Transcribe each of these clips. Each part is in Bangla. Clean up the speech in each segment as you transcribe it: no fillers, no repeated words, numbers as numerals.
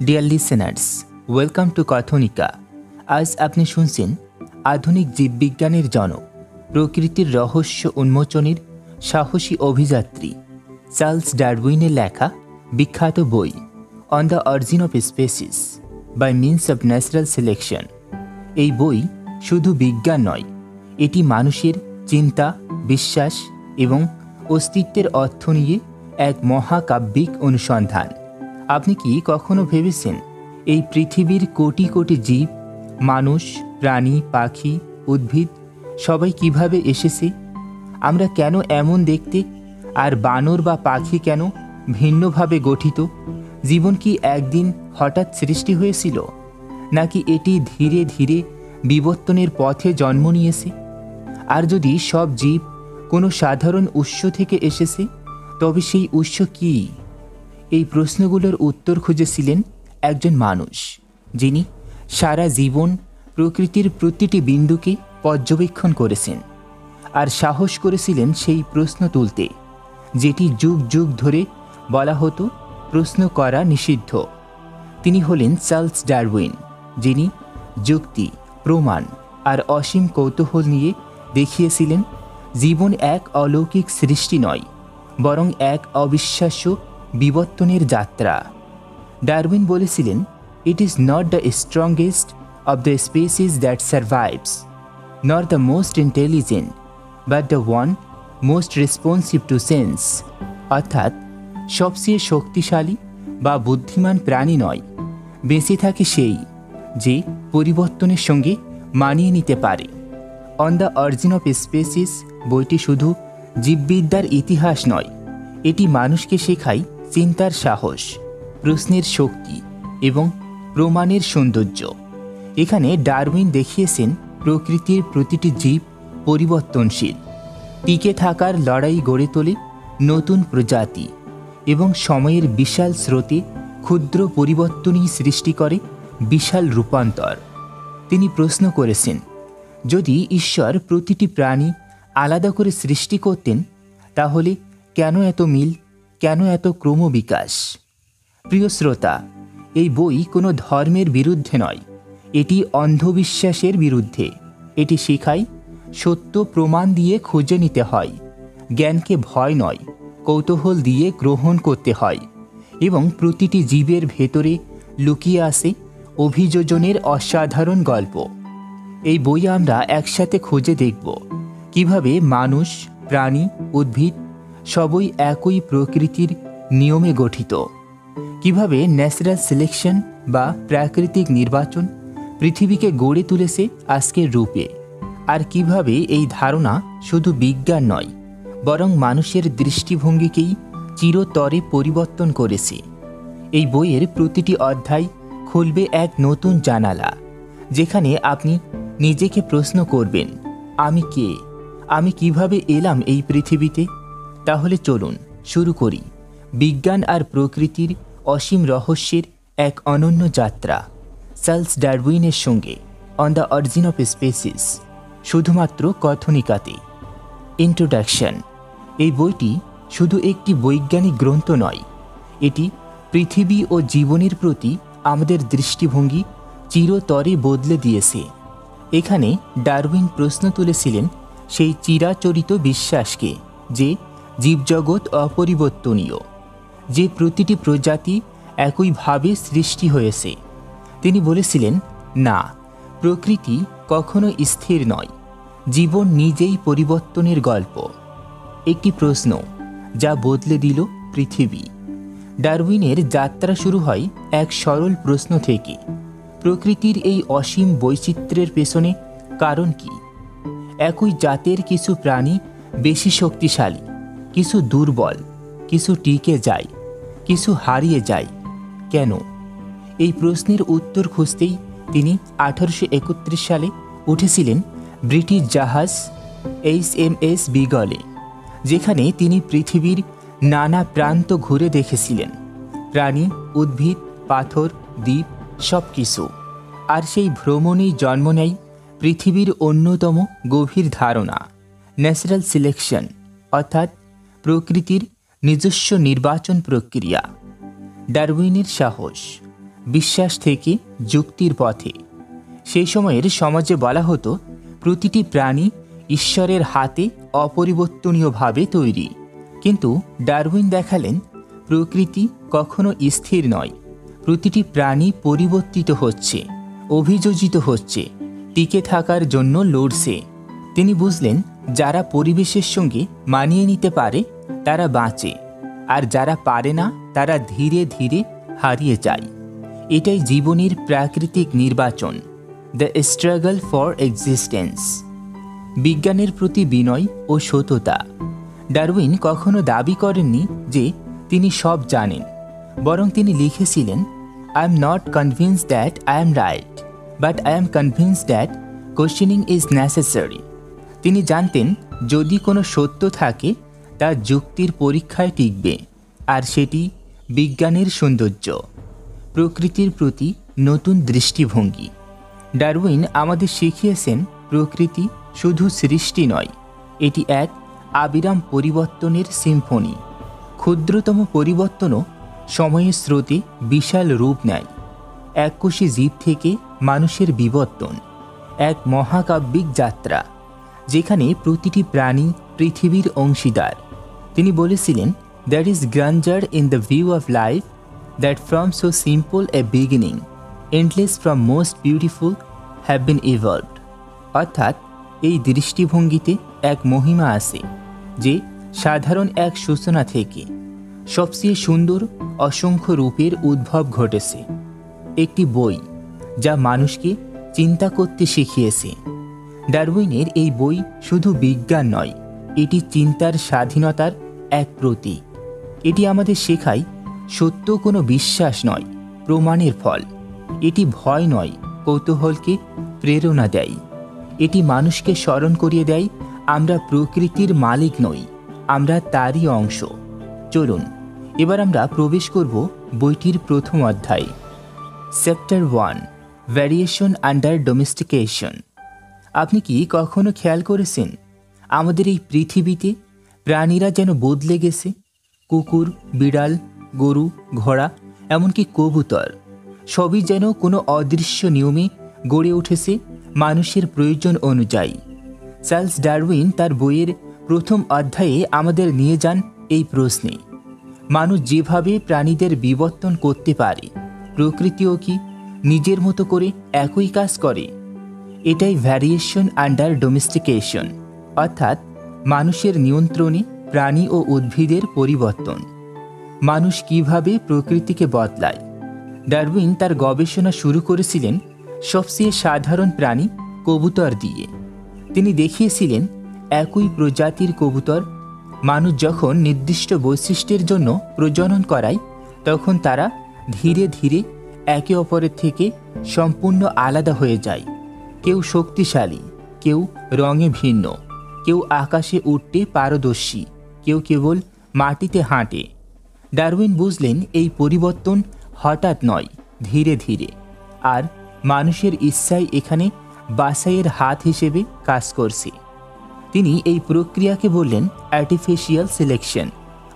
Deer listeners, welcome to Kathonika. আজ আপনি শুনছেন আধুনিক জীববিজ্ঞানের জনক, প্রকৃতির রহস্য উন্মোচনের সাহসী অভিযাত্রী চার্লস ডারউইনের লেখা বিখ্যাত বই on the origin of species by means of natural selection. এই বই শুধু বিজ্ঞান নয়, এটি মানুষের চিন্তা, বিশ্বাস এবং অস্তিত্বের অর্থ নিয়ে এক মহাকাব্যিক অনুসন্ধান। আপনি কি কখনো ভেবেছেন এই পৃথিবীর কোটি কোটি জীব, মানুষ, প্রাণী, পাখি, উদ্ভিদ সবাই কিভাবে এসেছে? আমরা কেন এমন দেখতে? আর বানর বা পাখি কেন ভিন্নভাবে গঠিত? জীবন কি একদিন হঠাৎ সৃষ্টি হয়েছিল, নাকি এটি ধীরে ধীরে বিবর্তনের পথে জন্ম নিয়েছে? আর যদি সব জীব কোনো সাধারণ উৎস থেকে এসেছে, তবে সেই উৎস কী? এই প্রশ্নগুলোর উত্তর খুঁজেছিলেন একজন মানুষ, যিনি সারা জীবন প্রকৃতির প্রতিটি বিন্দুকে পর্যবেক্ষণ করেছেন আর সাহস করেছিলেন সেই প্রশ্ন তুলতে, যেটি যুগ যুগ ধরে বলা হতো প্রশ্ন করা নিষিদ্ধ। তিনি হলেন চার্লস ডারউইন, যিনি যুক্তি, প্রমাণ আর অসীম কৌতূহল নিয়ে দেখিয়েছিলেন জীবন এক অলৌকিক সৃষ্টি নয়, বরং এক অবিশ্বাস্য বিবর্তনের যাত্রা। ডারউইন বলেছিলেন, it is not the strongest of the species that survives, not the most intelligent, but the one most responsive to sense. অর্থাৎ সবচেয়ে শক্তিশালী বা বুদ্ধিমান প্রাণী নয়, বেঁচে থাকে সেই যে পরিবর্তনের সঙ্গে মানিয়ে নিতে পারে। On the origin of species বইটি শুধু জীববিদ্যার ইতিহাস নয়, এটি মানুষকে শেখায় চিন্তার সাহস, প্রশ্নের শক্তি এবং প্রমাণের সৌন্দর্য। এখানে ডারউইন দেখিয়েছেন প্রকৃতির প্রতিটি জীব পরিবর্তনশীল, টিকে থাকার লড়াই গড়ে তোলে নতুন প্রজাতি এবং সময়ের বিশাল স্রোতে ক্ষুদ্র পরিবর্তনই সৃষ্টি করে বিশাল রূপান্তর। তিনি প্রশ্ন করেছেন, যদি ঈশ্বর প্রতিটি প্রাণী আলাদা করে সৃষ্টি করতেন, তাহলে কেন এত মিল, কেন এত ক্রমবিকাশ? প্রিয় শ্রোতা, এই বই কোনো ধর্মের বিরুদ্ধে নয়, এটি অন্ধবিশ্বাসের বিরুদ্ধে। এটি শেখায় সত্য প্রমাণ দিয়ে খুঁজে নিতে হয়, জ্ঞানকে ভয় নয় কৌতূহল দিয়ে গ্রহণ করতে হয়, এবং প্রতিটি জীবের ভেতরে লুকিয়ে আছে অভিযোজনের অসাধারণ গল্প। এই বই আমরা একসাথে খুঁজে দেখব কিভাবে মানুষ, প্রাণী, উদ্ভিদ সবই একই প্রকৃতির নিয়মে গঠিত, কিভাবে ন্যাচারাল সিলেকশন বা প্রাকৃতিক নির্বাচন পৃথিবীকে গড়ে তুলেছে আজকের রূপে, আর কিভাবে এই ধারণা শুধু বিজ্ঞান নয়, বরং মানুষের দৃষ্টিভঙ্গিকেই চিরতরে পরিবর্তন করেছে। এই বইয়ের প্রতিটি অধ্যায় খুলবে এক নতুন জানালা, যেখানে আপনি নিজেকে প্রশ্ন করবেন, আমি কে? আমি কিভাবে এলাম এই পৃথিবীতে? তাহলে চলুন শুরু করি বিজ্ঞান আর প্রকৃতির অসীম রহস্যের এক অনন্য যাত্রা চার্লস ডারউইনের সঙ্গে on the origin of species, শুধুমাত্র কথনিকাতে। ইন্ট্রোডাকশন। এই বইটি শুধু একটি বৈজ্ঞানিক গ্রন্থ নয়, এটি পৃথিবী ও জীবনের প্রতি আমাদের দৃষ্টিভঙ্গি চিরতরে বদলে দিয়েছে। এখানে ডারউইন প্রশ্ন তুলেছিলেন সেই চিরাচরিত বিশ্বাসকে যে জীবজগৎ অপরিবর্তনীয়, যে প্রতিটি প্রজাতি একইভাবে সৃষ্টি হয়েছে। তিনি বলেছিলেন, না, প্রকৃতি কখনো স্থির নয়, জীবন নিজেই পরিবর্তনের গল্প। একটি প্রশ্ন যা বদলে দিল পৃথিবী। ডারউইনের যাত্রা শুরু হয় এক সরল প্রশ্ন থেকে, প্রকৃতির এই অসীম বৈচিত্র্যের পেছনে কারণ কি? একই জাতের কিছু প্রাণী বেশি শক্তিশালী, কিছু দুর্বল, কিছু টিকে যায়, কিছু হারিয়ে যায়। কেন? এই প্রশ্নের উত্তর খুঁজতেই তিনি 1831 সালে উঠেছিলেন ব্রিটিশ জাহাজ HMS বিগলে, যেখানে তিনি পৃথিবীর নানা প্রান্ত ঘুরে দেখেছিলেন, প্রাণী, উদ্ভিদ, পাথর, দ্বীপ সব কিছু। আর সেই ভ্রমণেই জন্ম নেয় পৃথিবীর অন্যতম গভীর ধারণা, ন্যাচারাল সিলেকশন, অর্থাৎ প্রকৃতির নিজস্ব নির্বাচন প্রক্রিয়া। ডারউইনের সাহস। বিশ্বাস থেকে যুক্তির পথে। সেই সময়ের সমাজে বলা হতো প্রতিটি প্রাণী ঈশ্বরের হাতে অপরিবর্তনীয়ভাবে তৈরি। কিন্তু ডারউইন দেখালেন প্রকৃতি কখনো স্থির নয়, প্রতিটি প্রাণী পরিবর্তিত হচ্ছে, অভিযোজিত হচ্ছে, টিকে থাকার জন্য লড়ছে। তিনি বুঝলেন যারা পরিবেশের সঙ্গে মানিয়ে নিতে পারে তারা বাঁচে, আর যারা পারে না তারা ধীরে ধীরে হারিয়ে যায়। এটাই জীবনের প্রাকৃতিক নির্বাচন, দ্য স্ট্রাগল ফর এক্সিস্টেন্স। বিজ্ঞানের প্রতি বিনয় ও সততা। ডারউইন কখনো দাবি করেননি যে তিনি সব জানেন, বরং তিনি লিখেছিলেন, I am not convinced that I am right, but I am convinced that questioning is necessary. তিনি জানতেন যদি কোনো সত্য থাকে তা যুক্তির পরীক্ষায় টিকবে, আর সেটি বিজ্ঞানের সৌন্দর্য। প্রকৃতির প্রতি নতুন দৃষ্টিভঙ্গি। ডারউইন আমাদের শিখিয়েছেন প্রকৃতি শুধু সৃষ্টি নয়, এটি এক আবিরাম পরিবর্তনের সিম্ফনি। ক্ষুদ্রতম পরিবর্তনও সময়ের স্রোতে বিশাল রূপ নেয়। এককোষী জীব থেকে মানুষের বিবর্তন এক মহাকাব্যিক যাত্রা, যেখানে প্রতিটি প্রাণী পৃথিবীর অংশীদার। তিনি বলেছিলেন, that is grandeur in the view of life that from so simple A beginning endless from most beautiful have been evolved. অর্থাৎ এই দৃষ্টিভঙ্গিতে এক মহিমা আছে যে সাধারণ এক সূচনা থেকে সবচেয়ে সুন্দর অসংখ্য রূপের উদ্ভব ঘটেছে। একটি বই যা মানুষকে চিন্তা করতে শিখিয়েছে। ডারউইনের এই বই শুধু বিজ্ঞান নয়, এটি চিন্তার স্বাধীনতার এক প্রতীক। এটি আমাদের শেখায় সত্য কোনো বিশ্বাস নয়, প্রমাণের ফল। এটি ভয় নয়, কৌতূহলকে প্রেরণা দেয়। এটি মানুষকে স্মরণ করিয়ে দেয় আমরা প্রকৃতির মালিক নই, আমরা তারই অংশ। চলুন এবার আমরা প্রবেশ করব বইটির প্রথম অধ্যায়ে। Chapter 1, variation under domestication. আপনি কি কখনো খেয়াল করেছেন আমাদের এই পৃথিবীতে প্রাণীরা যেন বদলে গেছে? কুকুর, বিড়াল, গরু, ঘোড়া, এমনকি কবুতর, সবই যেন কোনো অদৃশ্য নিয়মে গড়ে উঠেছে মানুষের প্রয়োজন অনুযায়ী। চার্লস ডারউইন তার বইয়ের প্রথম অধ্যায়ে আমাদের নিয়ে যান এই প্রশ্নে, মানুষ যেভাবে প্রাণীদের বিবর্তন করতে পারে, প্রকৃতিও কি নিজের মতো করে একই কাজ করে? এটাই ভ্যারিয়েশন আন্ডার ডোমেস্টিকেশন, অর্থাৎ মানুষের নিয়ন্ত্রণে প্রাণী ও উদ্ভিদের পরিবর্তন। মানুষ কিভাবে প্রকৃতিকে বদলায়? ডারউইন তার গবেষণা শুরু করেছিলেন সবচেয়ে সাধারণ প্রাণী কবুতর দিয়ে। তিনি দেখিয়েছিলেন একই প্রজাতির কবুতর মানুষ যখন নির্দিষ্ট বৈশিষ্ট্যের জন্য প্রজনন করায়, তখন তারা ধীরে ধীরে একে অপরের থেকে সম্পূর্ণ আলাদা হয়ে যায়। কেউ শক্তিশালী, কেউ রঙে ভিন্ন, কেউ আকাশে উঠতে পারদর্শী, কেউ কেবল মাটিতে হাঁটে। ডারউইন বুঝলেন এই পরিবর্তন হঠাৎ নয়, ধীরে ধীরে, আর মানুষের ইচ্ছাই এখানে বাছাইয়ের হাত হিসেবে কাজ করছে। তিনি এই প্রক্রিয়াকে বললেন আর্টিফিশিয়াল সিলেকশন,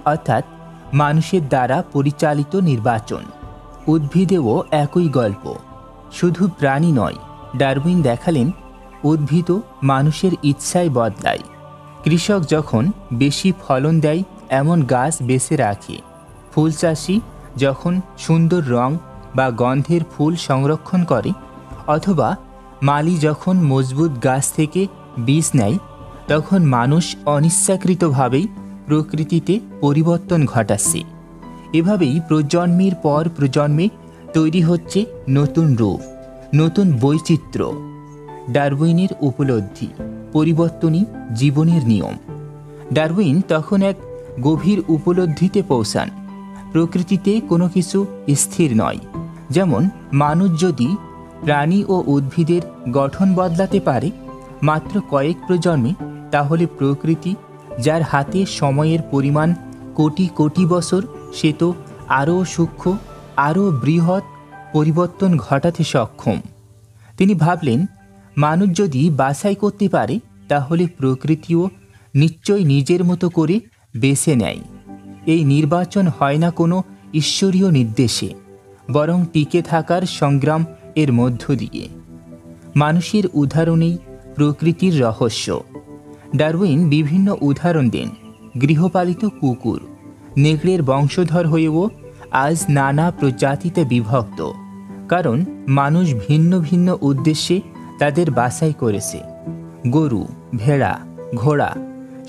অর্থাৎ মানুষের দ্বারা পরিচালিত নির্বাচন। উদ্ভিদেও একই গল্প, শুধু প্রাণী নয়। ডারউইন দেখালেন উদ্ভিদও মানুষের ইচ্ছায় বদলায়। কৃষক যখন বেশি ফলন দেয় এমন গাছ বেছে রাখে, ফুল চাষি যখন সুন্দর রং বা গন্ধের ফুল সংরক্ষণ করে, অথবা মালি যখন মজবুত গাছ থেকে বীজ নেয়, তখন মানুষ অনিচ্ছাকৃতভাবেই প্রকৃতিতে পরিবর্তন ঘটাচ্ছে। এভাবেই প্রজন্মের পর প্রজন্মে তৈরি হচ্ছে নতুন রূপ, নতুন বৈচিত্র্য। ডারউইনের উপলব্ধি, পরিবর্তনই জীবনের নিয়ম। ডারউইন তখন এক গভীর উপলব্ধিতে পৌঁছান, প্রকৃতিতে কোনো কিছু স্থির নয়। যেমন মানুষ যদি প্রাণী ও উদ্ভিদের গঠন বদলাতে পারে মাত্র কয়েক প্রজন্মে, তাহলে প্রকৃতি, যার হাতে সময়ের পরিমাণ কোটি কোটি বছর, সে তো আরও সূক্ষ্ম, আরও বৃহৎ পরিবর্তন ঘটাতে সক্ষম। তিনি ভাবলেন মানুষ যদি বাছাই করতে পারে তাহলে প্রকৃতিও নিশ্চয়ই নিজের মতো করে বেছে নেয়। এই নির্বাচন হয় না কোনো ঈশ্বরীয় নির্দেশে, বরং টিকে থাকার সংগ্রাম এর মধ্য দিয়ে। মানুষের উদাহরণেই প্রকৃতির রহস্য। ডারউইন বিভিন্ন উদাহরণ দেন। গৃহপালিত কুকুর নেকড়ের বংশধর হয়েও আজ নানা প্রজাতিতে বিভক্ত, কারণ মানুষ ভিন্ন ভিন্ন উদ্দেশ্যে তাদের বাছাই করেছে। গরু, ভেড়া, ঘোড়া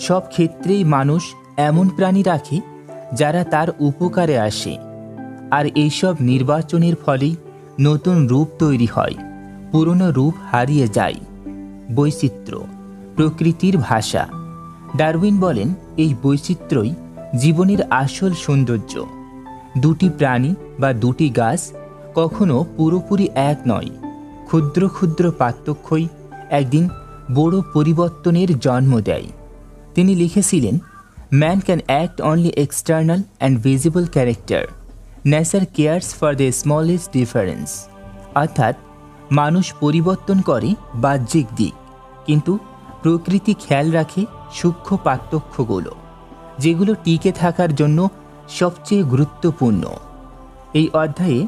সব ক্ষেত্রেই মানুষ এমন প্রাণী রাখে যারা তার উপকারে আসে, আর এইসব নির্বাচনের ফলেই নতুন রূপ তৈরি হয়, পুরনো রূপ হারিয়ে যায়। বৈচিত্র্য প্রকৃতির ভাষা। ডারউইন বলেন, এই বৈচিত্র্যই জীবনের আসল সৌন্দর্য। দুটি প্রাণী বা দুটি গাছ কখনো পুরোপুরি এক নয়। ক্ষুদ্র ক্ষুদ্র পার্থক্যই একদিন বড় পরিবর্তনের জন্ম দেয়। তিনি লিখেছিলেন, man can act only external and visible character, nature cares for the smallest difference. অর্থাৎ মানুষ পরিবর্তন করে বাহ্যিক দিক, কিন্তু প্রকৃতি খেয়াল রাখে সূক্ষ্ম পার্থক্যগুলো, যেগুলো টিকে থাকার জন্য সবচেয়ে গুরুত্বপূর্ণ। এই অধ্যায়ে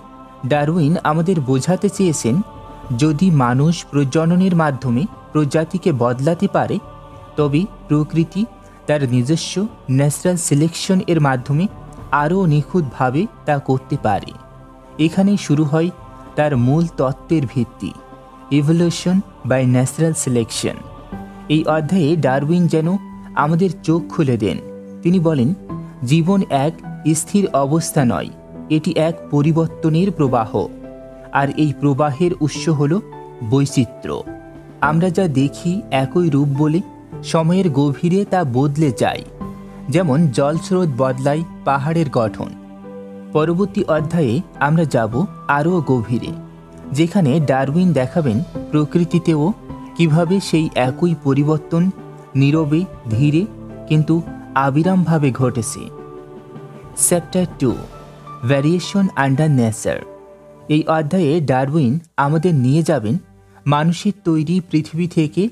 ডারউইন আমাদের বোঝাতে চেয়েছেন, যদি মানুষ প্রজননের মাধ্যমে প্রজাতিকে বদলাতে পারে, তবে প্রকৃতি তার নিজস্ব ন্যাচারাল সিলেকশন এর মাধ্যমে আরও নিখুঁতভাবে তা করতে পারে। এখানেই শুরু হয় তার মূল তত্ত্বের ভিত্তি, ইভলিউশন বাই ন্যাচারাল সিলেকশন। এই অধ্যায়ে ডারউইন যেন আমাদের চোখ খুলে দেন। তিনি বলেন, জীবন এক স্থির অবস্থা নয়, এটি এক পরিবর্তনের প্রবাহ, আর এই প্রবাহের উৎস হল বৈচিত্র্য। আমরা যা দেখি একই রূপ বলে, সময়ের গভীরে তা বদলে যায়। যেমন জলস্রোত বদলায় পাহাড়ের গঠন। পরবর্তী অধ্যায়ে আমরা যাব আরও গভীরে, যেখানে ডারউইন দেখাবেন প্রকৃতিতেও কিভাবে সেই একই পরিবর্তন নীরবে, ধীরে কিন্তু আবিরামভাবে ঘটেছে। Chapter 2, variation under nature. এই অধ্যায়ে ডারউইন আমাদের নিয়ে যাবেন মানুষের তৈরি পৃথিবী থেকে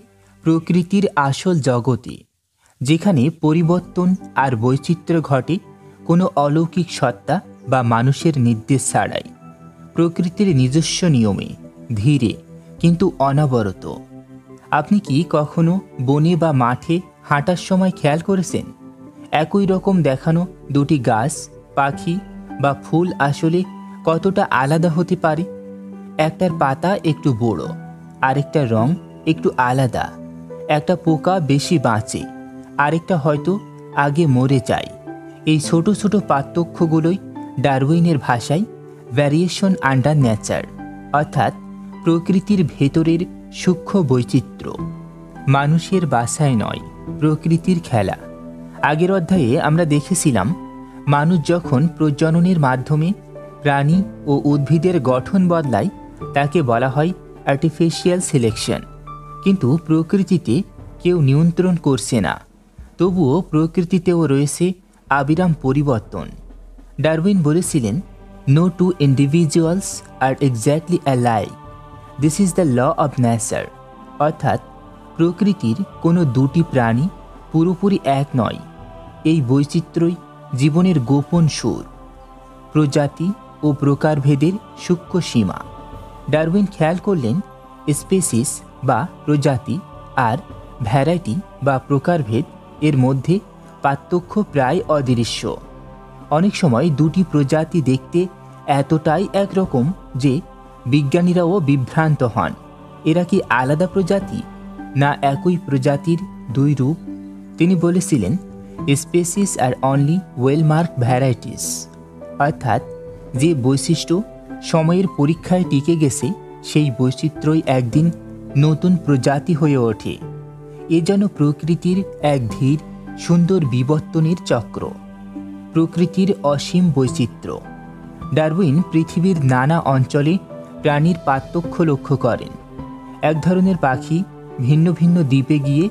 প্রকৃতির আসল জগতে, যেখানে পরিবর্তন আর বৈচিত্র্য ঘটে কোনো অলৌকিক সত্তা বা মানুষের নির্দেশ ছাড়াই, প্রকৃতির নিজস্ব নিয়মে, ধীরে কিন্তু অনবরত। আপনি কি কখনো বনে বা মাঠে হাঁটার সময় খেয়াল করেছেন, একই রকম দেখানো দুটি গাছ, পাখি বা ফুল আসলে কতটা আলাদা হতে পারে? একটার পাতা একটু বড়, আরেকটার রং একটু আলাদা। একটা পোকা বেশি বাঁচে, আরেকটা হয়তো আগে মরে যায়। এই ছোট ছোট পার্থক্যগুলোই ডারউইনের ভাষায় ভ্যারিয়েশন আন্ডার নেচার, অর্থাৎ প্রকৃতির ভেতরের সূক্ষ্ম বৈচিত্র্য। মানুষের বাসায় নয়, প্রকৃতির খেলা। আগের অধ্যায়ে আমরা দেখেছিলাম, মানুষ যখন প্রজননের মাধ্যমে প্রাণী ও উদ্ভিদের গঠন বদলায়, তাকে বলা হয় আর্টিফিশিয়াল সিলেকশন। কিন্তু প্রকৃতিতে কেউ নিয়ন্ত্রণ করছে না, তবুও প্রকৃতিতেও রয়েছে আবিরাম পরিবর্তন। ডারউইন বলেছিলেন, no two individuals are exactly alike, this is the law of nature. অর্থাৎ প্রকৃতির কোনো দুটি প্রাণী পুরোপুরি এক নয়। এই বৈচিত্র্যই জীবনের গোপন সুর, প্রজাতি ও প্রকারভেদের সূক্ষ্ম সীমা। ডারউইন খেয়াল করলেন, স্পেসিস বা প্রজাতি আর ভ্যারাইটি বা প্রকারভেদ এর মধ্যে পার্থক্য প্রায় অদৃশ্য। অনেক সময় দুটি প্রজাতি দেখতে এতটাই একরকম যে বিজ্ঞানীরাও বিভ্রান্ত হন। এরা কি আলাদা প্রজাতি, না একই প্রজাতির দুই রূপ? তিনি বলেছিলেন, স্পেসিস আর অনলি ওয়েল মার্কড ভ্যারাইটিস। অর্থাৎ যে বৈশিষ্ট্য সময়ের পরীক্ষায় টিকে গেছে, সেই বৈচিত্র্যই একদিন নতুন প্রজাতি হয়ে ওঠে। এ যেন প্রকৃতির এক ধীর সুন্দর বিবর্তনের চক্র, প্রকৃতির অসীম বৈচিত্র্য। ডারউইন পৃথিবীর নানা অঞ্চলে প্রাণীর পার্থক্য লক্ষ্য করেন। এক ধরনের পাখি ভিন্ন ভিন্ন দ্বীপে গিয়ে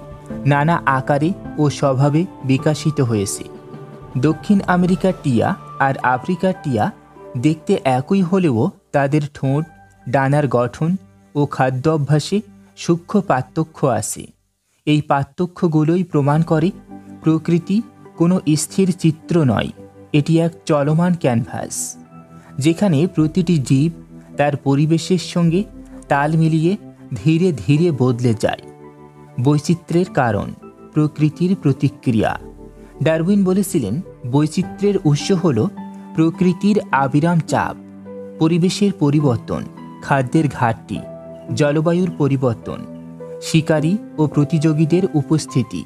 নানা আকারে ও স্বভাবে বিকশিত হয়েছে। দক্ষিণ আমেরিকার টিয়া আর আফ্রিকার টিয়া দেখতে একই হলেও তাদের ঠোঁট, ডানার গঠন ও খাদ্য অভ্যাসে সূক্ষ্ম পার্থক্য আছে। এই পার্থক্যগুলোই প্রমাণ করে প্রকৃতি কোনো স্থির চিত্র নয়, এটি এক চলমান ক্যানভাস। যেখানে প্রতিটি জীব তার পরিবেশের সঙ্গে তাল মিলিয়ে ধীরে ধীরে বদলে যায়। বৈচিত্র্যের কারণ, প্রকৃতির প্রতিক্রিয়া। ডারউইন বলেছিলেন, বৈচিত্র্যের উৎস হল প্রকৃতির আবিরাম চাপ, পরিবেশের পরিবর্তন, খাদ্যের ঘাটতি, জলবায়ুর পরিবর্তন, শিকারী ও প্রতিযোগীদের উপস্থিতি।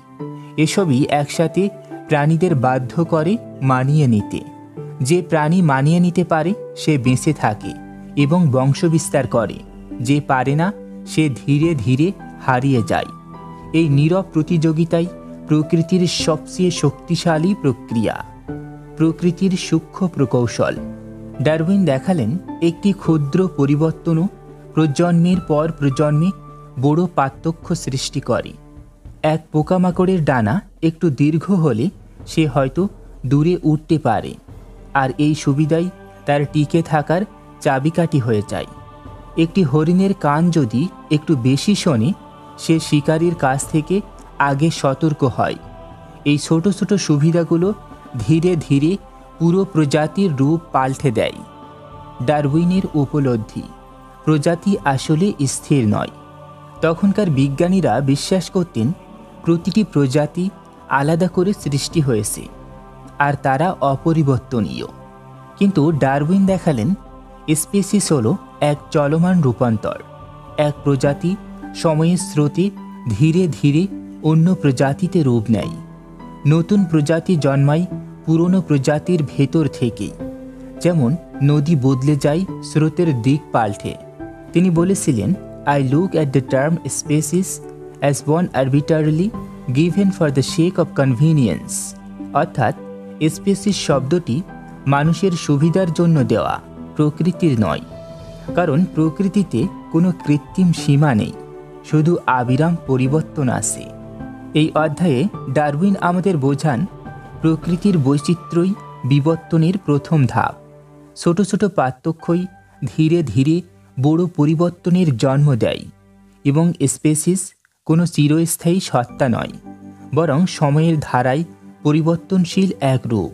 এসবই একসাথে প্রাণীদের বাধ্য করে মানিয়ে নিতে। যে প্রাণী মানিয়ে নিতে পারে সে বেঁচে থাকে এবং বংশবিস্তার করে, যে পারে না সে ধীরে ধীরে হারিয়ে যায়। এই নীরব প্রতিযোগিতাই প্রকৃতির সবচেয়ে শক্তিশালী প্রক্রিয়া, প্রকৃতির সূক্ষ্ম প্রকৌশল। ডারউইন দেখালেন, একটি ক্ষুদ্র পরিবর্তনও প্রজন্মের পর প্রজন্মে বড় পার্থক্য সৃষ্টি করে। এক পোকামাকড়ের ডানা একটু দীর্ঘ হলে সে হয়তো দূরে উঠতে পারে, আর এই সুবিধাই তার টিকে থাকার চাবিকাঠি হয়ে যায়। একটি হরিণের কান যদি একটু বেশি শোনে, সে শিকারীর কাছ থেকে আগে সতর্ক হয়। এই ছোট ছোট সুবিধাগুলো ধীরে ধীরে পুরো প্রজাতির রূপ পাল্টে দেয়। ডারউইনের উপলব্ধি, প্রজাতি আসলে স্থির নয়। তখনকার বিজ্ঞানীরা বিশ্বাস করতেন প্রতিটি প্রজাতি আলাদা করে সৃষ্টি হয়েছে আর তারা অপরিবর্তনীয়। কিন্তু ডারউইন দেখালেন, স্পিসিস হলো এক চলমান রূপান্তর। এক প্রজাতি সময়ের স্রোতে ধীরে ধীরে অন্য প্রজাতিতে রূপ নেয়। নতুন প্রজাতি জন্মায় পুরনো প্রজাতির ভেতর থেকেই, যেমন নদী বদলে যায় স্রোতের দিক পাল্টে। তিনি বলেছিলেন, I look at the term species as one arbitrarily given for the sake of convenience. অর্থাৎ স্পেসিস শব্দটি মানুষের সুবিধার জন্য দেওয়া, প্রকৃতির নয়। কারণ প্রকৃতিতে কোনো কৃত্রিম সীমা নেই, শুধু আবিরাম পরিবর্তন আছে। এই অধ্যায়ে ডারউইন আমাদের বোঝান, প্রকৃতির বৈচিত্র্যই বিবর্তনের প্রথম ধাপ। ছোট ছোট পার্থক্যই ধীরে ধীরে বড় পরিবর্তনের জন্ম দেয়, এবং স্পেসিস কোনো চিরস্থায়ী সত্তা নয়, বরং সময়ের ধারায় পরিবর্তনশীল এক রূপ।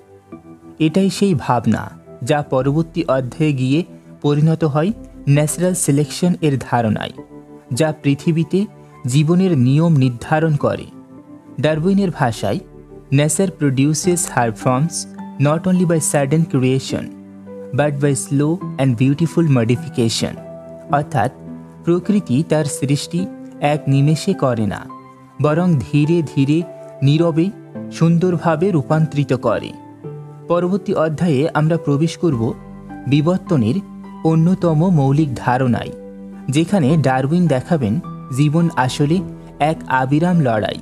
এটাই সেই ভাবনা যা পরবর্তী অধ্যায়ে গিয়ে পরিণত হয় ন্যাচারাল সিলেকশন এর ধারণায়, যা পৃথিবীতে জীবনের নিয়ম নির্ধারণ করে। ডারউইনের ভাষায়, nature produces her forms not only by sudden creation but by slow and beautiful modification. অর্থাৎ প্রকৃতি তার সৃষ্টি এক নিমেষে করে না, বরং ধীরে ধীরে নীরবে সুন্দরভাবে রূপান্তরিত করে। পরবর্তী অধ্যায়ে আমরা প্রবেশ করব বিবর্তনের অন্যতম মৌলিক ধারণায়, যেখানে ডারউইন দেখাবেন জীবন আসলে এক আবিরাম লড়াই,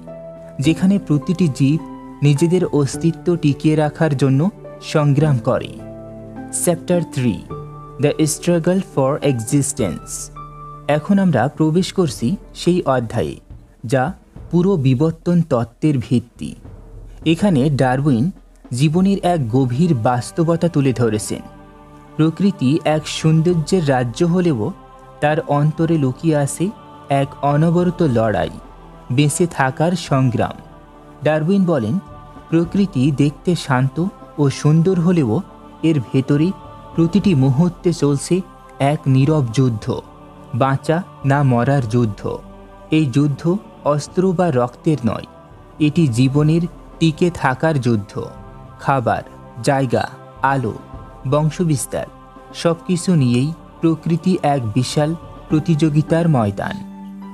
যেখানে প্রতিটি জীব নিজেদের অস্তিত্ব টিকিয়ে রাখার জন্য সংগ্রাম করে। Chapter 3, the struggle for existence. এখন আমরা প্রবেশ করছি সেই অধ্যায়ে যা পুরো বিবর্তন তত্ত্বের ভিত্তি। এখানে ডারউইন জীবনের এক গভীর বাস্তবতা তুলে ধরেছেন। প্রকৃতি এক সৌন্দর্যের রাজ্য হলেও তার অন্তরে লুকিয়ে আছে এক অনবরত লড়াই, বেঁচে থাকার সংগ্রাম। ডারউইন বলেন, প্রকৃতি দেখতে শান্ত ও সুন্দর হলেও এর ভেতরে প্রতিটি মুহূর্তে চলছে এক নীরব যুদ্ধ, বাঁচা না মরার যুদ্ধ। এই যুদ্ধ অস্ত্র বা রক্তের নয়, এটি জীবনের টিকে থাকার যুদ্ধ। খাবার, জায়গা, আলো, বংশবিস্তার সব কিছু নিয়েই প্রকৃতি এক বিশাল প্রতিযোগিতার ময়দান।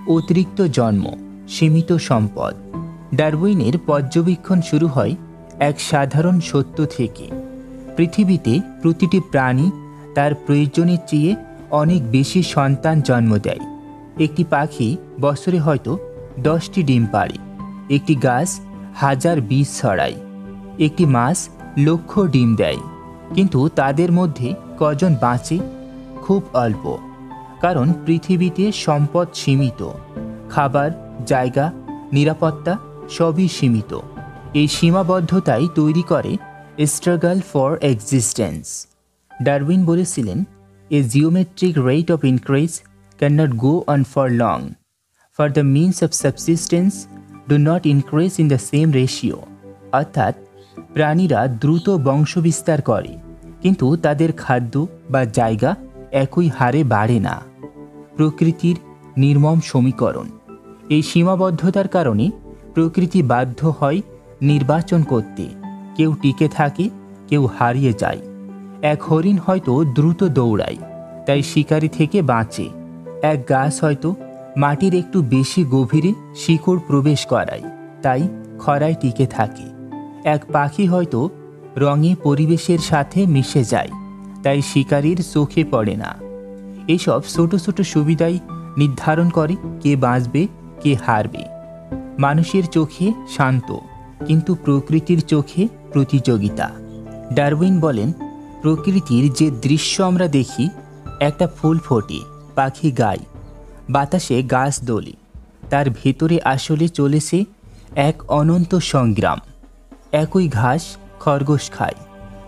অতিরিক্ত জন্ম, সীমিত সম্পদ। ডারউইনের পর্যবেক্ষণ শুরু হয় এক সাধারণ সত্য থেকে। পৃথিবীতে প্রতিটি প্রাণী তার প্রয়োজনের চেয়ে অনেক বেশি সন্তান জন্ম দেয়। একটি পাখি বছরে হয়তো 10টি ডিম পাড়ে, একটি গাছ 1000 বীজ ছড়ায়, একটি মাছ লক্ষ ডিম দেয়। কিন্তু তাদের মধ্যে কজন বাঁচে? খুব অল্প। কারণ পৃথিবীতে সম্পদ সীমিত, খাবার, জায়গা, নিরাপত্তা সবই সীমিত। এই সীমাবদ্ধতাই তৈরি করে স্ট্রাগল ফর এক্সিস্টেন্স। ডারউইন বলেছিলেন, a geometric rate of increase can not go on for long, for the means of subsistence do not increase in the same ratio. অর্থাৎ প্রাণীরা দ্রুত বংশবিস্তার করে, কিন্তু তাদের খাদ্য বা জায়গা একই হারে বাড়ে না। প্রকৃতির নির্মম সমীকরণ। এই সীমাবদ্ধতার কারণে প্রকৃতি বাধ্য হয় নির্বাচন করতে। কেউ টিকে থাকে, কেউ হারিয়ে যায়। এক হরিণ হয়তো দ্রুত দৌড়ায়, তাই শিকারি থেকে বাঁচে। এক গাছ হয়তো মাটির একটু বেশি গভীরে শিকড় প্রবেশ করায়, তাই খরায় টিকে থাকে। এক পাখি হয়তো রঙে পরিবেশের সাথে মিশে যায়, তাই শিকারীর চোখে পড়ে না। এসব ছোট ছোট সুবিধাই নির্ধারণ করে কে বাঁচবে, কে হারবে। মানুষের চোখে শান্ত, কিন্তু প্রকৃতির চোখে প্রতিযোগিতা। ডারউইন বলেন, প্রকৃতির যে দৃশ্য আমরা দেখি, একটা ফুল ফোটে, পাখি গায়, বাতাসে গাছ দোলে, তার ভেতরে আসলে চলেছে এক অনন্ত সংগ্রাম। একই ঘাস খরগোশ খায়,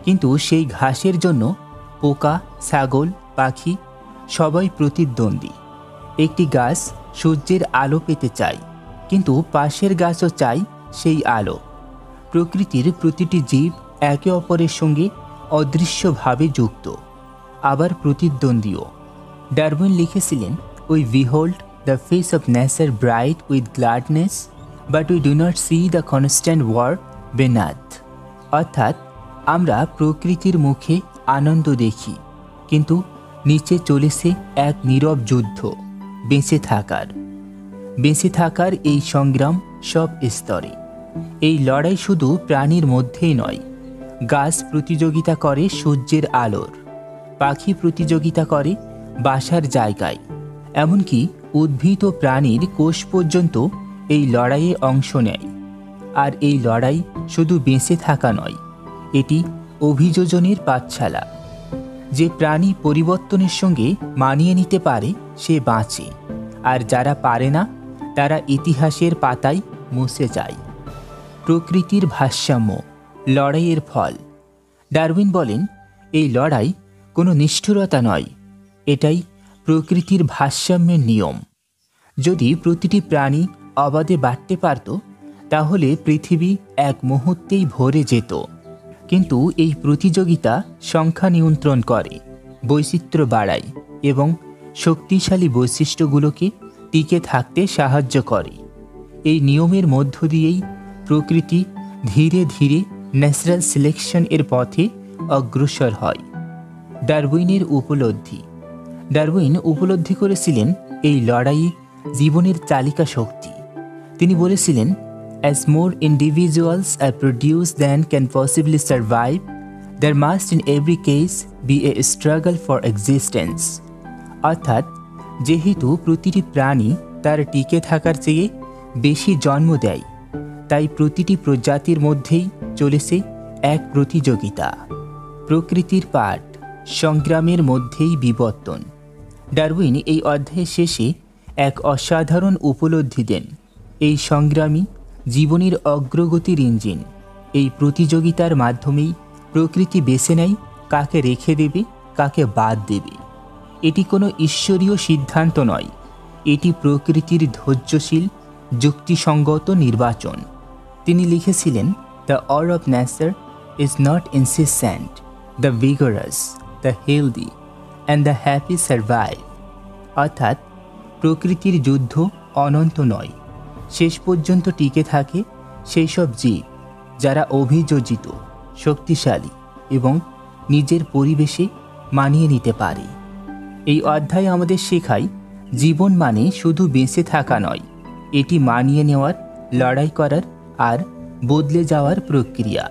কিন্তু সেই ঘাসের জন্য পোকা, ছাগল, পাখি সবাই প্রতিদ্বন্দ্বী। একটি গাছ সূর্যের আলো পেতে চায়, কিন্তু পাশের গাছও চায় সেই আলো। প্রকৃতির প্রতিটি জীব একে অপরের সঙ্গে অদৃশ্যভাবে যুক্ত, আবার প্রতিদ্বন্দ্বীও। ডারউইন লিখেছিলেন, we behold the face of nature bright with gladness, but we do not see the constant war beneath. অর্থাৎ আমরা প্রকৃতির মুখে আনন্দ দেখি, কিন্তু নিচে চলেছে এক নীরব যুদ্ধ বেঁচে থাকার এই সংগ্রাম সব স্তরে। এই লড়াই শুধু প্রাণীর মধ্যেই নয়। গাছ প্রতিযোগিতা করে সূর্যের আলোর, পাখি প্রতিযোগিতা করে বাসার জায়গায়, এমনকি উদ্ভিদ ও প্রাণীর কোষ পর্যন্ত এই লড়াইয়ে অংশ নেয়। আর এই লড়াই শুধু বেঁচে থাকা নয়, এটি অভিযোজনের পাঠশালা। যে প্রাণী পরিবর্তনের সঙ্গে মানিয়ে নিতে পারে সে বাঁচে, আর যারা পারে না তারা ইতিহাসের পাতায় মুছে যায়। প্রকৃতির ভারসাম্য, লড়াইয়ের ফল। ডারউইন বলেন, এই লড়াই কোনো নিষ্ঠুরতা নয়, এটাই প্রকৃতির ভারসাম্যের নিয়ম। যদি প্রতিটি প্রাণী অবাধে বাড়তে পারত, তাহলে পৃথিবী এক মুহূর্তেই ভরে যেত। কিন্তু এই প্রতিযোগিতা সংখ্যা নিয়ন্ত্রণ করে, বৈচিত্র্য বাড়ায় এবং শক্তিশালী বৈশিষ্ট্যগুলোকে টিকে থাকতে সাহায্য করে। এই নিয়মের মধ্য দিয়েই প্রকৃতি ধীরে ধীরে ন্যাচারাল সিলেকশন এর পথে অগ্রসর হয়। ডারউইনের উপলব্ধি। ডারউইন উপলব্ধি করেছিলেন এই লড়াই জীবনের চালিকা শক্তি। তিনি বলেছিলেন, as more individuals are produced than can possibly survive, there must in every case be a struggle for existence. অর্থাৎ যেহেতু প্রতিটি প্রাণী তার টিকে থাকার চেয়ে বেশি জন্ম দেয়, তাই প্রতিটি প্রজাতির মধ্যেই চলেছে এক প্রতিযোগিতা। প্রকৃতির পাঠ, সংগ্রামের মধ্যেই বিবর্তন। ডারউইন এই অধ্যায়ের শেষে এক অসাধারণ উপলব্ধি দেন। এই সংগ্রামী জীবনের অগ্রগতির ইঞ্জিন। এই প্রতিযোগিতার মাধ্যমেই প্রকৃতি বেছে নেয় কাকে রেখে দেবে, কাকে বাদ দেবে। এটি কোনো ঈশ্বরীয় সিদ্ধান্ত নয়, এটি প্রকৃতির ধৈর্যশীল যুক্তিসঙ্গত নির্বাচন। তিনি লিখেছিলেন, the war of nature is not incessant, the vigorous, the healthy and the happy survive. অর্থাৎ প্রকৃতির যুদ্ধ অনন্ত নয়, শেষ পর্যন্ত টিকে থাকে সেই সব জীব যারা অভিযোজিত, শক্তিশালী এবং নিজের পরিবেশে মানিয়ে নিতে পারে। এই অধ্যায় আমাদের শেখায়, জীবন মানে শুধু বেঁচে থাকা নয়, এটি মানিয়ে নেওয়ার, লড়াই করার আর বদলে যাওয়ার প্রক্রিয়া।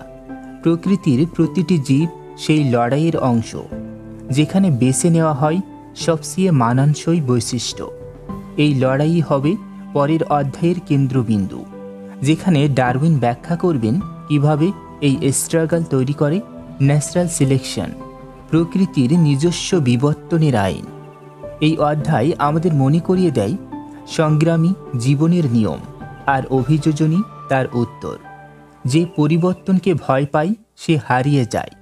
প্রকৃতির প্রতিটি জীব সেই লড়াইয়ের অংশ, যেখানে বেছে নেওয়া হয় সবচেয়ে মানানসই বৈশিষ্ট্য। এই লড়াই হবে পরের অধ্যায়ের কেন্দ্রবিন্দু, যেখানে ডারউইন ব্যাখ্যা করবেন কিভাবে এই স্ট্রাগল তৈরি করে ন্যাচারাল সিলেকশন, প্রকৃতির নিজস্ব বিবর্তনের আইন। এই অধ্যায় আমাদের মনে করিয়ে দেয় সংগ্রামী জীবনের নিয়ম আর অভিযোজনই তার উত্তর। যে পরিবর্তনকে ভয় পায় সে হারিয়ে যায়,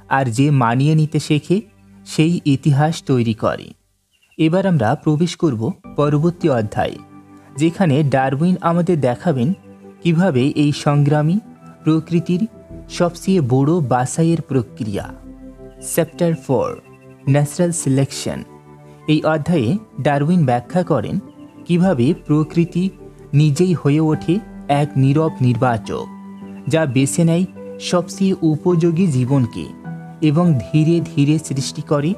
আর যে মানিয়ে নিতে শেখে সেই ইতিহাস তৈরি করে। এবার আমরা প্রবেশ করব পরবর্তী অধ্যায়ে, যেখানে ডারউইন আমাদের দেখাবেন কিভাবে এই সংগ্রামী প্রকৃতির সবচেয়ে বড় বাছাইয়ের প্রক্রিয়া, চ্যাপ্টার 4 ন্যাচারাল সিলেকশন। এই অধ্যায়ে ডারউইন ব্যাখ্যা করেন কিভাবে প্রকৃতি নিজেই হয়ে ওঠে এক নীরব নির্বাচক, যা বেছে নেয় সবচেয়ে উপযোগী জীবনকে এবং ধীরে ধীরে সৃষ্টি করে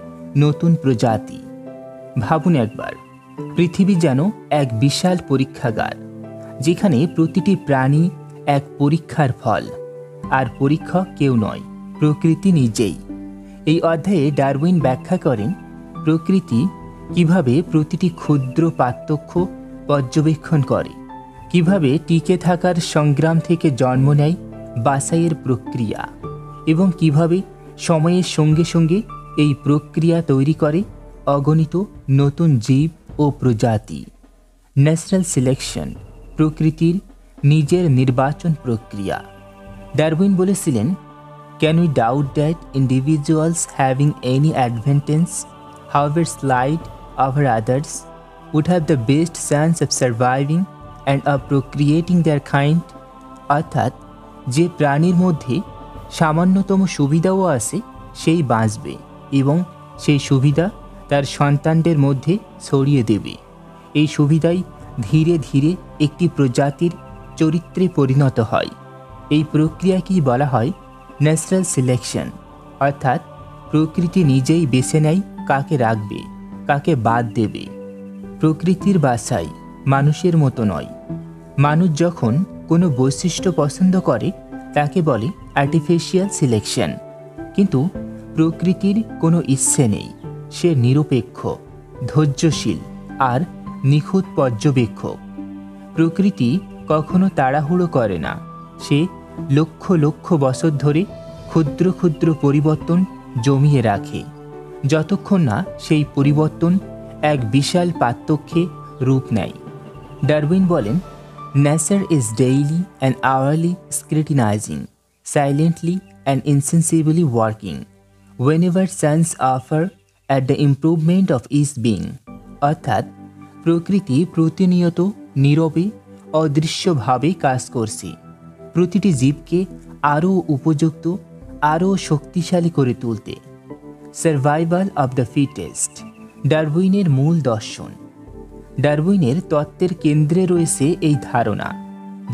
নতুন প্রজাতি। ভাবুন একবার, পৃথিবী যেন এক বিশাল পরীক্ষাগার, যেখানে প্রতিটি প্রাণী এক পরীক্ষার ফল, আর পরীক্ষক কেউ নয়, প্রকৃতি নিজেই। এই অধ্যায়ে ডারউইন ব্যাখ্যা করেন প্রকৃতি কিভাবে প্রতিটি ক্ষুদ্র পার্থক্য পর্যবেক্ষণ করে, কিভাবে টিকে থাকার সংগ্রাম থেকে জন্ম নেয় বাছাইয়ের প্রক্রিয়া, এবং কিভাবে সময়ের সঙ্গে সঙ্গে এই প্রক্রিয়া তৈরি করে অগণিত নতুন জীব ও প্রজাতি। ন্যাচারাল সিলেকশন, প্রকৃতির নিজের নির্বাচন প্রক্রিয়া। ডারউইন বলেছিলেন, can we doubt that individuals having any advantage, however slight, over others would have the best chance of surviving and of procreating their kind? অর্থাৎ যে প্রাণীর মধ্যে সামান্যতম সুবিধাও আছে সেই বাঁচবে এবং সেই সুবিধা তার সন্তানদের মধ্যে ছড়িয়ে দেবে। এই সুবিধাই ধীরে ধীরে একটি প্রজাতির চরিত্রে পরিণত হয়। এই প্রক্রিয়াকেই বলা হয় ন্যাচারাল সিলেকশন, অর্থাৎ প্রকৃতি নিজেই বেছে নেয় কাকে রাখবে, কাকে বাদ দেবে। প্রকৃতির বাছাই মানুষের মতো নয়। মানুষ যখন কোনো বৈশিষ্ট্য পছন্দ করে তাকে বলে আর্টিফিশিয়াল সিলেকশন, কিন্তু প্রকৃতির কোনো ইচ্ছে নেই। সে নিরপেক্ষ, ধৈর্যশীল আর নিখুঁত পর্যবেক্ষক। প্রকৃতি কখনো তাড়াহুড়ো করে না। সে লক্ষ লক্ষ বছর ধরে ক্ষুদ্র ক্ষুদ্র পরিবর্তন জমিয়ে রাখে, যতক্ষণ না সেই পরিবর্তন এক বিশাল পার্থক্যে রূপ নেয়। ডারউইন বলেন, nature is daily and hourly scrutinising, silently and insensibly working whenever chance offer at the improvement of each being। অর্থাৎ প্রকৃতি প্রতিনিয়ত নীরবে অদৃশ্যভাবে কাজ করছে, প্রতিটি জীবকে আরও উপযুক্ত, আরও শক্তিশালী করে তুলতে। সার্ভাইভাল অব দ্য ফিটেস্ট, ডারউইনের মূল দর্শন। ডারউইনের তত্ত্বের কেন্দ্রে রয়েছে এই ধারণা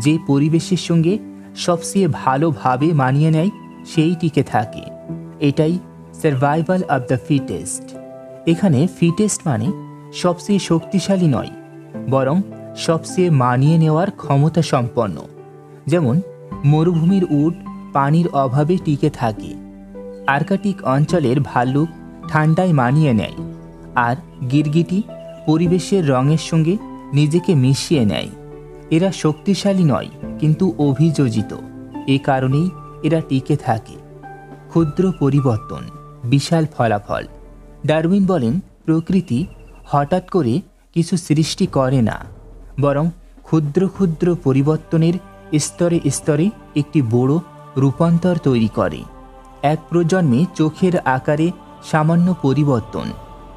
যে পরিবেশের সঙ্গে সবচেয়ে ভালোভাবে মানিয়ে নেয় সেই টিকে থাকে। এটাই সার্ভাইভাল অব দ্য ফিটেস্ট। এখানে ফিটেস্ট মানে সবচেয়ে শক্তিশালী নয়, বরং সবচেয়ে মানিয়ে নেওয়ার ক্ষমতা সম্পন্ন। যেমন মরুভূমির উট পানির অভাবে টিকে থাকে, আর্কটিক অঞ্চলের ভাল্লুক ঠান্ডায় মানিয়ে নেয়, আর গিরগিটি পরিবেশের রঙের সঙ্গে নিজেকে মিশিয়ে নেয়। এরা শক্তিশালী নয়, কিন্তু অভিযোজিত। এ কারণেই এরা টিকে থাকে। ক্ষুদ্র পরিবর্তন, বিশাল ফলাফল। ডারউইন বলেন, প্রকৃতি হঠাৎ করে কিছু সৃষ্টি করে না, বরং ক্ষুদ্র ক্ষুদ্র পরিবর্তনের স্তরে স্তরে একটি বড় রূপান্তর তৈরি করে। এক প্রজন্মে চোখের আকারে সামান্য পরিবর্তন,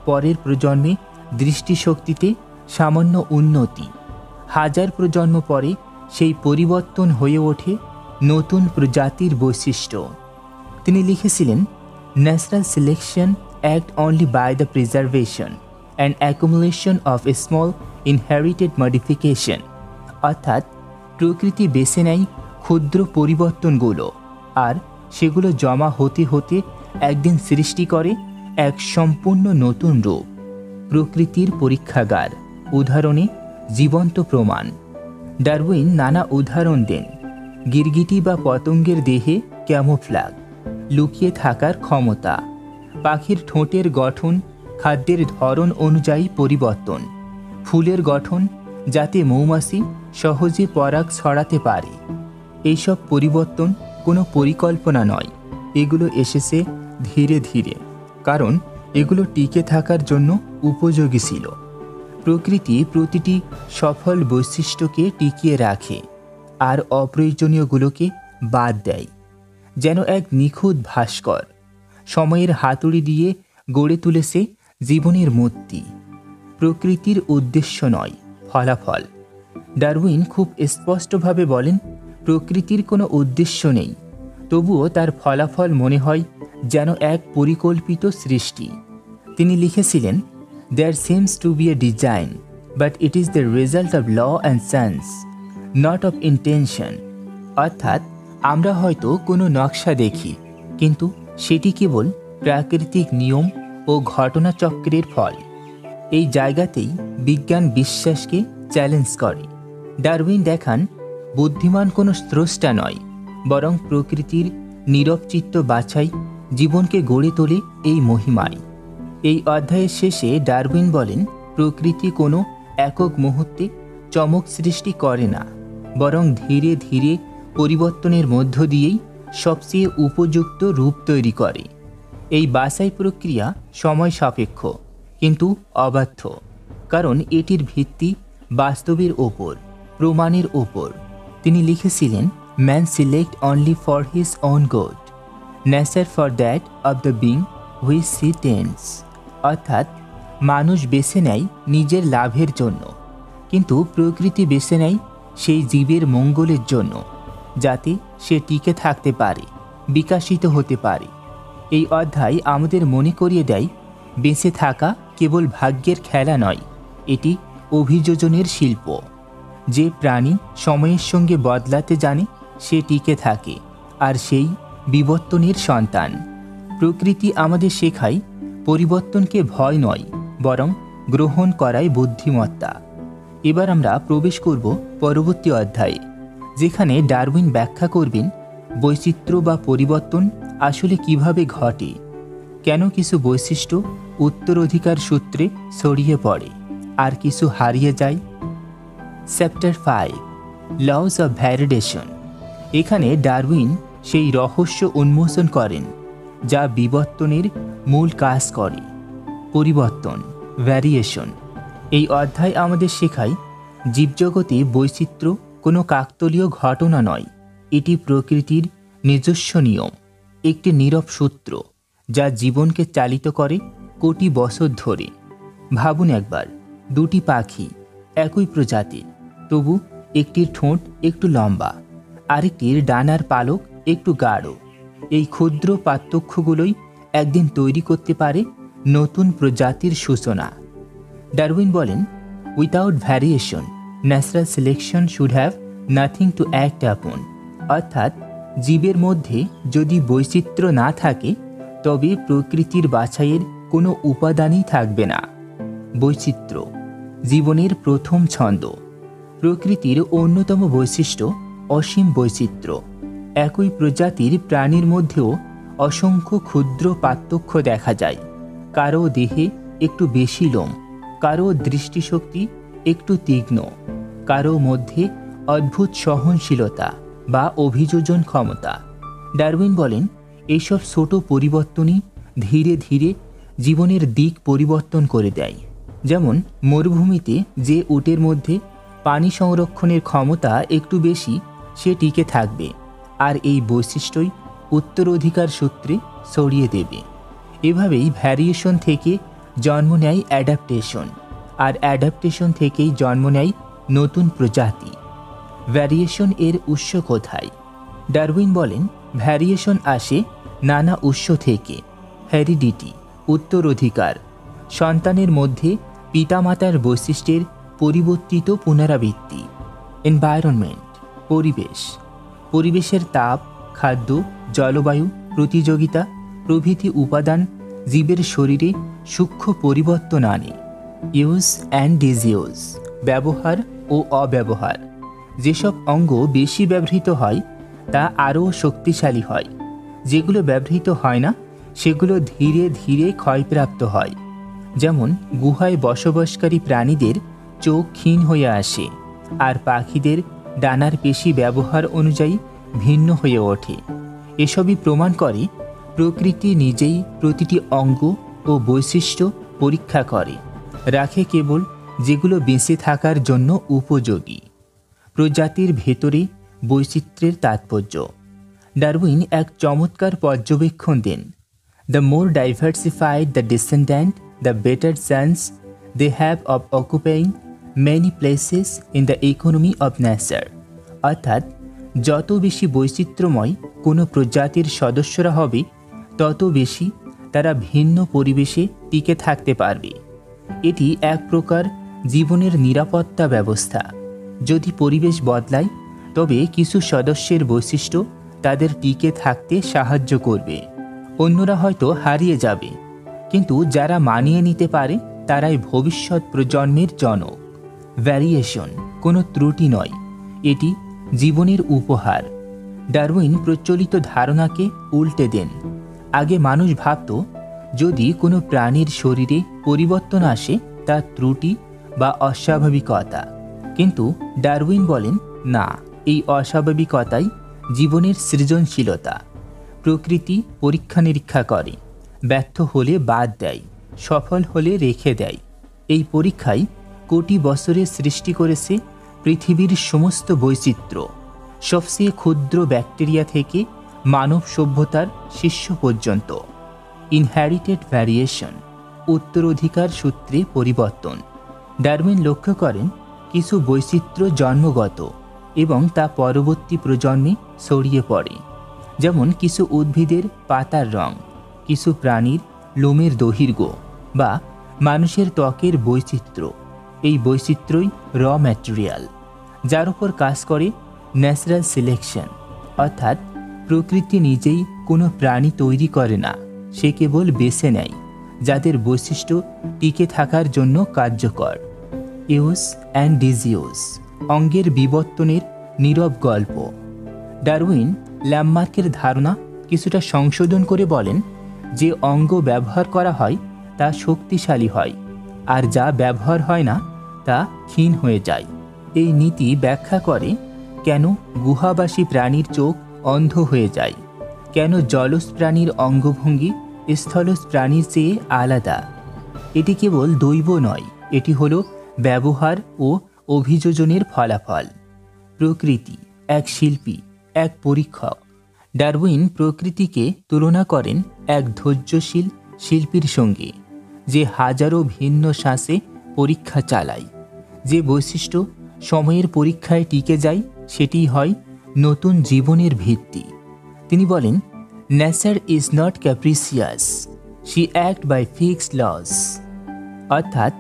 পরের প্রজন্মে দৃষ্টিশক্তিতে সামান্য উন্নতি, হাজার প্রজন্ম পরে সেই পরিবর্তন হয়ে ওঠে নতুন প্রজাতির বৈশিষ্ট্য। তিনি লিখেছিলেন, natural selection act only by the preservation and accumulation of a small inherited modification. অর্থাৎ প্রকৃতি বেছে নেয় ক্ষুদ্র পরিবর্তনগুলো, আর সেগুলো জমা হতে হতে একদিন সৃষ্টি করে এক সম্পূর্ণ নতুন রূপ। প্রকৃতির পরীক্ষাগার, উদাহরণে জীবন্ত প্রমাণ। ডারউইন নানা উদাহরণ দেন। গিরগিটি বা পতঙ্গের দেহে ক্যামোফ্ল্যাগ, লুকিয়ে থাকার ক্ষমতা; পাখির ঠোঁটের গঠন খাদ্যের ধরন অনুযায়ী পরিবর্তন; ফুলের গঠন যাতে মৌমাছি সহজে পরাগ ছড়াতে পারে। এইসব পরিবর্তন কোনো পরিকল্পনা নয়, এগুলো এসেছে ধীরে ধীরে, কারণ এগুলো টিকে থাকার জন্য উপযোগী ছিল। প্রকৃতি প্রতিটি সফল বৈশিষ্ট্যকে টিকিয়ে রাখে আর অপ্রয়োজনীয়গুলোকে বাদ দেয়, যেন এক নিখুঁত ভাস্কর সময়ের হাতুড়ি দিয়ে গড়ে তুলেছে জীবনের মূর্তি। প্রকৃতির উদ্দেশ্য নয়, ফলাফল। ডারউইন খুব স্পষ্টভাবে বলেন, প্রকৃতির কোনো উদ্দেশ্য নেই, তবুও তার ফলাফল মনে হয় যেন এক পরিকল্পিত সৃষ্টি। তিনি লিখেছিলেন, "There seems to be a design, but it is the result of law and sense, not of intention." অর্থাৎ আমরা হয়তো কোনো নকশা দেখি, কিন্তু সেটি কেবল প্রাকৃতিক নিয়ম ও ঘটনাচক্রের ফল। এই জায়গাতেই বিজ্ঞান বিশ্বাসকে চ্যালেঞ্জ করে। ডারউইন দেখান, বুদ্ধিমান কোনো স্রষ্টা নয়, বরং প্রকৃতির নীরবচিত্ত বাছাই জীবনকে গড়ে তোলে এই মহিমায়। এই অধ্যায়ের শেষে ডারউইন বলেন, প্রকৃতি কোনো একক মুহূর্তে চমক সৃষ্টি করে না, বরং ধীরে ধীরে পরিবর্তনের মধ্য দিয়েই সবচেয়ে উপযুক্ত রূপ তৈরি করে। এই বাছাই প্রক্রিয়া সময় সাপেক্ষ, কিন্তু অবাধ্য, কারণ এটির ভিত্তি বাস্তবের ওপর, প্রমাণের ওপর। তিনি লিখেছিলেন, "man select only for his own good, nature for that of the being which he tends." অর্থাৎ মানুষ বেছে নেয় নিজের লাভের জন্য, কিন্তু প্রকৃতি বেছে নেয় সেই জীবের মঙ্গলের জন্য, যাতে সে টিকে থাকতে পারে, বিকাশিত হতে পারে। এই অধ্যায় আমাদের মনে করিয়ে দেয়, বেঁচে থাকা কেবল ভাগ্যের খেলা নয়, এটি অভিযোজনের শিল্প। যে প্রাণী সময়ের সঙ্গে বদলাতে জানে সে টিকে থাকে, আর সেই বিবর্তনের সন্তান। প্রকৃতি আমাদের শেখায়, পরিবর্তনকে ভয় নয়, বরং গ্রহণ করাই বুদ্ধিমত্তা। এবার আমরা প্রবেশ করব পরবর্তী অধ্যায়ে, যেখানে ডারউইন ব্যাখ্যা করবেন বৈচিত্র্য বা পরিবর্তন আসলে কিভাবে ঘটে, কেন কিছু বৈশিষ্ট্য উত্তরাধিকার সূত্রে ছড়িয়ে পড়ে আর কিছু হারিয়ে যায়। Chapter 5, lodge of validation. এখানে ডারউইন সেই রহস্য উন্মোচন করেন যা বিবর্তনের মূল কাজ করে, পরিবর্তন, ভ্যারিয়েশন। এই অধ্যায় আমাদের শেখায়, জীবজগতে বৈচিত্র্য কোনো কাকতালীয় ঘটনা নয়, এটি প্রকৃতির নিজস্ব নিয়ম, একটি নীরব সূত্র যা জীবনকে চালিত করে কোটি বছর ধরে। ভাবুন একবার, দুটি পাখি একই প্রজাতির, তবু একটির ঠোঁট একটু লম্বা, আরেকটির ডানার পালক একটু গাঢ়। এই ক্ষুদ্র পার্থক্যগুলোই একদিন তৈরি করতে পারে নতুন প্রজাতির সূচনা। ডারউইন বলেন, without variation natural selection should have nothing to act আপন। অর্থাৎ জীবের মধ্যে যদি বৈচিত্র্য না থাকে, তবে প্রকৃতির বাছাইয়ের কোনো উপাদানই থাকবে না। বৈচিত্র্য জীবনের প্রথম ছন্দ। প্রকৃতির অন্যতম বৈশিষ্ট্য অসীম বৈচিত্র্য। একই প্রজাতির প্রাণীর মধ্যেও অসংখ্য ক্ষুদ্র পার্থক্য দেখা যায়। কারো দেহে একটু বেশি লোম, কারো দৃষ্টিশক্তি একটু তীক্ষ্ণ, কারো মধ্যে অদ্ভুত সহনশীলতা বা অভিযোজন ক্ষমতা। ডারউইন বলেন, এইসব ছোট পরিবর্তনই ধীরে ধীরে জীবনের দিক পরিবর্তন করে দেয়। যেমন মরুভূমিতে যে উটের মধ্যে পানি সংরক্ষণের ক্ষমতা একটু বেশি, সে টিকে থাকবে, আর এই বৈশিষ্ট্যই উত্তরাধিকার সূত্রে ছড়িয়ে দেবে। এভাবেই ভ্যারিয়েশন থেকে জন্ম নেয় অ্যাডাপ্টেশন, আর অ্যাডাপ্টেশন থেকেই জন্ম নেয় নতুন প্রজাতি। ভ্যারিয়েশন এর উৎস কোথায়? ডারউইন বলেন, ভ্যারিয়েশন আসে নানা উৎস থেকে। হেরিডিটি, উত্তরাধিকার, সন্তানের মধ্যে পিতামাতার বৈশিষ্ট্যের পরিবর্তিত পুনরাবৃত্তি। এনভায়রনমেন্ট, পরিবেশ, পরিবেশের তাপ, খাদ্য, জলবায়ু, প্রতিযোগিতা প্রভৃতি উপাদান জীবের শরীরে সূক্ষ্ম পরিবর্তন আনে। ইউজ অ্যান্ড ডিসইউজ, ব্যবহার ও অব্যবহার। যেসব অঙ্গ বেশি ব্যবহৃত হয় তা আরও শক্তিশালী হয়, যেগুলো ব্যবহৃত হয় না সেগুলো ধীরে ধীরে ক্ষয়প্রাপ্ত হয়। যেমন গুহায় বসবাসকারী প্রাণীদের চোখ ক্ষীণ হয়ে আসে, আর পাখিদের ডানার পেশি ব্যবহার অনুযায়ী ভিন্ন হয়ে ওঠে। এসবই প্রমাণ করে প্রকৃতি নিজেই প্রতিটি অঙ্গ ও বৈশিষ্ট্য পরীক্ষা করে, রাখে কেবল যেগুলো বেঁচে থাকার জন্য উপযোগী। প্রজাতির ভেতরে বৈচিত্র্যের তাৎপর্য। ডারউইন এক চমৎকার পর্যবেক্ষণ দেন। The more diversified the descendant, the better chance they have of occupying many places in the economy of nature. অর্থাৎ যত বেশি বৈচিত্র্যময় কোনো প্রজাতির সদস্যরা হবে, তত বেশি তারা ভিন্ন পরিবেশে টিকে থাকতে পারবে। এটি এক প্রকার জীবনের নিরাপত্তা ব্যবস্থা। যদি পরিবেশ বদলায় তবে কিছু সদস্যের বৈশিষ্ট্য তাদের টিকে থাকতে সাহায্য করবে, অন্যরা হয়তো হারিয়ে যাবে, কিন্তু যারা মানিয়ে নিতে পারে তারাই ভবিষ্যৎ প্রজন্মের জনক। ভ্যারিয়েশন কোনো ত্রুটি নয়, এটি জীবনের উপহার। ডারউইন প্রচলিত ধারণাকে উল্টে দেন। আগে মানুষ ভাবত যদি কোনো প্রাণীর শরীরে পরিবর্তন আসে তা ত্রুটি বা অস্বাভাবিকতা, কিন্তু ডারউইন বলেন না, এই অস্বাভাবিকতাই জীবনের সৃজনশীলতা। প্রকৃতি পরীক্ষা নিরীক্ষা করে, ব্যর্থ হলে বাদ দেয়, সফল হলে রেখে দেয়। এই পরীক্ষায় কোটি বছরে সৃষ্টি করেছে পৃথিবীর সমস্ত বৈচিত্র্য, সবচেয়ে ক্ষুদ্র ব্যাকটেরিয়া থেকে মানব সভ্যতার শীর্ষ পর্যন্ত। ইনহেরিটেড ভ্যারিয়েশন, উত্তরাধিকার সূত্রে পরিবর্তন। ডারউইন লক্ষ্য করেন কিছু বৈচিত্র্য জন্মগত এবং তা পরবর্তী প্রজন্মে ছড়িয়ে পড়ে, যেমন কিছু উদ্ভিদের পাতার রং, কিছু প্রাণীর লোমের দৈর্ঘ্য বা মানুষের ত্বকের বৈচিত্র্য। এই বৈচিত্র্যই র ম্যাটেরিয়াল, যার উপর কাজ করে ন্যাচারাল সিলেকশন, অর্থাৎ প্রকৃতি নিজেই কোনো প্রাণী তৈরি করে না, সে কেবল বেছে নেয় যাদের বৈশিষ্ট্য টিকে থাকার জন্য কার্যকর। ইউস অ্যান্ড ডিজিউস, অঙ্গের বিবর্তনের নীরব গল্প। ডারউইন ল্যামার্কের ধারণা কিছুটা সংশোধন করে বলেন, যে অঙ্গ ব্যবহার করা হয় তা শক্তিশালী হয়, আর যা ব্যবহার হয় না তা ক্ষীণ হয়ে যায়। এই নীতি ব্যাখ্যা করে কেন গুহাবাসী প্রাণীর চোখ অন্ধ হয়ে যায়, কেন জলজ প্রাণীর অঙ্গভঙ্গি স্থলজ প্রাণীর চেয়ে আলাদা। এটি কেবল দৈব নয়, এটি হলো ব্যবহার ও অভিযোজনের ফলাফল। প্রকৃতি এক শিল্পী, এক পরীক্ষক। ডারউইন প্রকৃতিকে তুলনা করেন এক ধৈর্যশীল শিল্পীর সঙ্গে, যে হাজারো ভিন্ন শ্বাসে পরীক্ষা চালায়। যে বৈশিষ্ট্য সময়ের পরীক্ষায় টিকে যায় সেটিই হয় নতুন জীবনের ভিত্তি। তিনি বলেন, nature is not capricious, she act by fixed laws. অর্থাৎ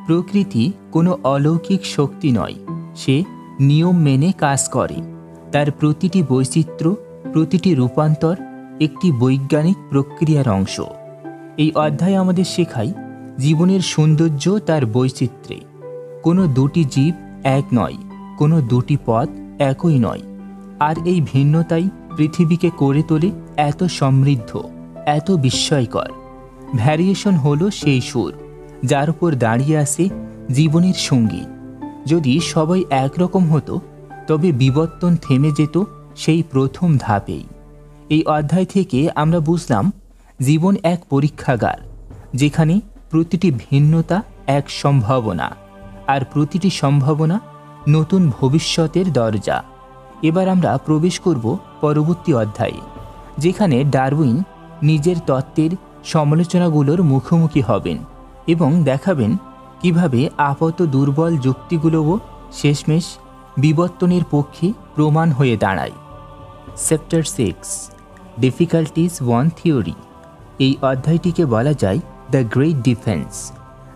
প্রকৃতি কোনো অলৌকিক শক্তি নয়, সে নিয়ম মেনে কাজ করে। তার প্রতিটি বৈচিত্র্য, প্রতিটি রূপান্তর একটি বৈজ্ঞানিক প্রক্রিয়ার অংশ। এই অধ্যায় আমাদের শেখায় জীবনের সৌন্দর্য তার বৈচিত্র্যে। কোনো দুটি জীব এক নয়, কোনো দুটি পথ একই নয়, আর এই ভিন্নতাই পৃথিবীকে করে তোলে এত সমৃদ্ধ, এত বিস্ময়কর। ভ্যারিয়েশন হলো সেই সুর যার উপর দাঁড়িয়ে আছে জীবনের সঙ্গীত। যদি সবাই একরকম হতো তবে বিবর্তন থেমে যেত সেই প্রথম ধাপেই। এই অধ্যায় থেকে আমরা বুঝলাম জীবন এক পরীক্ষাগার, যেখানে প্রতিটি ভিন্নতা এক সম্ভাবনা, আর প্রতিটি সম্ভাবনা নতুন ভবিষ্যতের দরজা। এবার আমরা প্রবেশ করব পরবর্তী অধ্যায়ে, যেখানে ডারউইন নিজের তত্ত্বের সমালোচনাগুলোর মুখোমুখি হবেন এবং দেখাবেন কিভাবে আপাত দুর্বল যুক্তিগুলোও শেষমেশ বিবর্তনের পক্ষে প্রমাণ হয়ে দাঁড়ায়। Chapter 6, difficulties one theory. এই অধ্যায়টিকে বলা যায় দ্য গ্রেট ডিফেন্স,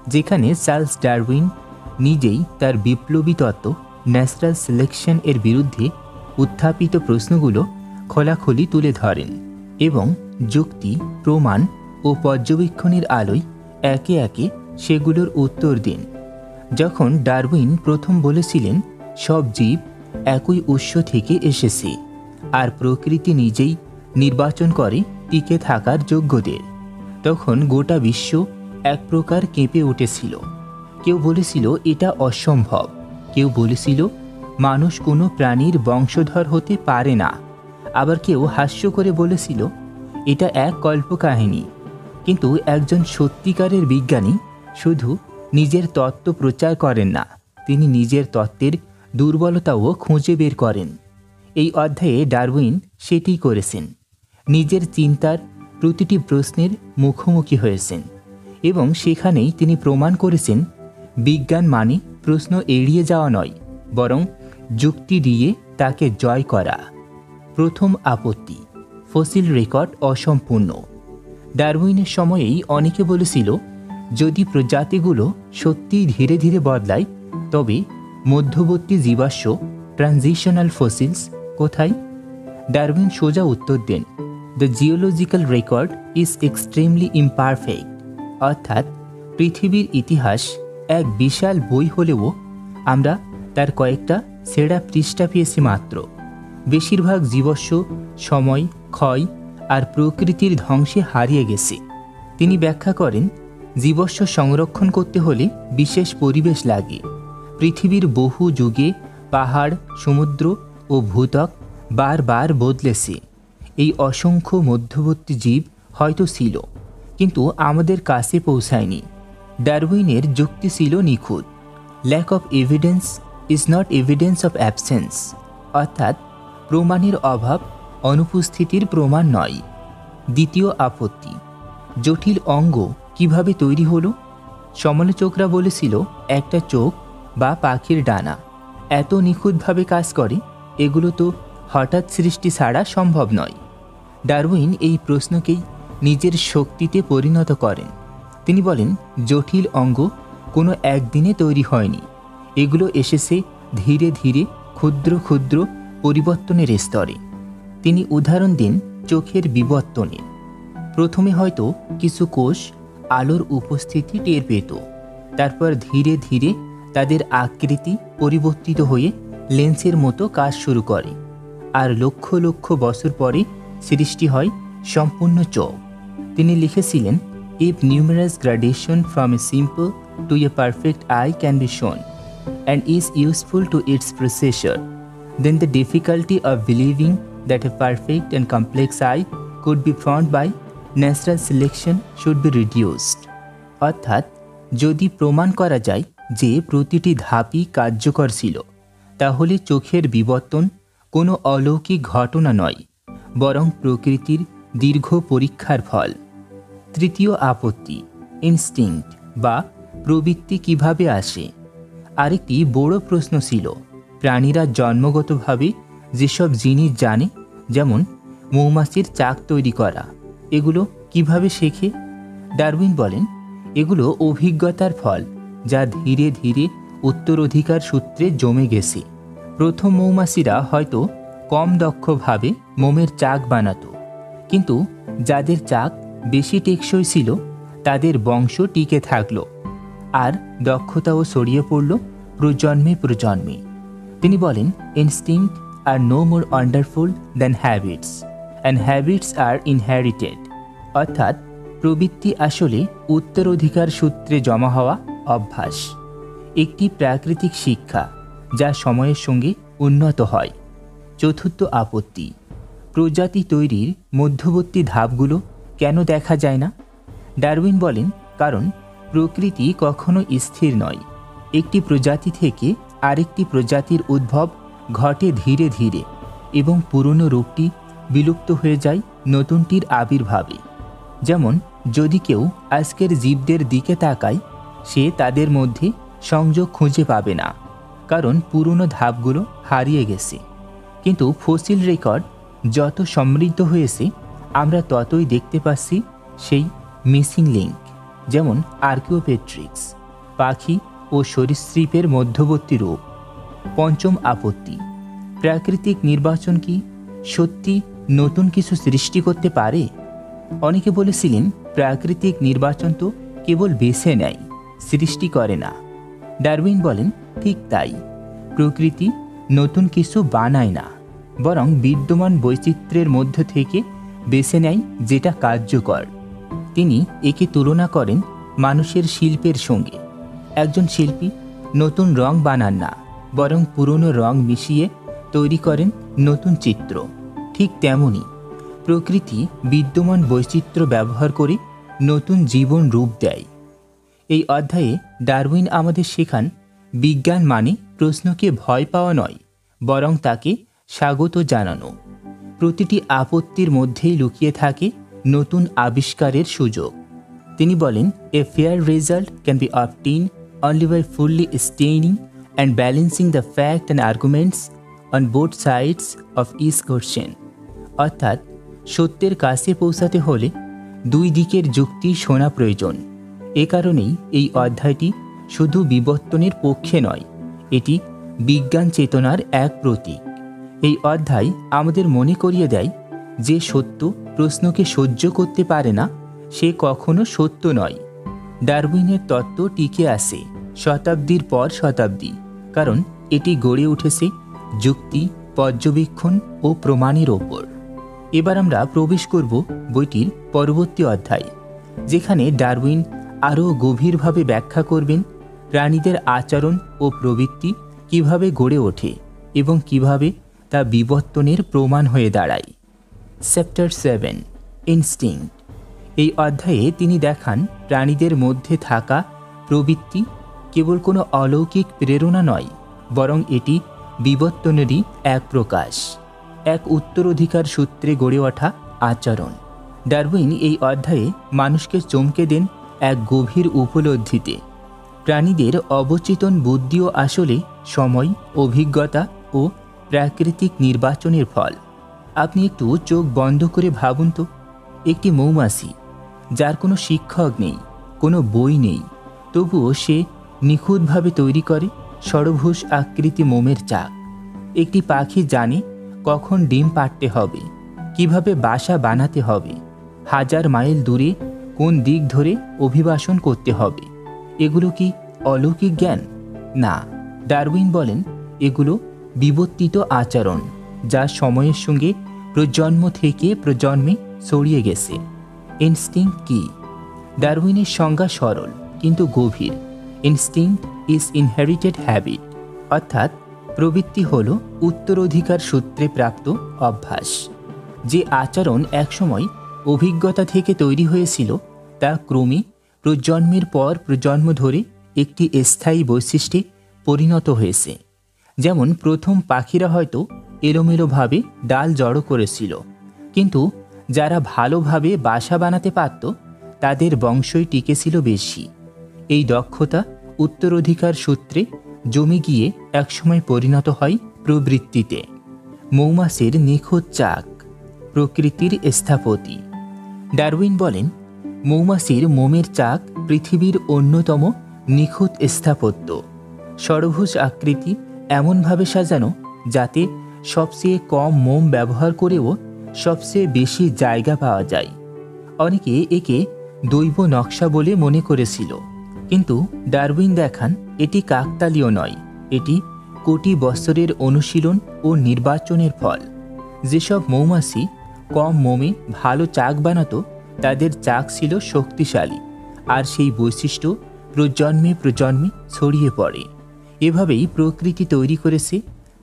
যেখানে চার্লস ডারউইন নিজেই তার বিপ্লবী তত্ত্ব ন্যাচারাল সিলেকশন এর বিরুদ্ধে উত্থাপিত প্রশ্নগুলো খোলাখুলি তুলে ধরেন এবং যুক্তি, প্রমাণ ও পর্যবেক্ষণের আলোয় একে একে সেগুলোর উত্তর দিন। যখন ডারউইন প্রথম বলেছিলেন সব জীব একই উৎস থেকে এসেছে আর প্রকৃতি নিজেই নির্বাচন করে টিকে থাকার যোগ্যদের, তখন গোটা বিশ্ব এক প্রকার কেঁপে উঠেছিল। কেউ বলেছিল এটা অসম্ভব, কেউ বলেছিল মানুষ কোনো প্রাণীর বংশধর হতে পারে না, আবার কেউ হাস্য করে বলেছিল এটা এক কল্পকাহিনী। কিন্তু একজন সত্যিকারের বিজ্ঞানী শুধু নিজের তত্ত্ব প্রচার করেন না, তিনি নিজের তত্ত্বের দুর্বলতাও খুঁজে বের করেন। এই অধ্যায়ে ডারউইন সেটি করেছেন। নিজের চিন্তার প্রতিটি প্রশ্নের মুখোমুখি হয়েছেন এবং সেখানেই তিনি প্রমাণ করেছেন বিজ্ঞান মানে প্রশ্ন এড়িয়ে যাওয়া নয়, বরং যুক্তি দিয়ে তাকে জয় করা। প্রথম আপত্তি, ফসিল রেকর্ড অসম্পূর্ণ। ডারউইনের সময়েই অনেকে বলেছিল যদি প্রজাতিগুলো সত্যিই ধীরে ধীরে বদলায় তবে মধ্যবর্তী জীবাশ্ম ট্রানজিশনাল ফসিলস কোথায়? ডারউইন সোজা উত্তর দেন, the geological record is extremely imperfect. অর্থাৎ পৃথিবীর ইতিহাস এক বিশাল বই হলেও আমরা তার কয়েকটা ছেঁড়া পৃষ্ঠা পেয়েছি মাত্র। বেশিরভাগ জীবাশ্ম সময়, ক্ষয় আর প্রকৃতির ধ্বংসে হারিয়ে গেছে। তিনি ব্যাখ্যা করেন, জীবাশ্ম সংরক্ষণ করতে হলে বিশেষ পরিবেশ লাগে। পৃথিবীর বহু যুগে পাহাড়, সমুদ্র ও ভূত্বক বারবার বদলেছে। এই অসংখ্য মধ্যবর্তী জীব হয়তো ছিল, কিন্তু আমাদের কাছে পৌঁছায়নি। ডারউইনের যুক্তি ছিল নিখুঁত, lack of evidence is not evidence of absence. অর্থাৎ প্রমাণের অভাব অনুপস্থিতির প্রমাণ নয়। দ্বিতীয় আপত্তি, জটিল অঙ্গ কিভাবে তৈরি হলো? সমালোচকরা বলেছিল একটা চোখ বা পাখির ডানা এত নিখুঁতভাবে কাজ করে, এগুলো তো হঠাৎ সৃষ্টি ছাড়া সম্ভব নয়। ডারউইন এই প্রশ্নকেই নিজের শক্তিতে পরিণত করেন। তিনি বলেন, জটিল অঙ্গ কোনো একদিনে তৈরি হয়নি, এগুলো এসেছে ধীরে ধীরে ক্ষুদ্র ক্ষুদ্র পরিবর্তনের স্তরে। তিনি উদাহরণ দিন চোখের বিবর্তনের। প্রথমে হয়তো কিছু কোষ আলোর উপস্থিতি টের পেত, তারপর ধীরে ধীরে তাদের আকৃতি পরিবর্তিত হয়ে লেন্সের মতো কাজ শুরু করে, আর লক্ষ লক্ষ বছর পরে সৃষ্টি হয় সম্পূর্ণ চোখ। তিনি লিখেছিলেন, if numerous gradation from a simple to a perfect eye can be shown and is useful to its processor, then the difficulty of believing that a perfect and complex eye could be formed by natural selection should be reduced. অর্থাৎ যদি প্রমাণ করা যায় যে প্রতিটি ধাপই কার্যকর ছিল, তাহলে চোখের বিবর্তন কোনো অলৌকিক ঘটনা নয়, বরং প্রকৃতির দীর্ঘ পরীক্ষার ফল। তৃতীয় আপত্তি, ইনস্টিংক্ট বা প্রবৃত্তি কিভাবে আসে? আরেকটি বড় প্রশ্ন ছিল, প্রাণীরা জন্মগতভাবে যেসব জিনিস জানে, যেমন মৌমাছির চাক তৈরি করা, এগুলো কিভাবে শেখে? ডারউইন বলেন, এগুলো অভিজ্ঞতার ফল, যা ধীরে ধীরে উত্তরাধিকার সূত্রে জমে গেছে। প্রথম মৌমাছিরা হয়তো কম দক্ষভাবে মোমের চাক বানাত, কিন্তু যাদের চাক বেশি টেকসই ছিল তাদের বংশ টিকে থাকলো, আর দক্ষতাও ছড়িয়ে পড়ল প্রজন্মে প্রজন্মে। তিনি বলেন, instinct are no more wonderful than habits and habits are inherited. অর্থাৎ প্রবৃত্তি আসলে উত্তরাধিকার সূত্রে জমা হওয়া অভ্যাস, একটি প্রাকৃতিক শিক্ষা যা সময়ের সঙ্গে উন্নত হয়। চতুর্থ আপত্তি, প্রজাতি তৈরির মধ্যবর্তী ধাপগুলো কেন দেখা যায় না? ডারউইন বলেন, কারণ প্রকৃতি কখনো স্থির নয়। একটি প্রজাতি থেকে আরেকটি প্রজাতির উদ্ভব ঘটে ধীরে ধীরে, এবং পুরনো রূপটি বিলুপ্ত হয়ে যায় নতুনটির আবির্ভাবে। যেমন যদি কেউ আজকের জীবদের দিকে তাকায়, সে তাদের মধ্যে সংযোগ খুঁজে পাবে না, কারণ পুরনো ধাপগুলো হারিয়ে গেছে। কিন্তু ফসিল রেকর্ড যত সমৃদ্ধ হয়েছে, আমরা ততই দেখতে পাচ্ছি সেই মিসিং লিঙ্ক, যেমন আর্কিওপেট্রিক্স, পাখি ও সরীসৃপের মধ্যবর্তী রূপ। পঞ্চম আপত্তি, প্রাকৃতিক নির্বাচন কি সত্যি নতুন কিছু সৃষ্টি করতে পারে? অনেকে বলেছিলেন, প্রাকৃতিক নির্বাচন তো কেবল বেছে নেয়, সৃষ্টি করে না। ডারউইন বলেন, ঠিক তাই, প্রকৃতি নতুন কিছু বানায় না, বরং বিদ্যমান বৈচিত্র্যের মধ্য থেকে বেছে নেয় যেটা কার্যকর। তিনি একে তুলনা করেন মানুষের শিল্পের সঙ্গে। একজন শিল্পী নতুন রং বানান না, বরং পুরনো রং মিশিয়ে তৈরি করেন নতুন চিত্র। ঠিক তেমনি প্রকৃতি বিদ্যমান বৈচিত্র্য ব্যবহার করে নতুন জীবন রূপ দেয়। এই অধ্যায়ে ডারউইন আমাদের শেখান, বিজ্ঞান মানে প্রশ্নকে ভয় পাওয়া নয়, বরং তাকে স্বাগত জানানো। প্রতিটি আপত্তির মধ্যেই লুকিয়ে থাকে নতুন আবিষ্কারের সুযোগ। তিনি বলেন, a fair result can be obtain only by fully staining and balancing the fact and arguments on both sides of each question. অর্থাৎ সত্যের কাছে পৌঁছাতে হলে দুই দিকের যুক্তি শোনা প্রয়োজন। এ কারণেই এই অধ্যায়টি শুধু বিবর্তনের পক্ষে নয়, এটি বিজ্ঞান চেতনার এক প্রতীক। এই অধ্যায় আমাদের মনে করিয়ে দেয় যে সত্য প্রশ্নকে সহ্য করতে পারে না, সে কখনো সত্য নয়। ডারউইনের তত্ত্ব টিকে আছে শতাব্দীর পর শতাব্দী, কারণ এটি গড়ে উঠেছে যুক্তি, পর্যবেক্ষণ ও প্রমাণের ওপর। এবার আমরা প্রবেশ করব বইটির পরবর্তী অধ্যায়, যেখানে ডারউইন আরও গভীরভাবে ব্যাখ্যা করবেন প্রাণীদের আচরণ ও প্রবৃত্তি কিভাবে গড়ে ওঠে এবং কিভাবে তা বিবর্তনের প্রমাণ হয়ে দাঁড়ায়। Chapter 7, instinct. এই অধ্যায়ে তিনি দেখান প্রাণীদের মধ্যে থাকা প্রবৃত্তি কেবল কোনো অলৌকিক প্রেরণা নয়, বরং এটি বিবর্তনেরই এক প্রকাশ, এক উত্তরাধিকার সূত্রে গড়ে ওঠা আচরণ। ডারউইন এই অধ্যায়ে মানুষকে চমকে দেন এক গভীর উপলব্ধিতে। প্রাণীদের অবচেতন বুদ্ধিও আসলে সময়, অভিজ্ঞতা ও প্রাকৃতিক নির্বাচনের ফল। আপনি একটু চোখ বন্ধ করে ভাবুন তো, একটি মৌমাছি যার কোনো শিক্ষক নেই, কোনো বই নেই, তবুও সে নিখুঁতভাবে তৈরি করে ষড়ভুজ আকৃতি মোমের চাক। একটি পাখি জানে কখন ডিম পাড়তে হবে, কিভাবে বাসা বানাতে হবে, হাজার মাইল দূরে কোন দিক ধরে অভিবাসন করতে হবে। এগুলো কি অলৌকিক জ্ঞান? না, ডারউইন বলেন এগুলো বিবর্তিত আচরণ, যা সময়ের সঙ্গে প্রজন্ম থেকে প্রজন্মে ছড়িয়ে গেছে। ইনস্টিংক্ট কি? ডারউইনের সংজ্ঞা সরল কিন্তু গভীর। ইনস্টিংক্ট ইজ ইনহেরিটেড হ্যাবিট, অর্থাৎ প্রবৃত্তি হল উত্তরাধিকার সূত্রে প্রাপ্ত অভ্যাস। যে আচরণ একসময় অভিজ্ঞতা থেকে তৈরি হয়েছিল, তা ক্রমে প্রজন্মের পর প্রজন্ম ধরে একটি স্থায়ী বৈশিষ্ট্যে পরিণত হয়েছে। যেমন প্রথম পাখিরা হয়তো এলোমেলোভাবে ডাল জড়ো করেছিল, কিন্তু যারা ভালোভাবে বাসা বানাতে পারত তাদের বংশই টিকেছিল বেশি। এই দক্ষতা উত্তরাধিকার সূত্রে জমে গিয়ে একসময় পরিণত হয় প্রবৃত্তিতে। মৌমাছির নিখুঁত চাক, প্রকৃতির স্থাপতি। ডারউইন বলেন মৌমাছির মোমের চাক পৃথিবীর অন্যতম নিখুঁত স্থাপত্য। ষড়ভুজ আকৃতি এমনভাবে সাজানো যাতে সবচেয়ে কম মোম ব্যবহার করেও সবচেয়ে বেশি জায়গা পাওয়া যায়। অনেকে একে দৈব নকশা বলে মনে করেছিল, কিন্তু ডারউইন দেখান এটি কাকতালীয় নয়, এটি কোটি বছরের অনুশীলন ও নির্বাচনের ফল। যেসব মৌমাছি কম মোমে ভালো চাক বানাতো তাদের চাক ছিল শক্তিশালী, আর সেই বৈশিষ্ট্য প্রজন্মে প্রজন্মে ছড়িয়ে পড়ে। এভাবেই প্রকৃতি তৈরি করেছে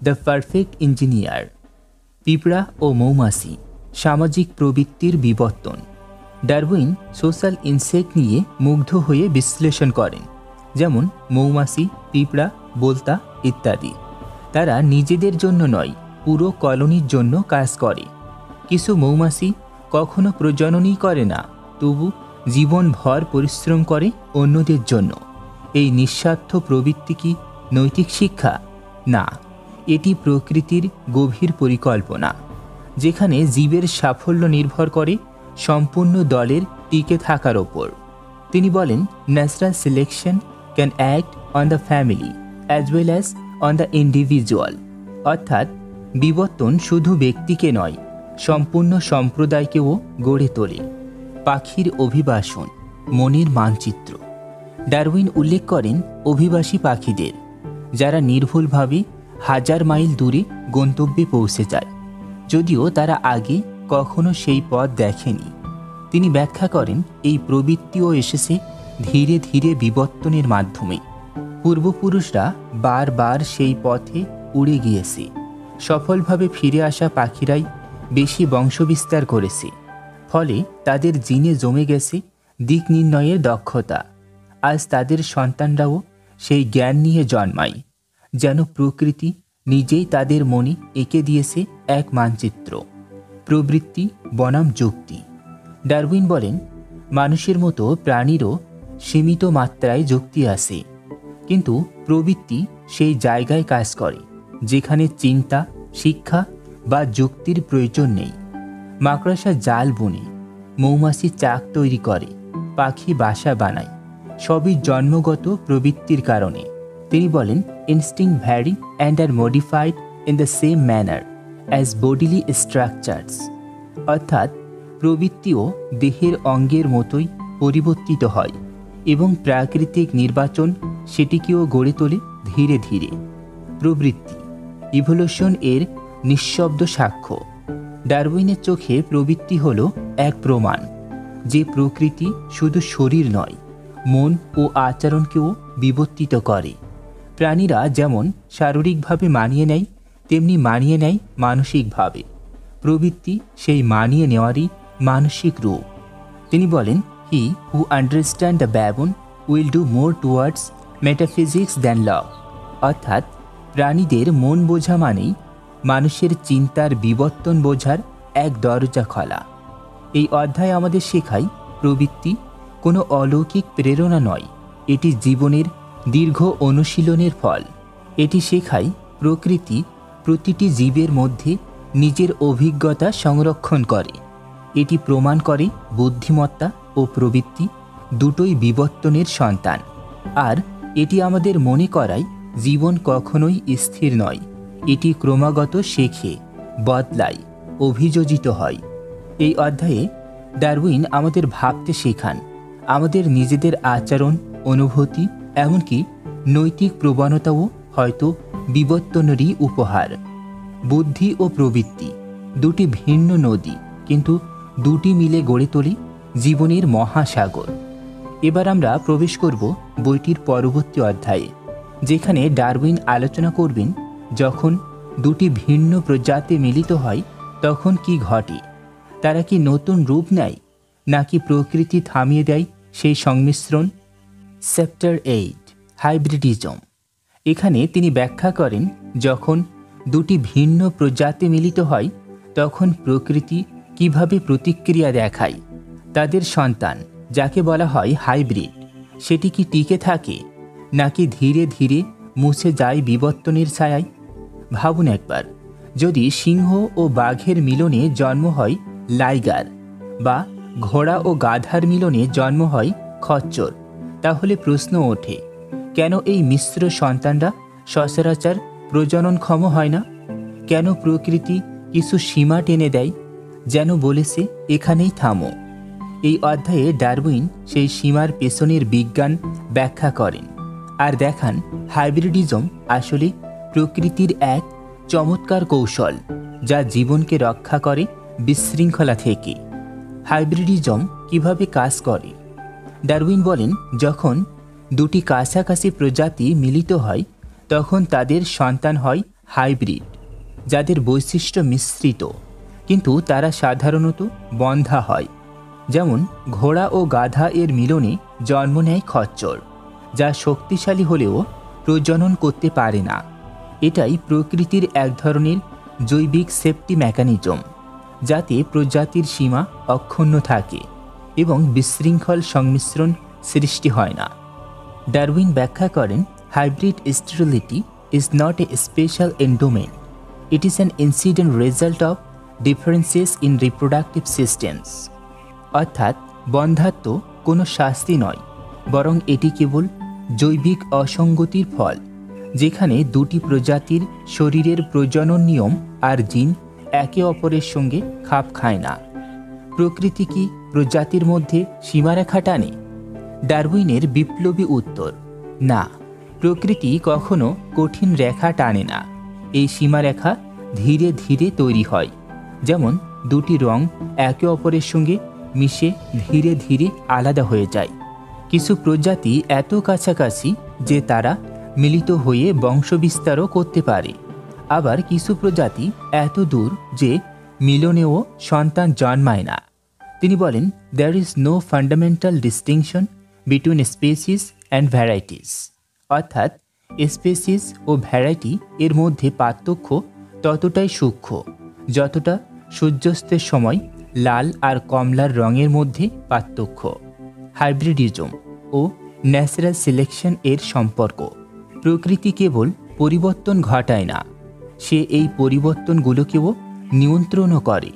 দ্য পারফেক্ট ইঞ্জিনিয়ার। পিঁপড়া ও মৌমাছি, সামাজিক প্রবৃত্তির বিবর্তন। ডারউইন সোশ্যাল ইনসেক্ট নিয়ে মুগ্ধ হয়ে বিশ্লেষণ করেন, যেমন মৌমাছি, পিঁপড়া, বোলতা ইত্যাদি। তারা নিজেদের জন্য নয়, পুরো কলোনির জন্য কাজ করে। কিছু মৌমাছি কখনো প্রজননই করে না, তবু জীবনভর পরিশ্রম করে অন্যদের জন্য। এই নিঃস্বার্থ প্রবৃত্তি কি নৈতিক শিক্ষা? না, এটি প্রকৃতির গভীর পরিকল্পনা, যেখানে জীবের সাফল্য নির্ভর করে সম্পূর্ণ দলের টিকে থাকার ওপর। তিনি বলেন natural selection can act on the family as well as on the individual, অর্থাৎ বিবর্তন শুধু ব্যক্তিকে নয়, সম্পূর্ণ সম্প্রদায়কেও গড়ে তোলে। পাখির অভিবাসন, মনের মানচিত্র। ডারউইন উল্লেখ করেন অভিবাসী পাখিদের, যারা নির্ভুলভাবে হাজার মাইল দূরে গন্তব্যে পৌঁছে যায়, যদিও তারা আগে কখনো সেই পথ দেখেনি। তিনি ব্যাখ্যা করেন এই প্রবৃত্তিও এসেছে ধীরে ধীরে বিবর্তনের মাধ্যমে। পূর্বপুরুষরা বারবার সেই পথে উড়ে গিয়েছে। সফলভাবে ফিরে আসা পাখিরাই বেশি বংশবিস্তার করেছে, ফলে তাদের জিনে জমে গেছে দিক নির্ণয়ের দক্ষতা। আজ তাদের সন্তানরাও সেই জ্ঞান নিয়ে জন্মায়, যেন প্রকৃতি নিজেই তাদের মনে এঁকে দিয়েছে এক মানচিত্র। প্রবৃত্তি বনাম যুক্তি। ডারউইন বলেন মানুষের মতো প্রাণীরও সীমিত মাত্রায় যুক্তি আছে, কিন্তু প্রবৃত্তি সেই জায়গায় কাজ করে যেখানে চিন্তা, শিক্ষা বা যুক্তির প্রয়োজন নেই। মাকড়সা জাল বুনে, মৌমাছি চাক তৈরি করে, পাখি বাসা বানায়, সবই জন্মগত প্রবৃত্তির কারণে। তিনি বলেন, instinct vary and are modified in the same manner as bodily structures. অর্থাৎ প্রবৃত্তিও দেহের অঙ্গের মতোই পরিবর্তিত হয় এবং প্রাকৃতিক নির্বাচন সেটিকেও গড়ে তোলে ধীরে ধীরে। প্রবৃত্তি, ইভলিউশন এর নিঃশব্দ সাক্ষ্য। ডারউইনের চোখে প্রবৃত্তি হল এক প্রমাণ যে প্রকৃতি শুধু শরীর নয়, মন ও আচরণকেও বিবর্তিত করে। প্রাণীরা যেমন শারীরিকভাবে মানিয়ে নেয়, তেমনি মানিয়ে নেয় মানসিকভাবে। প্রবৃত্তি সেই মানিয়ে নেওয়ারই মানসিক রূপ। তিনি বলেন, he who understand the baboon will do more towards metaphysics than Locke. অর্থাৎ প্রাণীদের মন বোঝা মানেই মানুষের চিন্তার বিবর্তন বোঝার এক দরজা খোলা। এই অধ্যায় আমাদের শেখায়, প্রবৃত্তি কোনো অলৌকিক প্রেরণা নয়, এটি জীবনের দীর্ঘ অনুশীলনের ফল। এটি শেখায় প্রকৃতি প্রতিটি জীবের মধ্যে নিজের অভিজ্ঞতা সংরক্ষণ করে। এটি প্রমাণ করে বুদ্ধিমত্তা ও প্রবৃত্তি দুটোই বিবর্তনের সন্তান। আর এটি আমাদের মনে করায় জীবন কখনোই স্থির নয়, এটি ক্রমাগত শেখে, বদলায়, অভিযোজিত হয়। এই অধ্যায়ে ডারউইন আমাদের ভাবতে শেখান, আমাদের নিজেদের আচরণ, অনুভূতি, এমনকি নৈতিক প্রবণতাও হয়তো বিবর্তনেরই উপহার। বুদ্ধি ও প্রবৃত্তি দুটি ভিন্ন নদী, কিন্তু দুটি মিলে গড়ে তোলে জীবনের মহাসাগর। এবার আমরা প্রবেশ করব বইটির পরবর্তী অধ্যায়ে, যেখানে ডারউইন আলোচনা করবেন যখন দুটি ভিন্ন প্রজাতি মিলিত হয় তখন কি ঘটে। তারা কি নতুন রূপ নেয়, নাকি প্রকৃতি থামিয়ে দেয় সেই সংমিশ্রণ। চ্যাপ্টার 8, হাইব্রিডিজম। এখানে তিনি ব্যাখ্যা করেন, যখন দুটি ভিন্ন প্রজাতি মিলিত হয় তখন প্রকৃতি কিভাবে প্রতিক্রিয়া দেখায়। তাদের সন্তান, যাকে বলা হয় হাইব্রিড, সেটি কি টিকে থাকে, নাকি ধীরে ধীরে মুছে যায় বিবর্তনের ছায়ায়। ভাবুন একবার, যদি সিংহ ও বাঘের মিলনে জন্ম হয় লাইগার, বা ঘোড়া ও গাধার মিলনে জন্ম হয় খচ্চর, তাহলে প্রশ্ন ওঠে, কেন এই মিশ্র সন্তানরা সচরাচর প্রজননক্ষম হয় না? কেন প্রকৃতি কিছু সীমা টেনে দেয়, যেন বলেছে এখানেই থামো। এই অধ্যায়ে ডারউইন সেই সীমার পেছনের বিজ্ঞান ব্যাখ্যা করেন আর দেখান হাইব্রিডিজম আসলে প্রকৃতির এক চমৎকার কৌশল, যা জীবনকে রক্ষা করে বিশৃঙ্খলা থেকে। হাইব্রিডিজম কিভাবে কাজ করে? ডারউইন বলেন, যখন দুটি কাছাকাছি প্রজাতি মিলিত হয় তখন তাদের সন্তান হয় হাইব্রিড, যাদের বৈশিষ্ট্য মিশ্রিত, কিন্তু তারা সাধারণত বন্ধা হয়। যেমন ঘোড়া ও গাধা এর মিলনে জন্ম নেয় খচ্চর, যা শক্তিশালী হলেও প্রজনন করতে পারে না। এটাই প্রকৃতির এক ধরনের জৈবিক সেফটি মেকানিজম, যাতে প্রজাতির সীমা অক্ষুণ্ণ থাকে এবং বিশৃঙ্খল সংমিশ্রণ সৃষ্টি হয় না। ডারউইন ব্যাখ্যা করেন, hybrid sterility is not a special endowment, it is an incident result of differences in reproductive systems. অর্থাৎ বন্ধাত্ব কোনো শাস্তি নয়, বরং এটি কেবল জৈবিক অসঙ্গতির ফল, যেখানে দুটি প্রজাতির শরীরের প্রজনন নিয়ম আর জিন একে অপরের সঙ্গে খাপ খায় না। প্রকৃতি কি প্রজাতির মধ্যে সীমারেখা টানে? ডারউইনের বিপ্লবী উত্তর, না, প্রকৃতি কখনো কঠিন রেখা টানে না। এই সীমারেখা ধীরে ধীরে তৈরি হয়, যেমন দুটি রং একে অপরের সঙ্গে মিশে ধীরে ধীরে আলাদা হয়ে যায়। কিছু প্রজাতি এত কাছাকাছি যে তারা মিলিত হয়ে বংশবিস্তারও করতে পারে, আবার কিছু প্রজাতি এত দূর যে মিলনেও সন্তান জন্মায় না। তিনি বলেন, there is no fundamental distinction between species and varieties. অর্থাৎ স্পেসিস ও ভ্যারাইটি এর মধ্যে পার্থক্য ততটাই সূক্ষ্ম যতটা সূর্যাস্তের সময় লাল আর কমলার রঙের মধ্যে পার্থক্য। হাইব্রিডিজম ও ন্যাচারাল সিলেকশন এর সম্পর্ক। প্রকৃতি কেবল পরিবর্তন ঘটায় না, সে এই পরিবর্তনগুলোকেও নিয়ন্ত্রণও করে।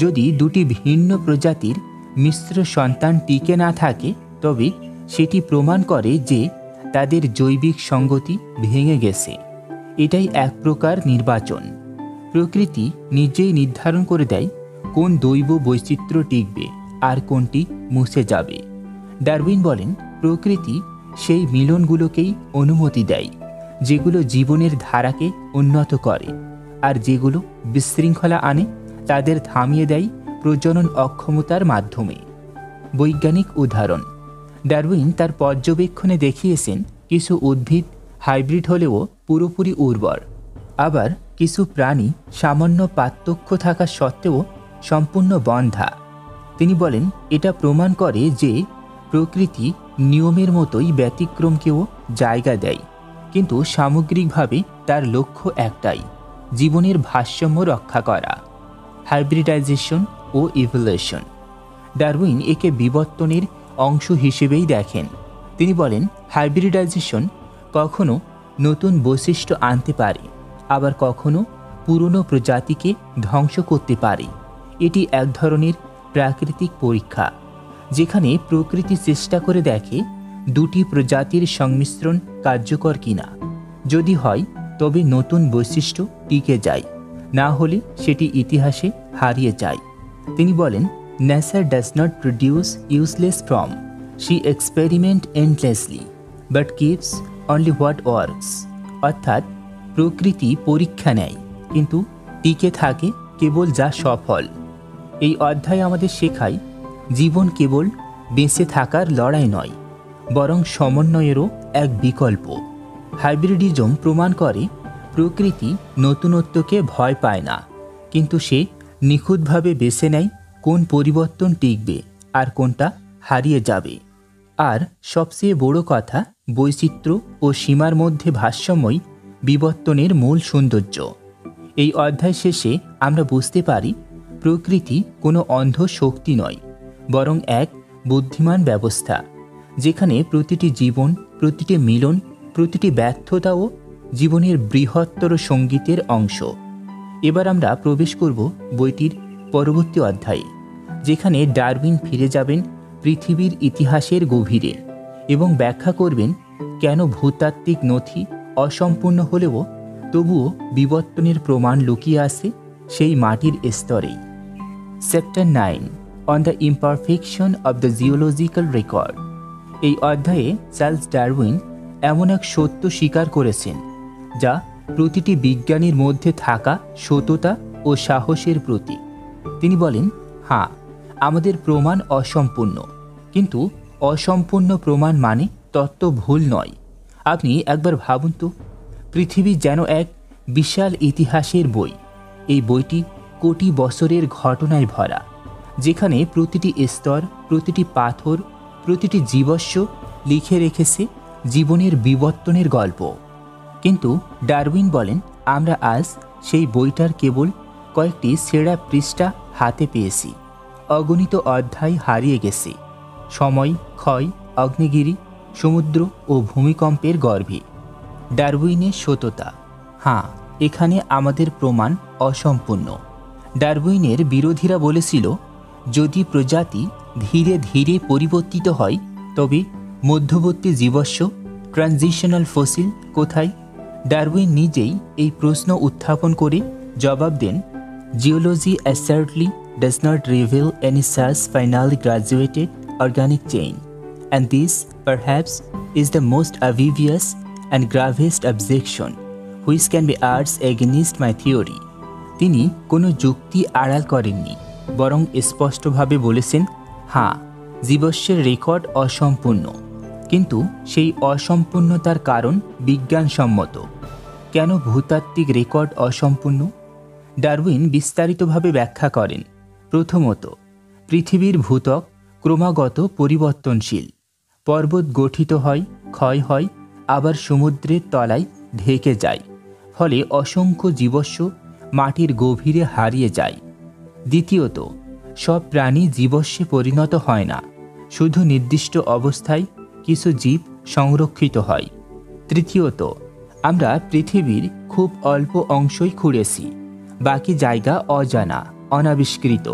যদি দুটি ভিন্ন প্রজাতির মিশ্র সন্তান টিকে না থাকে, তবে সেটি প্রমাণ করে যে তাদের জৈবিক সঙ্গতি ভেঙে গেছে। এটাই এক প্রকার নির্বাচন। প্রকৃতি নিজেই নির্ধারণ করে দেয় কোন দৈব বৈচিত্র্য টিকবে আর কোনটি মুছে যাবে। ডারউইন বলেন, প্রকৃতি সেই মিলনগুলোকেই অনুমতি দেয় যেগুলো জীবনের ধারাকে উন্নত করে, আর যেগুলো বিশৃঙ্খলা আনে তাদের থামিয়ে দেয় প্রজনন অক্ষমতার মাধ্যমে। বৈজ্ঞানিক উদাহরণ: ডারউইন তার পর্যবেক্ষণে দেখিয়েছেন কিছু উদ্ভিদ হাইব্রিড হলেও পুরোপুরি উর্বর, আবার কিছু প্রাণী সামান্য পার্থক্য থাকা সত্ত্বেও সম্পূর্ণ বন্ধ্যা। তিনি বলেন, এটা প্রমাণ করে যে প্রকৃতি নিয়মের মতোই ব্যতিক্রমকেও জায়গা দেয়, কিন্তু সামগ্রিকভাবে তার লক্ষ্য একটাই, জীবনের ভারসাম্য রক্ষা করা। হাইব্রিডাইজেশন ও ইভলিউশন: ডারউইন একে বিবর্তনের অংশ হিসেবেই দেখেন। তিনি বলেন, হাইব্রিডাইজেশন কখনো নতুন বৈশিষ্ট্য আনতে পারে, আবার কখনো পুরনো প্রজাতিকে ধ্বংস করতে পারে। এটি এক ধরনের প্রাকৃতিক পরীক্ষা, যেখানে প্রকৃতি চেষ্টা করে দেখে দুটি প্রজাতির সংমিশ্রণ কার্যকর কিনা। যদি হয় তবে নতুন বৈশিষ্ট্য টিকে যায়, না হলে সেটি ইতিহাসে হারিয়ে যায়। তিনি বলেন, nature does not produce useless form, she experiment endlessly but keeps only what works. অর্থাৎ প্রকৃতি পরীক্ষা নেয়, কিন্তু টিকে থাকে কেবল যা সফল। এই অধ্যায় আমাদের শেখায়, জীবন কেবল বেঁচে থাকার লড়াই নয়, বরং সমন্বয়েরও এক বিকল্প। হাইব্রিডিজম প্রমাণ করে প্রকৃতি নতুনত্বকে ভয় পায় না, কিন্তু সে নিখুঁতভাবে বেছে নেয় কোন পরিবর্তন টিকবে আর কোনটা হারিয়ে যাবে। আর সবচেয়ে বড় কথা, বৈচিত্র্য ও সীমার মধ্যে ভারসাম্যই বিবর্তনের মূল সৌন্দর্য। এই অধ্যায় শেষে আমরা বুঝতে পারি, প্রকৃতি কোনো অন্ধ শক্তি নয়, বরং এক বুদ্ধিমান ব্যবস্থা, যেখানে প্রতিটি জীবন, প্রতিটি মিলন, প্রতিটি ব্যর্থতাও জীবনের বৃহত্তর সঙ্গীতের অংশ। এবার আমরা প্রবেশ করব বইটির পরবর্তী অধ্যায়ে, যেখানে ডারউইন ফিরে যাবেন পৃথিবীর ইতিহাসের গভীরে এবং ব্যাখ্যা করবেন কেন ভূতাত্ত্বিক নথি অসম্পূর্ণ হলেও তবুও বিবর্তনের প্রমাণ লুকিয়ে আছে সেই মাটির স্তরেই। Chapter 9 on the imperfection of the geological record. এই অধ্যায়ে চার্লস ডারউইন এমন এক সত্য স্বীকার করেছেন যা প্রতিটি বিজ্ঞানীর মধ্যে থাকা সততা ও সাহসের প্রতীক। তিনি বলেন, হ্যাঁ, আমাদের প্রমাণ অসম্পূর্ণ, কিন্তু অসম্পূর্ণ প্রমাণ মানে তত্ত্ব ভুল নয়। আপনি একবার ভাবুন তো, পৃথিবী যেন এক বিশাল ইতিহাসের বই। এই বইটি কোটি বছরের ঘটনায় ভরা, যেখানে প্রতিটি স্তর, প্রতিটি পাথর, প্রতিটি জীবাশ্ম লিখে রেখেছে জীবনের বিবর্তনের গল্প। কিন্তু ডারউইন বলেন, আমরা আজ সেই বইটার কেবল কয়েকটি ছেঁড়া পৃষ্ঠা হাতে পেয়েছি। অগণিত অধ্যায় হারিয়ে গেছে সময়, ক্ষয়, অগ্নিগিরি, সমুদ্র ও ভূমিকম্পের গর্ভে। ডারউইনের সততা: হ্যাঁ, এখানে আমাদের প্রমাণ অসম্পূর্ণ। ডারউইনের বিরোধীরা বলেছিল, যদি প্রজাতি ধীরে ধীরে পরিবর্তিত হয়, তবে মধ্যবর্তী জীবাশ্ম, ট্রানজিশনাল ফসিল কোথায়? ডারউইন নিজেই এই প্রশ্ন উত্থাপন করে জবাব দেন, geology assuredly does not reveal any such finally graduated organic chain, and this perhaps is the most obvious and gravest objection which can be urged against my theory. তিনি কোনো যুক্তি আড়াল করেননি, বরং স্পষ্টভাবে বলেছেন, হ্যাঁ, জীবাশ্মের রেকর্ড অসম্পূর্ণ, কিন্তু সেই অসম্পূর্ণতার কারণ বিজ্ঞানসম্মত। কেন ভূতাত্ত্বিক রেকর্ড অসম্পূর্ণ? ডারউইন বিস্তারিতভাবে ব্যাখ্যা করেন। প্রথমত, পৃথিবীর ভূত্বক ক্রমাগত পরিবর্তনশীল। পর্বত গঠিত হয়, ক্ষয় হয়, আবার সমুদ্রের তলায় ঢেকে যায়, ফলে অসংখ্য জীবাশ্ম মাটির গভীরে হারিয়ে যায়। দ্বিতীয়ত, সব প্রাণী জীবাশ্মে পরিণত হয় না, শুধু নির্দিষ্ট অবস্থায় কিছু জীব সংরক্ষিত হয়। তৃতীয়ত, আমরা পৃথিবীর খুব অল্প অংশই খুঁড়েছি, বাকি জায়গা অজানা, অনাবিষ্কৃত।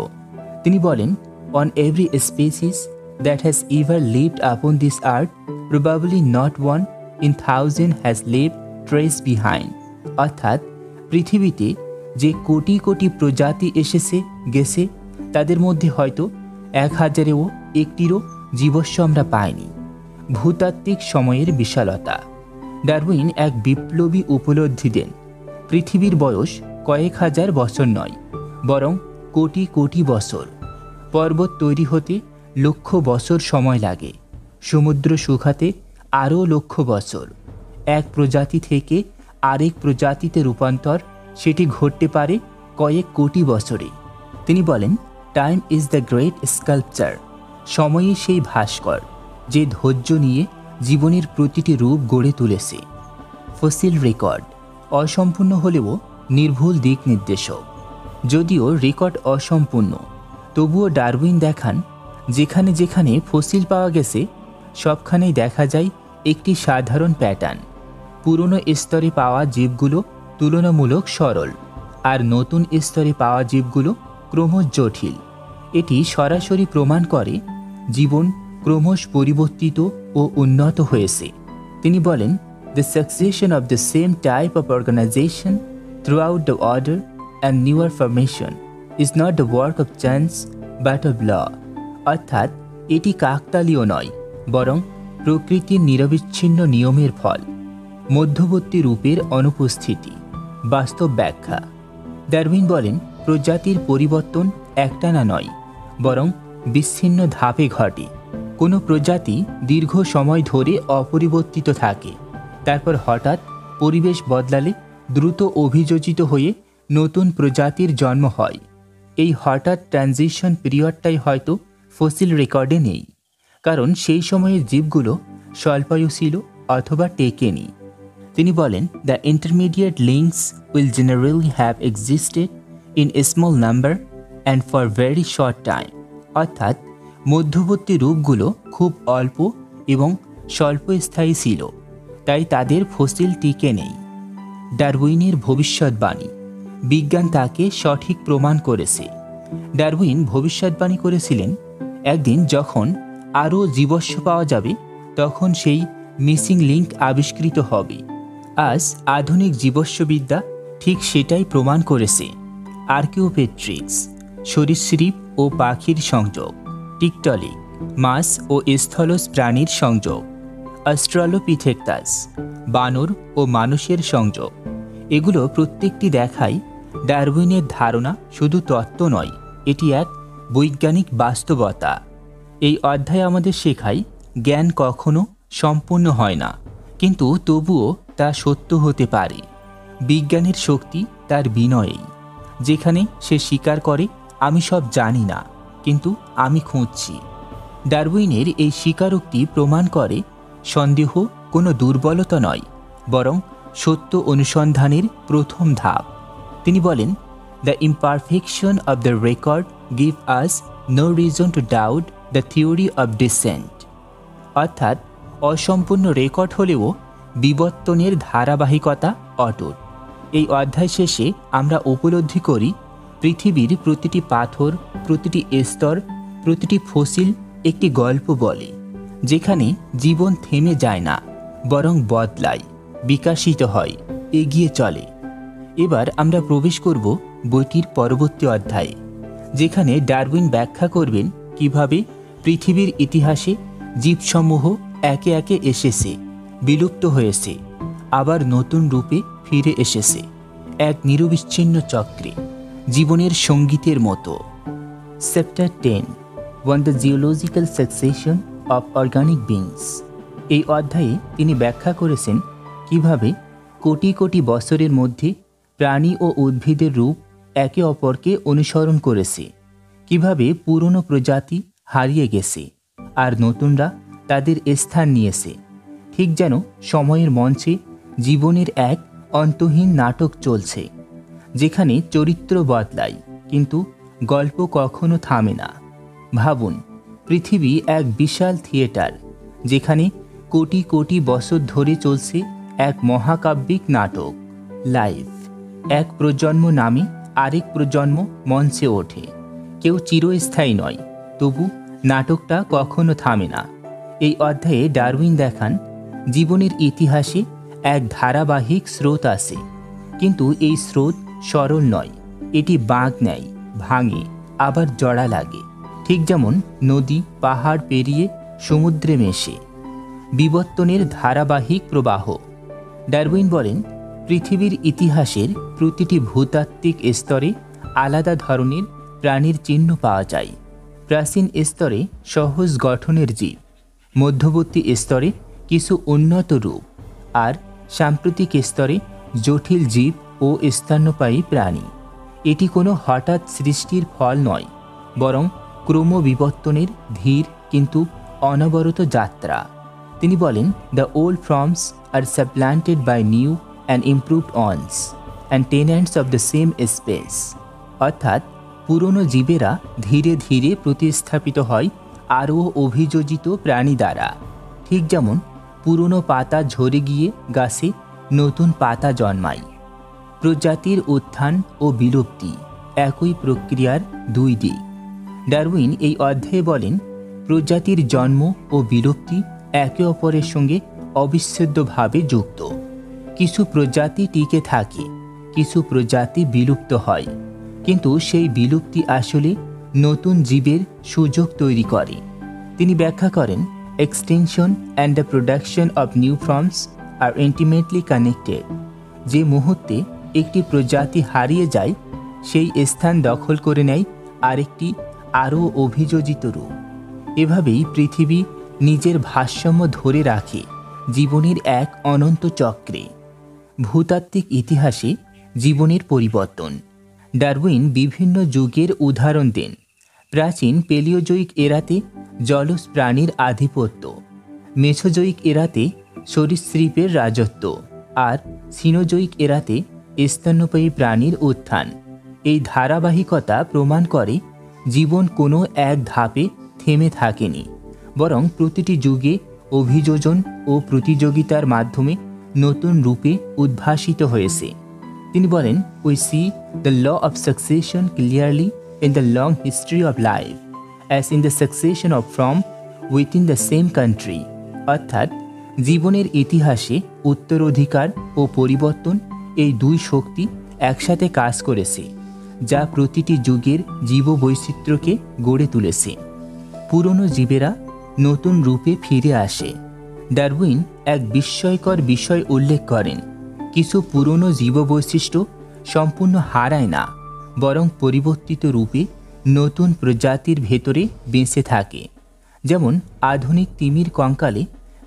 তিনি বলেন, on every species that has ever lived upon this earth, probably not one in thousand has left trace behind. অর্থাৎ পৃথিবীতে যে কোটি কোটি প্রজাতি এসেছে গেছে তাদের মধ্যে হয়তো 1000-এও একটিরও জীবস্ব আমরা পাইনি। ভূতাত্ত্বিক সময়ের বিশালতা। ডারউইন এক বিপ্লবী উপলব্ধি দেন। পৃথিবীর বয়স কয়েক হাজার বছর নয়, বরং কোটি কোটি বছর। পর্বত তৈরি হতে লক্ষ বছর সময় লাগে, সমুদ্র শুকাতে আরও লক্ষ বছর। এক প্রজাতি থেকে আরেক প্রজাতিতে রূপান্তর সেটি ঘটতে পারে কয়েক কোটি বছরে। তিনি বলেন, time is the great sculpture. সময়ই সেই ভাস্কর যে ধৈর্য নিয়ে জীবনের প্রতিটি রূপ গড়ে তুলেছে। ফসিল রেকর্ড অসম্পূর্ণ হলেও নির্ভুল দিক নির্দেশক। যদিও রেকর্ড অসম্পূর্ণ, তবুও ডারউইন দেখান যেখানে যেখানে ফসিল পাওয়া গেছে সবখানেই দেখা যায় একটি সাধারণ প্যাটার্ন। পুরনো স্তরে পাওয়া জীবগুলো তুলনামূলক সরল, আর নতুন স্তরে পাওয়া জীবগুলো ক্রমশ জটিল। এটি সরাসরি প্রমাণ করে জীবন ক্রমশ পরিবর্তিত ও উন্নত হয়েছে। তিনি বলেন, the succession of the same type of organization throughout the order and newer formation is not the work of chance but of law. অর্থাৎ এটি কাকতালীয় নয়, বরং প্রকৃতির নিরবিচ্ছিন্ন নিয়মের ফল। মধ্যবর্তী রূপের অনুপস্থিতি। বাস্তব ব্যাখ্যা। ডারউইন বলেন, প্রজাতির পরিবর্তন একটানা নয়, বরং বিচ্ছিন্ন ধাপে ঘটে। কোনো প্রজাতি দীর্ঘ সময় ধরে অপরিবর্তিত থাকে, তারপর হঠাৎ পরিবেশ বদলালে দ্রুত অভিযোজিত হয়ে নতুন প্রজাতির জন্ম হয়। এই হঠাৎ ট্রানজিশন পিরিয়ডটাই হয়তো ফসিল রেকর্ডে নেই, কারণ সেই সময়ের জীবগুলো স্বল্পায়ু ছিল অথবা টেকেনি। তিনি বলেন, the intermediate links will generally have existed in a small number and for very short time. অর্থাৎ মধ্যবর্তী রূপগুলো খুব অল্প এবং স্বল্পস্থায়ী ছিল, তাই তাদের ফসিল টিকে নেই। ডারউইনের ভবিষ্যৎবাণী। বিজ্ঞান তাকে সঠিক প্রমাণ করেছে। ডারউইন ভবিষ্যৎবাণী করেছিলেন, একদিন যখন আরও জীবস্ব পাওয়া যাবে তখন সেই মিসিং লিঙ্ক আবিষ্কৃত হবে। আজ আধুনিক জীবস্ববিদ্যা ঠিক সেটাই প্রমাণ করেছে। আর্কিওপেট্রিক্স সরীসৃপ ও পাখির সংযোগ, টিকটলিক মাছ ও স্থলজ প্রাণীর সংযোগ, অস্ট্রালোপিথেকটাস বানর ও মানুষের সংযোগ, এগুলো প্রত্যেকটি দেখায় ডারউইনের ধারণা শুধু তত্ত্ব নয়, এটি এক বৈজ্ঞানিক বাস্তবতা। এই অধ্যায় আমাদের শেখায় জ্ঞান কখনো সম্পূর্ণ হয় না, কিন্তু তবুও তা সত্য হতে পারে। বিজ্ঞানের শক্তি তার বিনয়েই, যেখানে সে স্বীকার করে আমি সব জানি না, কিন্তু আমি খুঁজছি। ডারউইনের এই স্বীকারোক্তি প্রমাণ করে সন্দেহ কোনো দুর্বলতা নয়, বরং সত্য অনুসন্ধানের প্রথম ধাপ। তিনি বলেন, the imperfection of the record give us no reason to doubt the theory of descent. অর্থাৎ অসম্পূর্ণ রেকর্ড হলেও বিবর্তনের ধারাবাহিকতা অটুট। এই অধ্যায় শেষে আমরা উপলব্ধি করি পৃথিবীর প্রতিটি পাথর, প্রতিটি স্তর, প্রতিটি ফসিল একটি গল্প বলে, যেখানে জীবন থেমে যায় না, বরং বদলায়, বিকশিত হয়, এগিয়ে চলে। এবার আমরা প্রবেশ করব বইটির পরবর্তী অধ্যায়ে, যেখানে ডারউইন ব্যাখ্যা করবেন কিভাবে পৃথিবীর ইতিহাসে জীবসমূহ একে একে এসেছে, বিলুপ্ত হয়েছে, আবার নতুন রূপে ফিরে এসেছে, এক নিরবিচ্ছিন্ন চক্রে, জীবনের সঙ্গীতের মতো। Chapter 10 one the geological succession of organic beings. এই অধ্যায়ে তিনি ব্যাখ্যা করেছেন কিভাবে কোটি কোটি বছরের মধ্যে প্রাণী ও উদ্ভিদের রূপ একে অপরকে অনুসরণ করেছে, কিভাবে পুরনো প্রজাতি হারিয়ে গেছে আর নতুনরা তাদের স্থান নিয়েছে। ঠিক যেন সময়ের মঞ্চে জীবনের এক অন্তহীন নাটক চলছে, যেখানে চরিত্র বদলায় কিন্তু গল্প কখনো থামে না। ভাবুন, পৃথিবী এক বিশাল থিয়েটার, যেখানে কোটি কোটি বছর ধরে চলছে এক মহাকাব্যিক নাটক। লাইফ এক প্রজন্ম নামে আরেক প্রজন্ম মঞ্চে ওঠে। কেউ চিরস্থায়ী নয়, তবু নাটকটা কখনো থামে না। এই অধ্যায়ে ডারউইন দেখান জীবনের ইতিহাসে এক ধারাবাহিক স্রোত আছে, কিন্তু এই স্রোত সরল নয়, এটি বাঁক নেয়, ভাঙে, আবার জড়া লাগে, ঠিক যেমন নদী পাহাড় পেরিয়ে সমুদ্রে মেশে। বিবর্তনের ধারাবাহিক প্রবাহ। ডারউইন বলেন, পৃথিবীর ইতিহাসের প্রতিটি ভূতাত্ত্বিক স্তরে আলাদা ধরনের প্রাণীর চিহ্ন পাওয়া যায়। প্রাচীন স্তরে সহজ গঠনের জীব, মধ্যবর্তী স্তরে কিছু উন্নত রূপ, আর সাম্প্রতিক স্তরে জটিল জীব ও স্তন্যপায়ী প্রাণী। এটি কোনো হঠাৎ সৃষ্টির ফল নয়, বরং ক্রমবিবর্তনের ধীর কিন্তু অনবরত যাত্রা। তিনি বলেন, the old forms are supplanted by new and improved ones and tenants of the same space. অর্থাৎ পুরনো জীবেরা ধীরে ধীরে প্রতিস্থাপিত হয় আরও অভিযোজিত প্রাণী দ্বারা, ঠিক যেমন পুরনো পাতা ঝরে গিয়ে গাছে নতুন পাতা জন্মায়। প্রজাতির উত্থান ও বিলুপ্তি একই প্রক্রিয়ার দুই দিক। ডারউইন এই অধ্যায়ে বলেন, প্রজাতির জন্ম ও বিলুপ্তি একে অপরের সঙ্গে অবিচ্ছেদ্যভাবে যুক্ত। কিছু প্রজাতি টিকে থাকে, কিছু প্রজাতি বিলুপ্ত হয়, কিন্তু সেই বিলুপ্তি আসলে নতুন জীবের সুযোগ তৈরি করে। তিনি ব্যাখ্যা করেন, extension and the production of new forms are intimately connected. যে মুহূর্তে একটি প্রজাতি হারিয়ে যায়, সেই স্থান দখল করে নেয় আরেকটি আরও অভিযোজিত রূপ। এভাবেই পৃথিবী নিজের ভারসাম্য ধরে রাখে জীবনের এক অনন্ত চক্রে। ভূতাত্ত্বিক ইতিহাসে জীবনের পরিবর্তন। ডারউইন বিভিন্ন যুগের উদাহরণ দেন। প্রাচীন পেলিওজয়িক এরাতে জলজ প্রাণীর আধিপত্য, মেসোজয়িক এরাতে সরীসৃপের রাজত্ব, আর সিনোজয়িক এরাতে স্তন্যপায়ী প্রাণীর উত্থান। এই ধারাবাহিকতা প্রমাণ করে জীবন কোনো এক ধাপে থেমে থাকেনি, বরং প্রতিটি যুগে অভিযোজন ও প্রতিযোগিতার মাধ্যমে নতুন রূপে উদ্ভাসিত হয়েছে। তিনি বলেন, we see the law of succession clearly in the long history of life as in the succession of from within the same country. অর্থাৎ জীবনের ইতিহাসে উত্তরাধিকার ও পরিবর্তন, এই দুই শক্তি একসাথে কাজ করেছে, যা প্রতিটি যুগের জীববৈচিত্র্যকে গড়ে তুলেছে। পুরনো জীবেরা নতুন রূপে ফিরে আসে। ডারউইন এক বিস্ময়কর বিষয় উল্লেখ করেন, কিছু পুরনো জীববৈশিষ্ট্য সম্পূর্ণ হারায় না, বরং পরিবর্তিত রূপে নতুন প্রজাতির ভেতরে বেঁচে থাকে। যেমন আধুনিক তিমির কঙ্কালে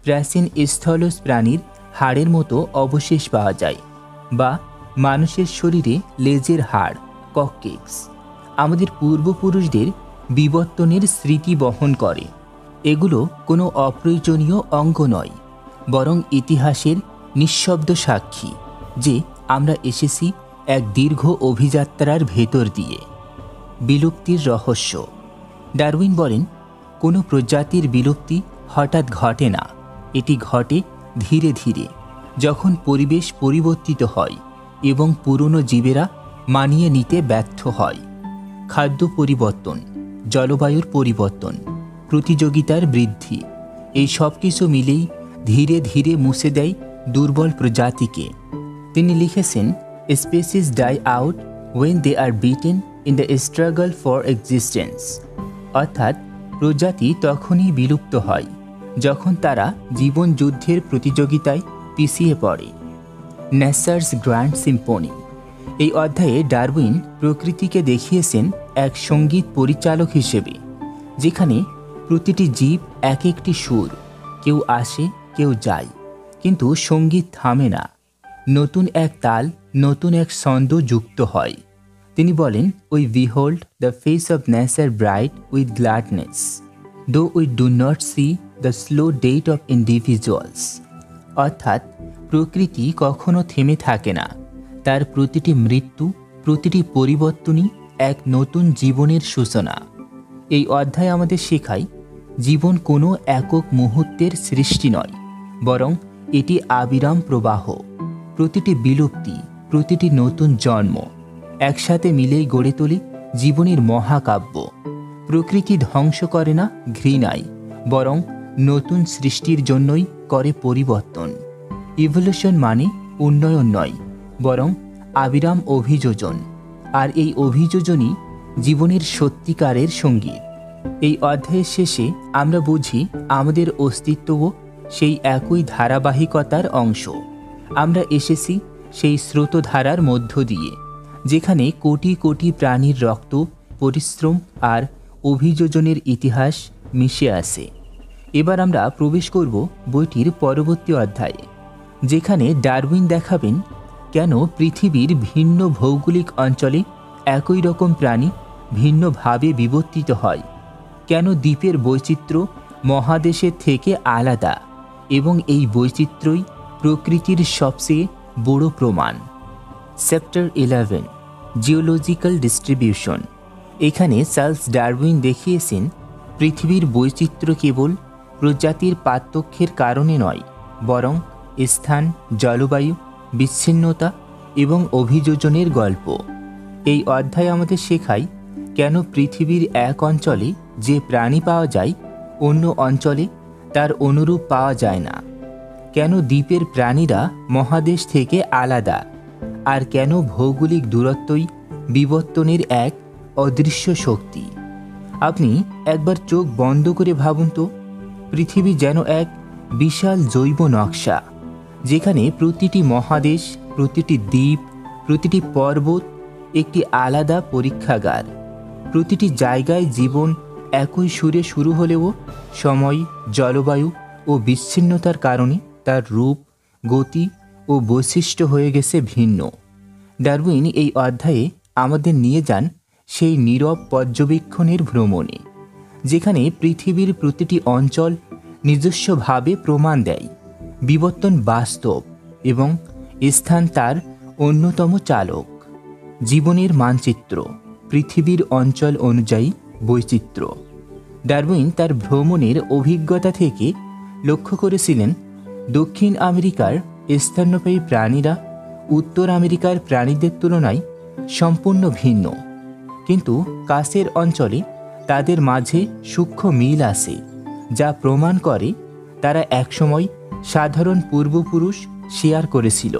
প্রাচীন স্থলজ প্রাণীর হাড়ের মতো অবশেষ পাওয়া যায়, বা মানুষের শরীরে লেজের হাড় কককেক্স আমাদের পূর্বপুরুষদের বিবর্তনের স্মৃতি বহন করে। এগুলো কোনো অপ্রয়োজনীয় অঙ্গ নয়, বরং ইতিহাসের নিঃশব্দ সাক্ষী যে আমরা এসেছি এক দীর্ঘ অভিযাত্রার ভেতর দিয়ে। বিলুপ্তির রহস্য। ডারউইন বলেন, কোনো প্রজাতির বিলুপ্তি হঠাৎ ঘটে না, এটি ঘটে ধীরে ধীরে, যখন পরিবেশ পরিবর্তিত হয় এবং পুরনো জীবেরা মানিয়ে নিতে ব্যর্থ হয়। খাদ্য পরিবর্তন, জলবায়ুর পরিবর্তন, প্রতিযোগিতার বৃদ্ধি, এই সব কিছু মিলেই ধীরে ধীরে মুছে দেয় দুর্বল প্রজাতিকে। তিনি লিখেছেন, species die out when they are beaten in the struggle for existence. অর্থাৎ প্রজাতি তখনই বিলুপ্ত হয় যখন তারা জীবন যুদ্ধের প্রতিযোগিতায় পিছিয়ে পড়ে। Nature's grand Symphony. এই অধ্যায়ে ডারউইন প্রকৃতিকে দেখিয়েছেন এক সঙ্গীত পরিচালক হিসেবে, যেখানে প্রতিটি জীব এক একটি সুর, কেউ আসে কেউ যায়, কিন্তু সঙ্গীত থামে না। নতুন এক তাল, নতুন এক ছন্দ যুক্ত হয়। তিনি বলেন, we behold the face of nature bright with gladness, though we do not see the slow death of individuals. অর্থাৎ প্রকৃতি কখনো থেমে থাকে না, তার প্রতিটি মৃত্যু, প্রতিটি পরিবর্তনই এক নতুন জীবনের সূচনা। এই অধ্যায় আমাদের শেখায়, জীবন কোনো একক মুহূর্তের সৃষ্টি নয়, বরং এটি আবিরাম প্রবাহ। প্রতিটি বিলুপ্তি, প্রতিটি নতুন জন্ম একসাথে মিলেই গড়ে তোলে জীবনের মহাকাব্য। প্রকৃতি ধ্বংস করে না ঘৃণায়, বরং নতুন সৃষ্টির জন্যই করে পরিবর্তন। ইভলিউশন মানে উন্নয়ন নয়, বরং আবিরাম অভিযোজন, আর এই অভিযোজনই জীবনের সত্যিকারের সঙ্গীত। এই অধ্যায়ের শেষে আমরা বুঝি আমাদের অস্তিত্বও সেই একই ধারাবাহিকতার অংশ। আমরা এসেছি সেই স্রোতধারার মধ্য দিয়ে, যেখানে কোটি কোটি প্রাণীর রক্ত, পরিশ্রম আর অভিযোজনের ইতিহাস মিশে আছে। এবার আমরা প্রবেশ করব বইটির পরবর্তী অধ্যায়ে, যেখানে ডারউইন দেখাবেন কেন পৃথিবীর ভিন্ন ভৌগোলিক অঞ্চলে একই রকম প্রাণী ভিন্নভাবে বিবর্তিত হয়, কেন দ্বীপের বৈচিত্র্য মহাদেশের থেকে আলাদা, এবং এই বৈচিত্র্যই প্রকৃতির সবচেয়ে বড় প্রমাণ। Chapter 11, geological distribution. এখানে চার্লস ডারউইন দেখিয়েছেন পৃথিবীর বৈচিত্র্য কেবল প্রজাতির পার্থক্যের কারণে নয়, বরং স্থান, জলবায়ু, বিচ্ছিন্নতা এবং অভিযোজনের গল্প। এই অধ্যায় আমাদের শেখায় কেন পৃথিবীর এক অঞ্চলে যে প্রাণী পাওয়া যায় অন্য অঞ্চলে তার অনুরূপ পাওয়া যায় না, কেন দ্বীপের প্রাণীরা মহাদেশ থেকে আলাদা, আর কেন ভৌগোলিক দূরত্বই বিবর্তনের এক অদৃশ্য শক্তি। আপনি একবার চোখ বন্ধ করে ভাবুন তো, পৃথিবী যেন এক বিশাল জৈব নকশা, যেখানে প্রতিটি মহাদেশ, প্রতিটি দ্বীপ, প্রতিটি পর্বত একটি আলাদা পরীক্ষাগার। প্রতিটি জায়গায় জীবন একই সুরে শুরু হলেও সময়, জলবায়ু ও বিচ্ছিন্নতার কারণে তার রূপ, গতি ও বৈশিষ্ট্য হয়ে গেছে ভিন্ন। ডারউইন এই অধ্যায়ে আমাদের নিয়ে যান সেই নীরব পর্যবেক্ষণের ভ্রমণে, যেখানে পৃথিবীর প্রতিটি অঞ্চল নিজস্বভাবে প্রমাণ দেয় বিবর্তন বাস্তব এবং স্থান তার অন্যতম চালক। জীবনের মানচিত্র, পৃথিবীর অঞ্চল অনুযায়ী বৈচিত্র্য। ডারউইন তার ভ্রমণের অভিজ্ঞতা থেকে লক্ষ্য করেছিলেন দক্ষিণ আমেরিকার স্তন্যপায়ী প্রাণীরা উত্তর আমেরিকার প্রাণীদের তুলনায় সম্পূর্ণ ভিন্ন, কিন্তু কাছের অঞ্চলে তাদের মাঝে সূক্ষ্ম মিল আছে, যা প্রমাণ করে তারা একসময় সাধারণ পূর্বপুরুষ শেয়ার করেছিল।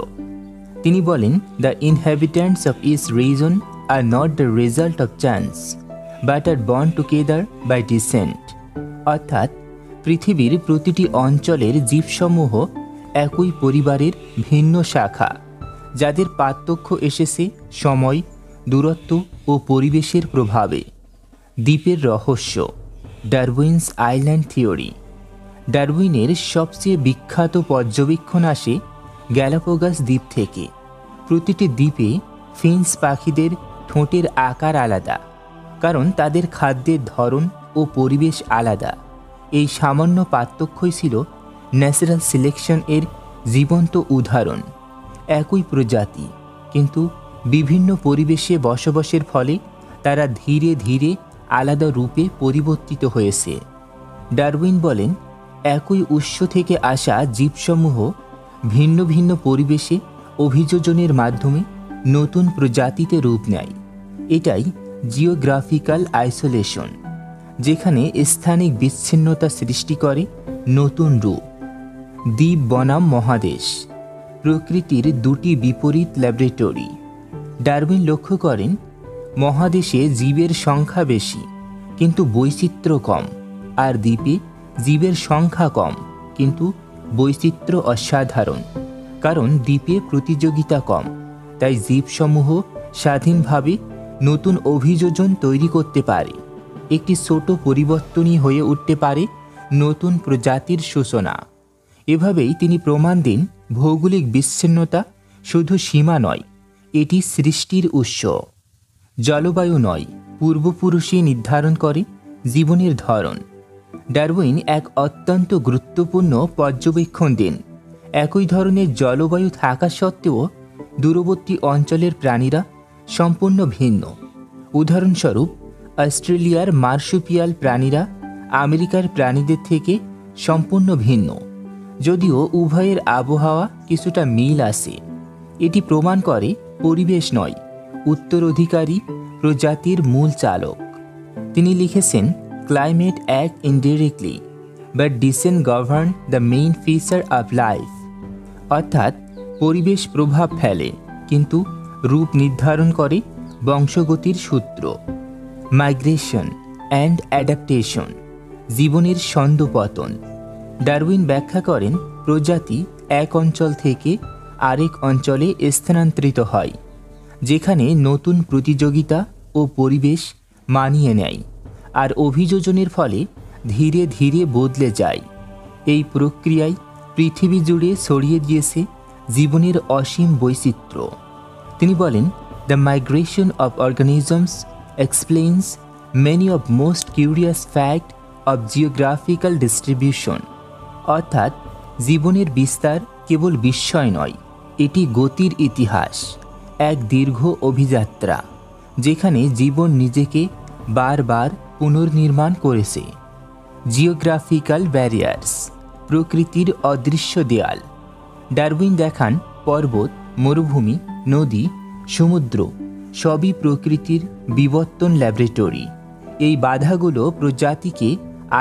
তিনি বলেন, the inhabitants of each region are not the result of chance but are born together by descent. অর্থাৎ পৃথিবীর প্রতিটি অঞ্চলের জীবসমূহ একই পরিবারের ভিন্ন শাখা, যাদের পার্থক্য এসেছে সময়, দূরত্ব ও পরিবেশের প্রভাবে। দ্বীপের রহস্য, ডারউইনস আইল্যান্ড থিওরি। ডারউইনের সবচেয়ে বিখ্যাত পর্যবেক্ষণ আসে গ্যালাপাগোস দ্বীপ থেকে। প্রতিটি দ্বীপে ফিঞ্চ পাখিদের ঠোঁটের আকার আলাদা, কারণ তাদের খাদ্যের ধরন ও পরিবেশ আলাদা। এই সামান্য পার্থক্যই ছিল ন্যাচারাল সিলেকশন এর জীবন্ত উদাহরণ। একই প্রজাতি, কিন্তু বিভিন্ন পরিবেশে বসবাসের ফলে তারা ধীরে ধীরে আলাদা রূপে পরিবর্তিত হয়েছে। ডারউইন বলেন, একই উৎস থেকে আসা জীবসমূহ ভিন্ন ভিন্ন পরিবেশে অভিযোজনের মাধ্যমে নতুন প্রজাতিতে রূপ নেয়। এটাই জিওগ্রাফিক্যাল আইসোলেশন, যেখানে স্থানিক বিচ্ছিন্নতা সৃষ্টি করে নতুন রূপ। দ্বীপ বনাম মহাদেশ, প্রকৃতির দুটি বিপরীত ল্যাবরেটরি। ডারউইন লক্ষ্য করেন, মহাদেশে জীবের সংখ্যা বেশি কিন্তু বৈচিত্র্য কম, আর দ্বীপে জীবের সংখ্যা কম কিন্তু বৈচিত্র্য অসাধারণ। কারণ দ্বীপে প্রতিযোগিতা কম, তাই জীবসমূহ স্বাধীনভাবে নতুন অভিযোজন তৈরি করতে পারে। একটি ছোট পরিবর্তনই হয়ে উঠতে পারে নতুন প্রজাতির সূচনা। এভাবেই তিনি প্রমাণ দেন, ভৌগোলিক বিচ্ছিন্নতা শুধু সীমা নয়, এটি সৃষ্টির উৎস। জলবায়ু নয়, পূর্বপুরুষই নির্ধারণ করে জীবনের ধরন। ডারউইন এক অত্যন্ত গুরুত্বপূর্ণ পর্যবেক্ষণ দেন। একই ধরনের জলবায়ু থাকা সত্ত্বেও দূরবর্তী অঞ্চলের প্রাণীরা সম্পূর্ণ ভিন্ন। উদাহরণস্বরূপ, অস্ট্রেলিয়ার মার্সুপিয়াল প্রাণীরা আমেরিকার প্রাণীদের থেকে সম্পূর্ণ ভিন্ন, যদিও উভয়ের আবহাওয়া কিছুটা মিল আছে। এটি প্রমাণ করে পরিবেশ নয়, উত্তরাধিকারী প্রজাতির মূল চালক। তিনি লিখেছেন, climate act indirectly but descent govern the main feature of life. অর্থাৎ পরিবেশ প্রভাব ফেলে কিন্তু রূপ নির্ধারণ করে বংশগতির সূত্র। মাইগ্রেশন অ্যান্ড অ্যাডাপ্টেশন, জীবনের ছন্দপতন। ডারউইন ব্যাখ্যা করেন, প্রজাতি এক অঞ্চল থেকে আরেক অঞ্চলে স্থানান্তরিত হয়, যেখানে নতুন প্রতিযোগিতা ও পরিবেশ মানিয়ে নেয় আর অভিযোজনের ফলে ধীরে ধীরে বদলে যায়। এই প্রক্রিয়ায় পৃথিবী জুড়ে ছড়িয়ে দিয়েছে জীবনের অসীম বৈচিত্র্য। তিনি বলেন, the migration of organisms explains many of most curious fact of geographical distribution. অর্থাৎ জীবনের বিস্তার কেবল বিস্ময় নয়, এটি গতির ইতিহাস, এক দীর্ঘ অভিযাত্রা যেখানে জীবন নিজেকে বারবার পুনর্নির্মাণ করেছে। জিওগ্রাফিক্যাল ব্যারিয়ার্স, প্রকৃতির অদৃশ্য দেয়াল। ডারউইন দেখান, পর্বত, মরুভূমি, নদী, সমুদ্র সবই প্রকৃতির বিবর্তন ল্যাবরেটরি। এই বাধাগুলো প্রজাতিকে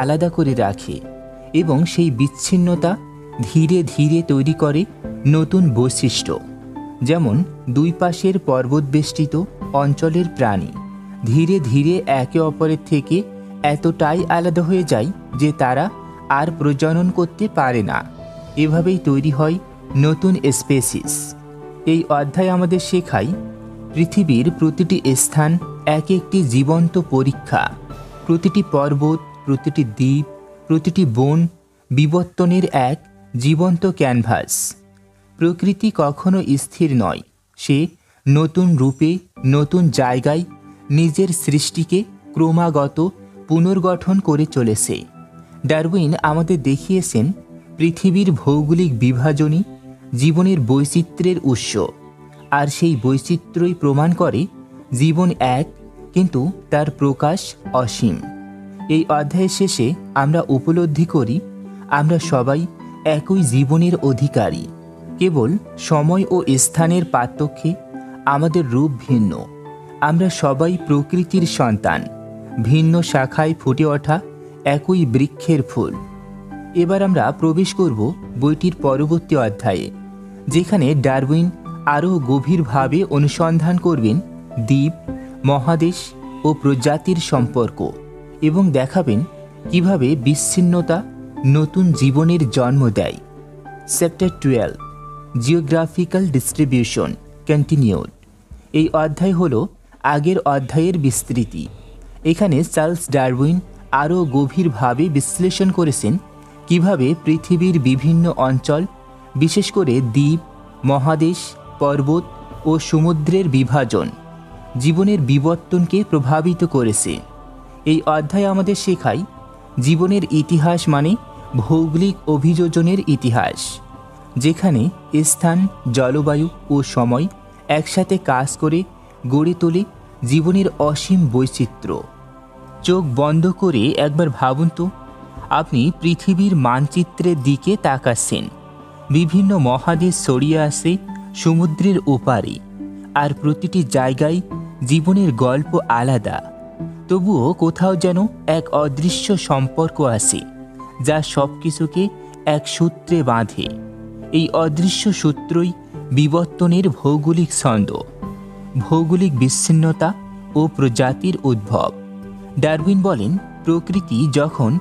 আলাদা করে রাখে এবং সেই বিচ্ছিন্নতা ধীরে ধীরে তৈরি করে নতুন বৈশিষ্ট্য। যেমন দুই পাশের পর্বতবেষ্টিত অঞ্চলের প্রাণী ধীরে ধীরে একে অপরের থেকে এতটাই আলাদা হয়ে যায় যে তারা আর প্রজনন করতে পারে না। এভাবেই তৈরি হয় নতুন স্পেসিস। এই অধ্যায় আমাদের শেখায়, পৃথিবীর প্রতিটি স্থান এক একটি জীবন্ত পরীক্ষা। প্রতিটি পর্বত, প্রতিটি দ্বীপ, প্রতিটি বন বিবর্তনের এক জীবন্ত ক্যানভাস। প্রকৃতি কখনো স্থির নয়, সে নতুন রূপে নতুন জায়গায় নিজের সৃষ্টিকে ক্রমাগত পুনর্গঠন করে চলেছে। ডারউইন আমাদের দেখিয়েছেন, পৃথিবীর ভৌগোলিক বিভাজনই জীবনের বৈচিত্র্যের উৎস, আর সেই বৈচিত্র্যই প্রমাণ করে জীবন এক কিন্তু তার প্রকাশ অসীম। এই অধ্যায়ের শেষে আমরা উপলব্ধি করি, আমরা সবাই একই জীবনের অধিকারী, কেবল সময় ও স্থানের পার্থক্যে আমাদের রূপ ভিন্ন। আমরা সবাই প্রকৃতির সন্তান, ভিন্ন শাখায় ফুটে ওঠা একই বৃক্ষের ফুল। এবার আমরা প্রবেশ করব বইটির পরবর্তী অধ্যায়ে, যেখানে ডারউইন আরও গভীরভাবে অনুসন্ধান করবেন দ্বীপ, মহাদেশ ও প্রজাতির সম্পর্ক এবং দেখাবেন কিভাবে বিচ্ছিন্নতা নতুন জীবনের জন্ম দেয়। Chapter 12, geographical distribution continued. এই অধ্যায় হল আগের অধ্যায়ের বিস্তৃতি। এখানে চার্লস ডারউইন আরও গভীরভাবে বিশ্লেষণ করেছেন কিভাবে পৃথিবীর বিভিন্ন অঞ্চল, বিশেষ করে দ্বীপ, মহাদেশ, পর্বত ও সমুদ্রের বিভাজন জীবনের বিবর্তনকে প্রভাবিত করেছে। এই অধ্যায় আমাদের শেখায়, জীবনের ইতিহাস মানে ভৌগোলিক অভিযোজনের ইতিহাস, যেখানে স্থান, জলবায়ু ও সময় একসাথে কাজ করে গড়ে তোলে জীবনের অসীম বৈচিত্র্য। চোখ বন্ধ করে একবার ভাবুন তো, আপনি পৃথিবীর মানচিত্রের দিকে তাকাচ্ছেন। বিভিন্ন মহাদেশ ছড়িয়ে আছে সমুদ্রের ওপারে, আর প্রতিটি জায়গায় জীবনের গল্প আলাদা। তবুও কোথাও যেন এক অদৃশ্য সম্পর্ক আছে যা সব কিছুকে এক সূত্রে বাঁধে। এই অদৃশ্য সূত্রই বিবর্তনের ভৌগোলিক ছন্দ, ভৌগোলিক বিচ্ছিন্নতা ও প্রজাতির উদ্ভব। ডারউইন বলেন, প্রকৃতি যখন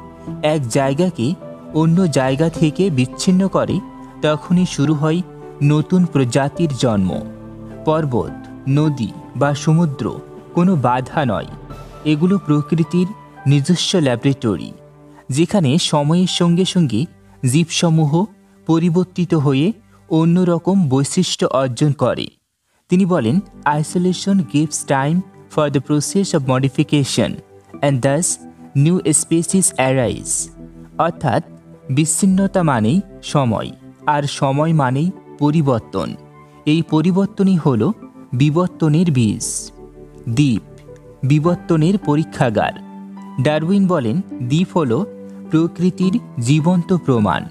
এক জায়গাকে অন্য জায়গা থেকে বিচ্ছিন্ন করে তখনই শুরু হয় নতুন প্রজাতির জন্ম। পর্বত, নদী বা সমুদ্র কোনো বাধা নয়, এগুলো প্রকৃতির নিজস্ব ল্যাবরেটরি, যেখানে সময়ের সঙ্গে সঙ্গে জীবসমূহ পরিবর্তিত হয়ে অন্যরকম বৈশিষ্ট্য অর্জন করে। তিনি বলেন, isolation gives time for the process of modification and thus new species arise. অর্থাৎ বিচ্ছিন্নতা মানেই সময়, আর সময় মানেই পরিবর্তন। এই পরিবর্তনই হল বিবর্তনের বীজ। দ্বীপ, বিবর্তনের পরীক্ষাগার। ডারউইন বলেন, দ্বীপ হল প্রকৃতির জীবন্ত প্রমাণ,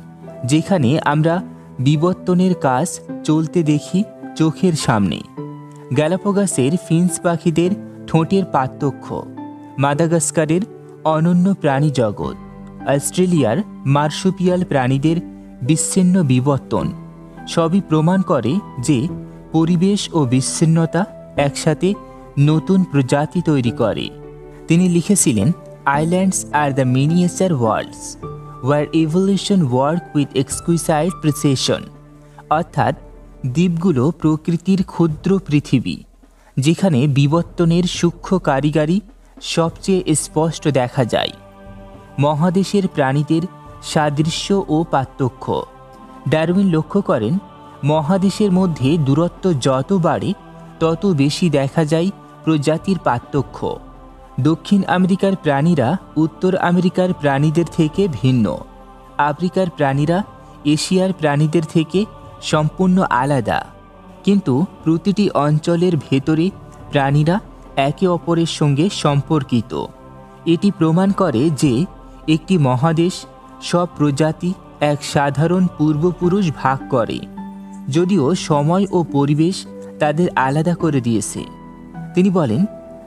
যেখানে আমরা বিবর্তনের কাজ চলতে দেখি চোখের সামনে। গ্যালাপাগোসের ফিঞ্চ পাখিদের ঠোঁটের পার্থক্য, মাদাগাস্কারের অনন্য প্রাণী জগৎ, অস্ট্রেলিয়ার মার্সুপিয়াল প্রাণীদের বিচ্ছিন্ন বিবর্তন সবই প্রমাণ করে যে পরিবেশ ও বিচ্ছিন্নতা একসাথে নতুন প্রজাতি তৈরি করে। তিনি লিখেছিলেন, islands are the miniature worlds where evolution work with exquisite precision, অর্থাৎ দ্বীপগুলো প্রকৃতির ক্ষুদ্র পৃথিবী যেখানে বিবর্তনের সূক্ষ্ম কারিগরি সবচেয়ে স্পষ্ট দেখা যায়। মহাদেশের প্রাণীদের সাদৃশ্য ও পার্থক্য। ডারউইন লক্ষ্য করেন, মহাদেশের মধ্যে দূরত্ব যত বাড়ে তত বেশি দেখা যায় প্রজাতির পার্থক্য। দক্ষিণ আমেরিকার প্রাণীরা উত্তর আমেরিকার প্রাণীদের থেকে ভিন্ন, আফ্রিকার প্রাণীরা এশিয়ার প্রাণীদের থেকে সম্পূর্ণ আলাদা, কিন্তু প্রতিটি অঞ্চলের ভেতরে প্রাণীরা একে অপরের সঙ্গে সম্পর্কিত। এটি প্রমাণ করে যে একটি মহাদেশ সব প্রজাতি এক সাধারণ পূর্বপুরুষ ভাগ করে, যদিও সময় ও পরিবেশ তাদের আলাদা করে দিয়েছে। তিনি বলেন,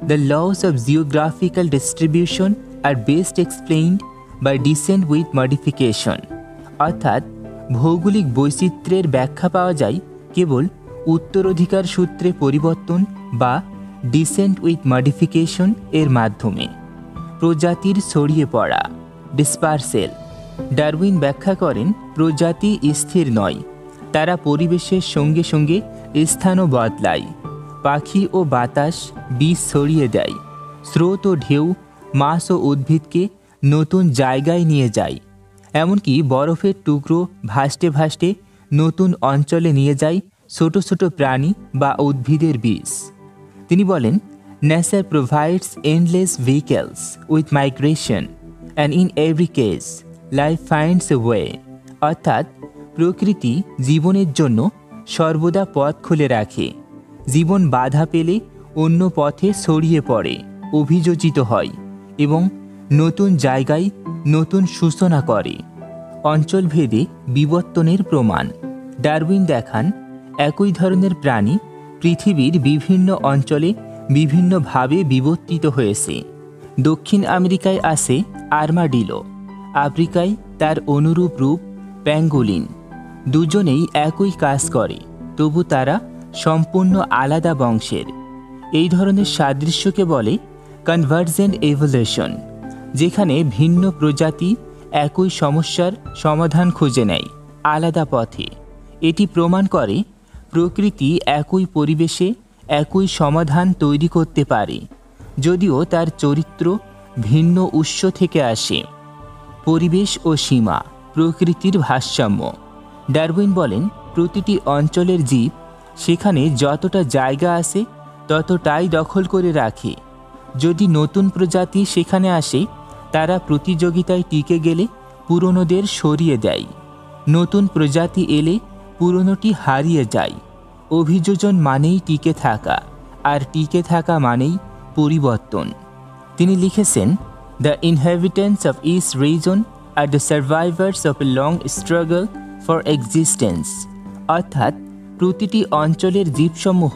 the laws of geographical distribution are best explained by descent with modification, অর্থাৎ ভৌগোলিক বৈচিত্র্যের ব্যাখ্যা পাওয়া যায় কেবল উত্তরাধিকার সূত্রে পরিবর্তন বা ডিসেন্ট উইথ মডিফিকেশন এর মাধ্যমে। প্রজাতির ছড়িয়ে পড়া, ডিসপার্সেল। ডারউইন ব্যাখ্যা করেন, প্রজাতি স্থির নয়, তারা পরিবেশের সঙ্গে সঙ্গে স্থানও বদলায়। পাখি ও বাতাস বীজ ছড়িয়ে দেয়, স্রোত ও ঢেউ মাছ ও উদ্ভিদকে নতুন জায়গায় নিয়ে যায়, এমনকি বরফের টুকরো ভাসতে ভাসতে নতুন অঞ্চলে নিয়ে যায় ছোট ছোট প্রাণী বা উদ্ভিদের বীজ। তিনি বলেন, nature provides endless vehicles with migration and in every case life finds a way, অর্থাৎ প্রকৃতি জীবনের জন্য সর্বদা পথ খুলে রাখে। জীবন বাধা পেলে অন্য পথে ছড়িয়ে পড়ে, অভিযোজিত হয় এবং নতুন জায়গায় নতুন সূচনা করে। অঞ্চলভেদে বিবর্তনের প্রমাণ। ডারউইন দেখান, একই ধরনের প্রাণী পৃথিবীর বিভিন্ন অঞ্চলে বিভিন্নভাবে বিবর্তিত হয়েছে। দক্ষিণ আমেরিকায় আছে আর্মাডিলো, আফ্রিকায় তার অনুরূপ রূপ প্যাঙ্গোলিন। দুজনেই একই কাজ করে, তবু তারা সম্পূর্ণ আলাদা বংশের। এই ধরনের সাদৃশ্যকে বলে কনভার্জেন্ট এভলিউশন, যেখানে ভিন্ন প্রজাতি একই সমস্যার সমাধান খুঁজে নেয় আলাদা পথে। এটি প্রমাণ করে প্রকৃতি একই পরিবেশে একই সমাধান তৈরি করতে পারে, যদিও তার চরিত্র ভিন্ন উৎস থেকে আসে। পরিবেশ ও সীমা, প্রকৃতির ভারসাম্য। ডারউইন বলেন, প্রতিটি অঞ্চলের জীব সেখানে যতটা জায়গা আছে ততটাই দখল করে রাখে। যদি নতুন প্রজাতি সেখানে আসে, তারা প্রতিযোগিতায় টিকে গেলে পুরনোদের সরিয়ে দেয়। নতুন প্রজাতি এলে পুরনোটি হারিয়ে যায়। অভিযোজন মানেই টিকে থাকা, আর টিকে থাকা মানেই পরিবর্তন। তিনি লিখেছেন, the inhabitants of each region are the survivors of a long struggle for existence, অর্থাৎ প্রতিটি অঞ্চলের জীবসমূহ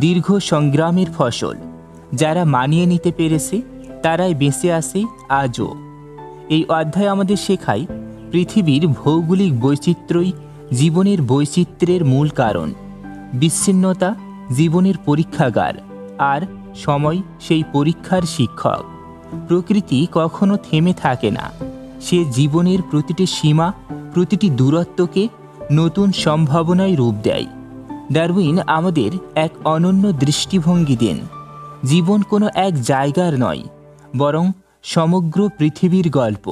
দীর্ঘ সংগ্রামের ফসল। যারা মানিয়ে নিতে পেরেছে তারাই বেঁচে আছে আজও। এই অধ্যায় আমাদের শেখায়, পৃথিবীর ভৌগোলিক বৈচিত্র্যই জীবনের বৈচিত্র্যের মূল কারণ। বিচ্ছিন্নতা জীবনের পরীক্ষাগার, আর সময় সেই পরীক্ষার শিক্ষক। প্রকৃতি কখনো থেমে থাকে না, সে জীবনের প্রতিটি সীমা, প্রতিটি দূরত্বকে নতুন সম্ভাবনায় রূপ দেয়। ডারউইন আমাদের এক অনন্য দৃষ্টিভঙ্গি দেন। জীবন কোনো এক জায়গার নয়, বরং সমগ্র পৃথিবীর গল্প।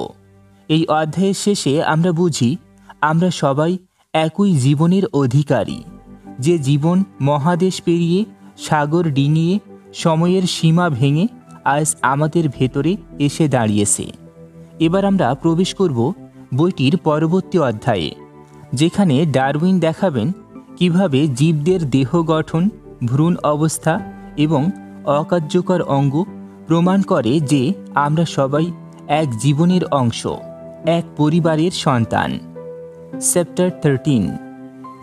এই অধ্যায়ের শেষে আমরা বুঝি, আমরা সবাই একই জীবনের অধিকারী। যে জীবন মহাদেশ পেরিয়ে, সাগর ডিঙিয়ে, সময়ের সীমা ভেঙে আজ আমাদের ভেতরে এসে দাঁড়িয়েছে। এবার আমরা প্রবেশ করব বইটির পরবর্তী অধ্যায়ে, যেখানে ডারউইন দেখাবেন কিভাবে জীবদের দেহ গঠন, ভ্রূণ অবস্থা এবং অকার্যকর অঙ্গ প্রমাণ করে যে আমরা সবাই এক জীবনের অংশ, এক পরিবারের সন্তান। Chapter 13,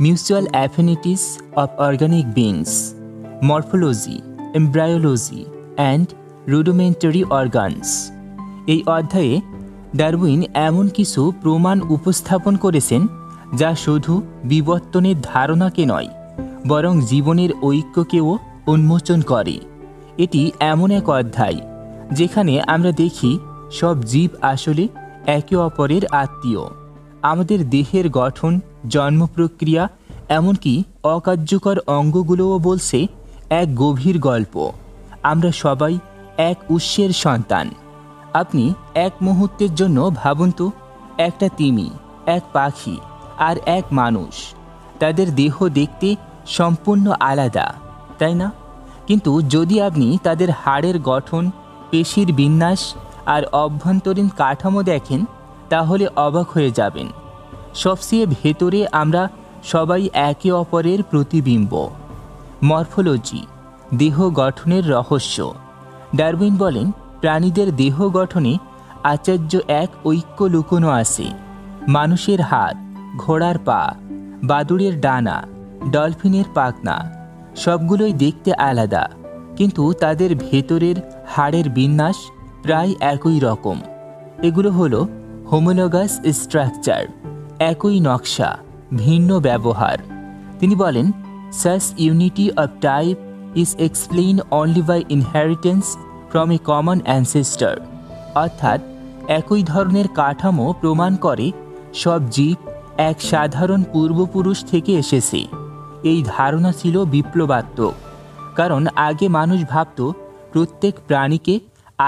mutual affinities of organic beings, morphology, embryology and rudimentary organs. এই অধ্যায়ে ডারউইন এমন কিছু প্রমাণ উপস্থাপন করেছেন যা শুধু বিবর্তনের ধারণাকে নয়, বরং জীবনের ঐক্যকেও উন্মোচন করে। এটি এমন এক অধ্যায় যেখানে আমরা দেখি সব জীব আসলে একে অপরের আত্মীয়। আমাদের দেহের গঠন, জন্ম প্রক্রিয়া, এমনকি অকার্যকর অঙ্গগুলোও বলছে এক গভীর গল্প। আমরা সবাই এক উৎসের সন্তান। আপনি এক মুহূর্তের জন্য ভাবুন তো, একটা তিমি, এক পাখি আর এক মানুষ। তাদের দেহ দেখতে সম্পূর্ণ আলাদা, তাই না? কিন্তু যদি আপনি তাদের হাড়ের গঠন, পেশির বিন্যাস আর অভ্যন্তরীণ কাঠামো দেখেন, তাহলে অবাক হয়ে যাবেন। সবচেয়ে ভেতরে আমরা সবাই একে অপরের প্রতিবিম্ব। মরফোলজি, দেহ গঠনের রহস্য। ডারউইন বলেন, প্রাণীদের দেহ গঠনে আশ্চর্য এক ঐক্য লুকোনো আছে। মানুষের হাত, ঘোড়ার পা, বাদুড়ের ডানা, ডলফিনের পাখনা সবগুলোই দেখতে আলাদা, কিন্তু তাদের ভেতরের হাড়ের বিন্যাস প্রায় একই রকম। এগুলো হলো হোমোলোগাস স্ট্রাকচার, একই নকশা, ভিন্ন ব্যবহার। তিনি বলেন, such unity of type is explained only by inheritance from a common ancestor। অর্থাৎ একই ধরনের কাঠামো প্রমাণ করে সব জীব এক সাধারণ পূর্বপুরুষ থেকে এসেছে। এই ধারণা ছিল বিপ্লবাত্মক, কারণ আগে মানুষ ভাবত প্রত্যেক প্রাণীকে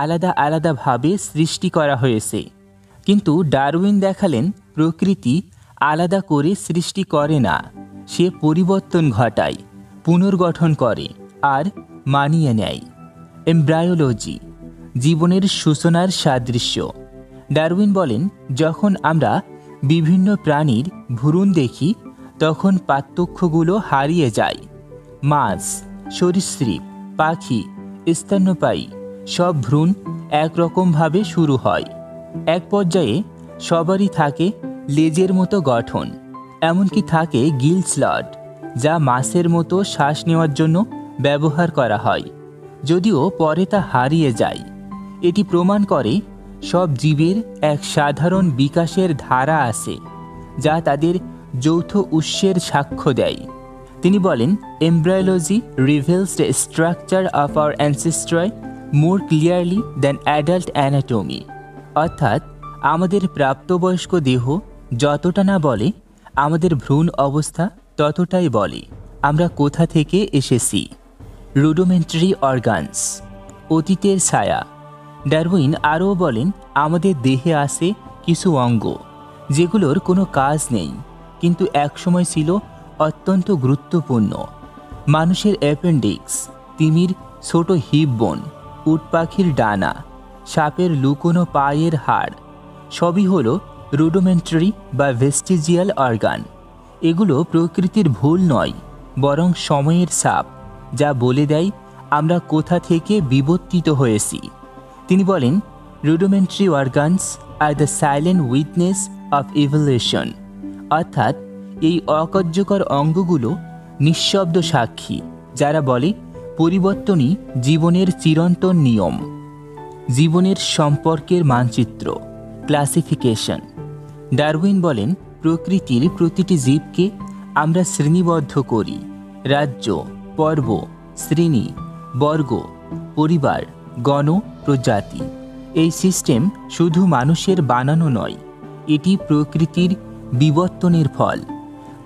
আলাদা আলাদাভাবে সৃষ্টি করা হয়েছে। কিন্তু ডারউইন দেখালেন, প্রকৃতি আলাদা করে সৃষ্টি করে না, সে পরিবর্তন ঘটায়, পুনর্গঠন করে আর মানিয়ে নেয়। এমব্রায়োলজি, জীবনের সূচনার সাদৃশ্য। ডারউইন বলেন, যখন আমরা বিভিন্ন প্রাণীর ভ্রূণ দেখি, তখন পার্থক্যগুলো হারিয়ে যায়। মাছ, সরীসৃপ, পাখি, স্তন্যপায়ী সব ভ্রূণ একরকমভাবে শুরু হয়। এক পর্যায়ে সবারই থাকে লেজের মতো গঠন, এমনকি থাকে গিল স্লট, যা মাছের মতো শ্বাস নেওয়ার জন্য ব্যবহার করা হয়, যদিও পরে তা হারিয়ে যায়। এটি প্রমাণ করে সব জীবের এক সাধারণ বিকাশের ধারা আছে, যা তাদের যৌথ উৎসের সাক্ষ্য দেয়। তিনি বলেন, embryology reveals the structure of our ancestry more clearly than adult anatomy. অর্থাৎ আমাদের প্রাপ্তবয়স্ক দেহ যতটা না বলে, আমাদের ভ্রূণ অবস্থা ততটাই বলে আমরা কোথা থেকে এসেছি। রুডিমেন্টারি অর্গানস, অতীতের ছায়া। ডারউইন আরও বলেন, আমাদের দেহে আছে কিছু অঙ্গ যেগুলোর কোনো কাজ নেই, কিন্তু একসময় ছিল অত্যন্ত গুরুত্বপূর্ণ। মানুষের অ্যাপেন্ডিক্স, তিমির ছোট হিপ বোন, উট পাখির ডানা, সাপের লুকোনো পায়ের হাড় সবই হলো রুডিমেন্টারি বা ভেস্টিজিয়াল অর্গান। এগুলো প্রকৃতির ভুল নয়, বরং সময়ের ছাপ, যা বলে দেয় আমরা কোথা থেকে বিবর্তিত হয়েছি। তিনি বলেন, rudimentary organs are the silent witness of evolution. অর্থাৎ এই অকার্যকর অঙ্গগুলো নিঃশব্দ সাক্ষী, যারা বলে পরিবর্তনই জীবনের চিরন্তন নিয়ম। জীবনের সম্পর্কের মানচিত্র, ক্লাসিফিকেশন। ডারউইন বলেন, প্রকৃতির প্রতিটি জীবকে আমরা শ্রেণীবদ্ধ করি: রাজ্য, পর্ব, শ্রেণী, বর্গ, পরিবার, গণ, প্রজাতি। এই সিস্টেম শুধু মানুষের বানানো নয়, এটি প্রকৃতির বিবর্তনের ফল।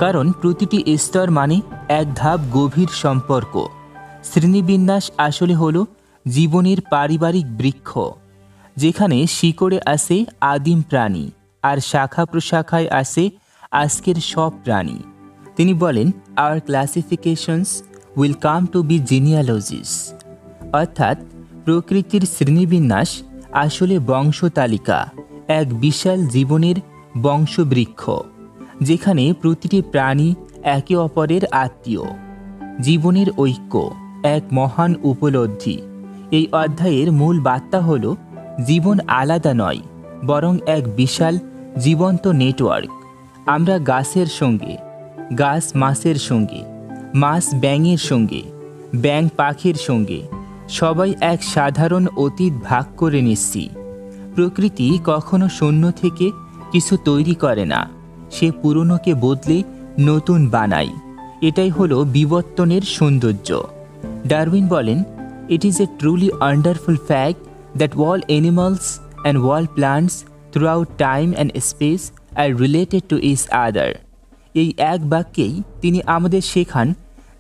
কারণ প্রতিটি স্তর মানে এক ধাপ গভীর সম্পর্ক। শ্রেণীবিন্যাস আসলে হলো জীবনের পারিবারিক বৃক্ষ, যেখানে শিকড়ে আছে আদিম প্রাণী আর শাখা প্রশাখায় আছে আজকের সব প্রাণী। তিনি বলেন, our classifications will come to be genealogies. অর্থাৎ প্রকৃতির শ্রেণীবিন্যাস আসলে বংশতালিকা, এক বিশাল জীবনের বংশবৃক্ষ, যেখানে প্রতিটি প্রাণী একে অপরের আত্মীয়। জীবনের ঐক্য এক মহান উপলব্ধি। এই অধ্যায়ের মূল বার্তা হল, জীবন আলাদা নয়, বরং এক বিশাল জীবন্ত নেটওয়ার্ক। আমরা গাছের সঙ্গে, গাছ মাছের সঙ্গে, মাছ ব্যাঙের সঙ্গে, ব্যাঙ পাখির সঙ্গে, সবাই এক সাধারণ অতীত ভাগ করে নিচ্ছি। প্রকৃতি কখনো শূন্য থেকে কিছু তৈরি করে না, সে পুরনোকে বদলে নতুন বানায়। এটাই হলো বিবর্তনের সৌন্দর্য। ডারউইন বলেন, it is a truly wonderful fact that all animals and all plants throughout time and space are related to each other. এই এক বাক্যেই তিনি আমাদের শেখান,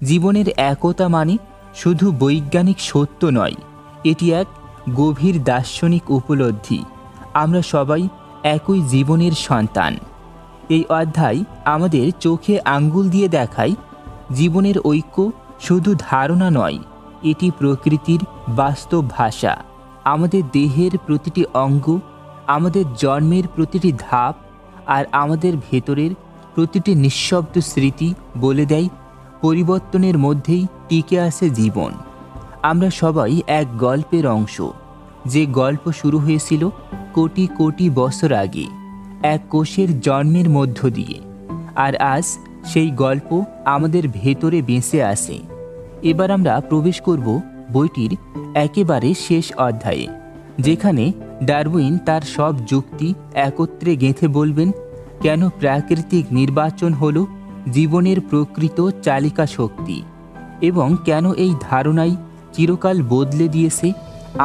জীবনের একতা মানে শুধু বৈজ্ঞানিক সত্য নয়, এটি এক গভীর দার্শনিক উপলব্ধি। আমরা সবাই একই জীবনের সন্তান। এই অধ্যায় আমাদের চোখে আঙ্গুল দিয়ে দেখায়, জীবনের ঐক্য শুধু ধারণা নয়, এটি প্রকৃতির বাস্তব ভাষা। আমাদের দেহের প্রতিটি অঙ্গ, আমাদের জন্মের প্রতিটি ধাপ আর আমাদের ভেতরের প্রতিটি নিঃশব্দ স্মৃতি বলে দেয়, পরিবর্তনের মধ্যেই টিকে আছে জীবন। আমরা সবাই এক গল্পের অংশ, যে গল্প শুরু হয়েছিল কোটি কোটি বছর আগে এক কোষের জন্মের মধ্য দিয়ে, আর আজ সেই গল্প আমাদের ভেতরে বেঁচে আছে। এবার আমরা প্রবেশ করব বইটির একেবারে শেষ অধ্যায়ে, যেখানে ডারউইন তার সব যুক্তি একত্রে গেঁথে বলবেন কেন প্রাকৃতিক নির্বাচন হল জীবনের প্রকৃত চালিকা শক্তি, এবং কেন এই ধারণাই চিরকাল বদলে দিয়েছে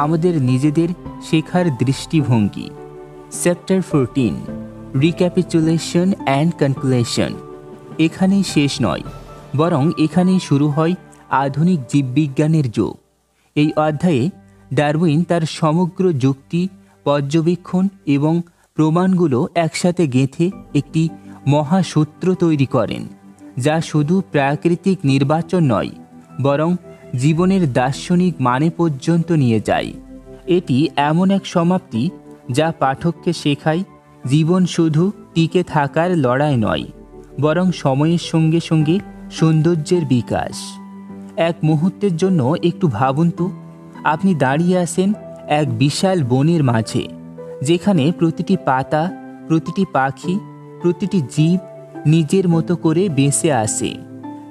আমাদের নিজেদের শেখার দৃষ্টিভঙ্গি। Chapter 14, recapitulation and conclusion. এখানেই শেষ নয়, বরং এখানেই শুরু হয় আধুনিক জীববিজ্ঞানের যুগ। এই অধ্যায়ে ডারউইন তার সমগ্র যুক্তি, পর্যবেক্ষণ এবং প্রমাণগুলো একসাথে গেঁথে একটি মহাসূত্র তৈরি করেন, যা শুধু প্রাকৃতিক নির্বাচন নয়, বরং জীবনের দার্শনিক মানে পর্যন্ত নিয়ে যায়। এটি এমন এক সমাপ্তি যা পাঠককে শেখায়, জীবন শুধু টিকে থাকার লড়াই নয়, বরং সময়ের সঙ্গে সঙ্গে সৌন্দর্যের বিকাশ। এক মুহূর্তের জন্য একটু ভাবুন তো, আপনি দাঁড়িয়ে আছেন এক বিশাল বনের মাঝে, যেখানে প্রতিটি পাতা, প্রতিটি পাখি, প্রতিটি জীব নিজের মতো করে বেঁচে আসে।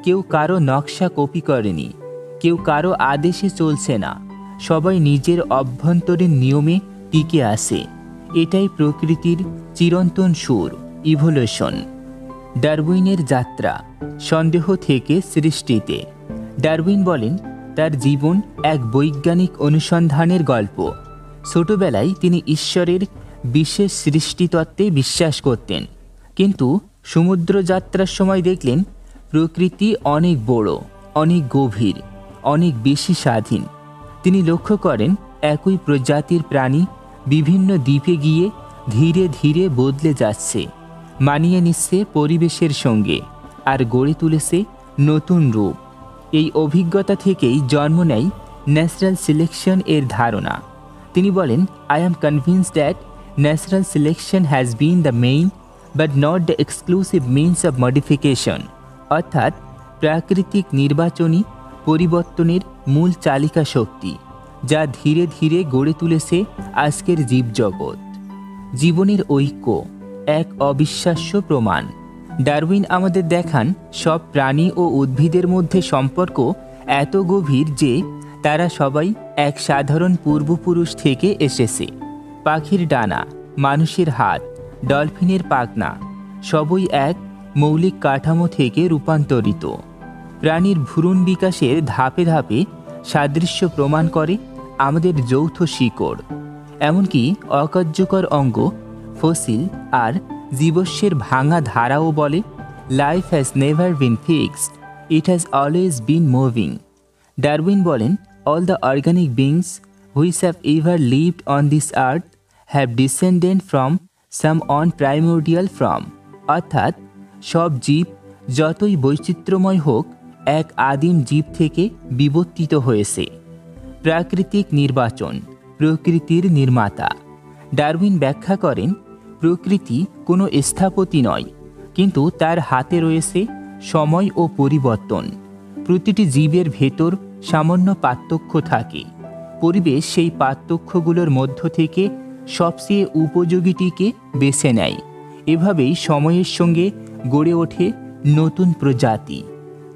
কেউ কারো নকশা কপি করেনি, কেউ কারো আদেশে চলছে না, সবাই নিজের অভ্যন্তরীণ নিয়মে টিকে আসে। এটাই প্রকৃতির চিরন্তন সুর, ইভোলিউশন। ডারউইনের যাত্রা, সন্দেহ থেকে সৃষ্টিতে। ডারউইন বলেন, তার জীবন এক বৈজ্ঞানিক অনুসন্ধানের গল্প। ছোটবেলায় তিনি ঈশ্বরের বিশেষ সৃষ্টিতত্ত্বে বিশ্বাস করতেন, কিন্তু সমুদ্র যাত্রার সময় দেখলেন প্রকৃতি অনেক বড়, অনেক গভীর, অনেক বেশি স্বাধীন। তিনি লক্ষ্য করেন একই প্রজাতির প্রাণী বিভিন্ন দ্বীপে গিয়ে ধীরে ধীরে বদলে যাচ্ছে, মানিয়ে নিচ্ছে পরিবেশের সঙ্গে, আর গড়ে তুলেছে নতুন রূপ। এই অভিজ্ঞতা থেকেই জন্ম নেয় ন্যাচারাল সিলেকশন এর ধারণা। তিনি বলেন, I am convinced that natural selection has been the main but not the exclusive means of modification. অর্থাৎ প্রাকৃতিক নির্বাচনই পরিবর্তনের মূল চালিকা শক্তি, যা ধীরে ধীরে গড়ে তুলেছে আজকের জীবজগৎ। জীবনের ঐক্য, এক অবিশ্বাস্য প্রমাণ। ডারউইন আমাদের দেখান সব প্রাণী ও উদ্ভিদের মধ্যে সম্পর্ক এত গভীর যে তারা সবাই এক সাধারণ পূর্বপুরুষ থেকে এসেছে। পাখির ডানা, মানুষের হাত, ডলফিনের পাখনা, সবই এক মৌলিক কাঠামো থেকে রূপান্তরিত। প্রাণীর ভ্রূণ বিকাশের ধাপে ধাপে সাদৃশ্য প্রমাণ করে আমাদের যৌথ শিকড়। এমনকি অকার্যকর অঙ্গ, ফসিল আর জীবস্বের ভাঙা ধারাও বলে, life has never been fixed, it has always been moving. Darwin বলেন, all the organic beings which have ever lived on this earth have descended from some on primordial from. অর্থাৎ সব জীব যতই বৈচিত্র্যময় হোক, এক আদিম জীব থেকে বিবর্তিত হয়েছে। প্রাকৃতিক নির্বাচন, প্রকৃতির নির্মাতা। ডারউইন ব্যাখ্যা করেন, প্রকৃতি কোনো স্থপতি নয়, কিন্তু তার হাতে রয়েছে সময় ও পরিবর্তন। প্রতিটি জীবের ভেতর সামান্য পার্থক্য থাকে। পরিবেশ সেই পার্থক্যগুলোর মধ্য থেকে সবচেয়ে উপযোগীটিকে বেছে নেয়। এভাবেই সময়ের সঙ্গে গড়ে ওঠে নতুন প্রজাতি।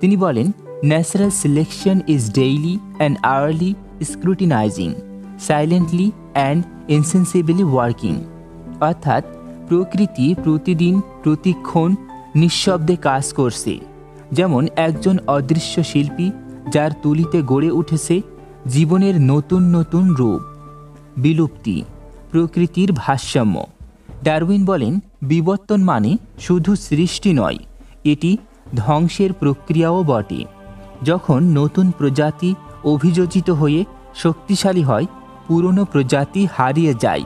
তিনি বলেন, natural selection is daily and hourly scrutinising, silently and insensibly working. অর্থাৎ প্রকৃতি প্রতিদিন প্রতিক্ষণ নিঃশব্দে কাজ করছে, যেমন একজন অদৃশ্য শিল্পী যার তুলিতে গড়ে উঠেছে জীবনের নতুন নতুন রূপ। বিলুপ্তি, প্রকৃতির ভারসাম্য। ডারউইন বলেন, বিবর্তন মানে শুধু সৃষ্টি নয়, এটি ধ্বংসের প্রক্রিয়াও বটে। যখন নতুন প্রজাতি অভিযোজিত হয়ে শক্তিশালী হয়, পুরনো প্রজাতি হারিয়ে যায়।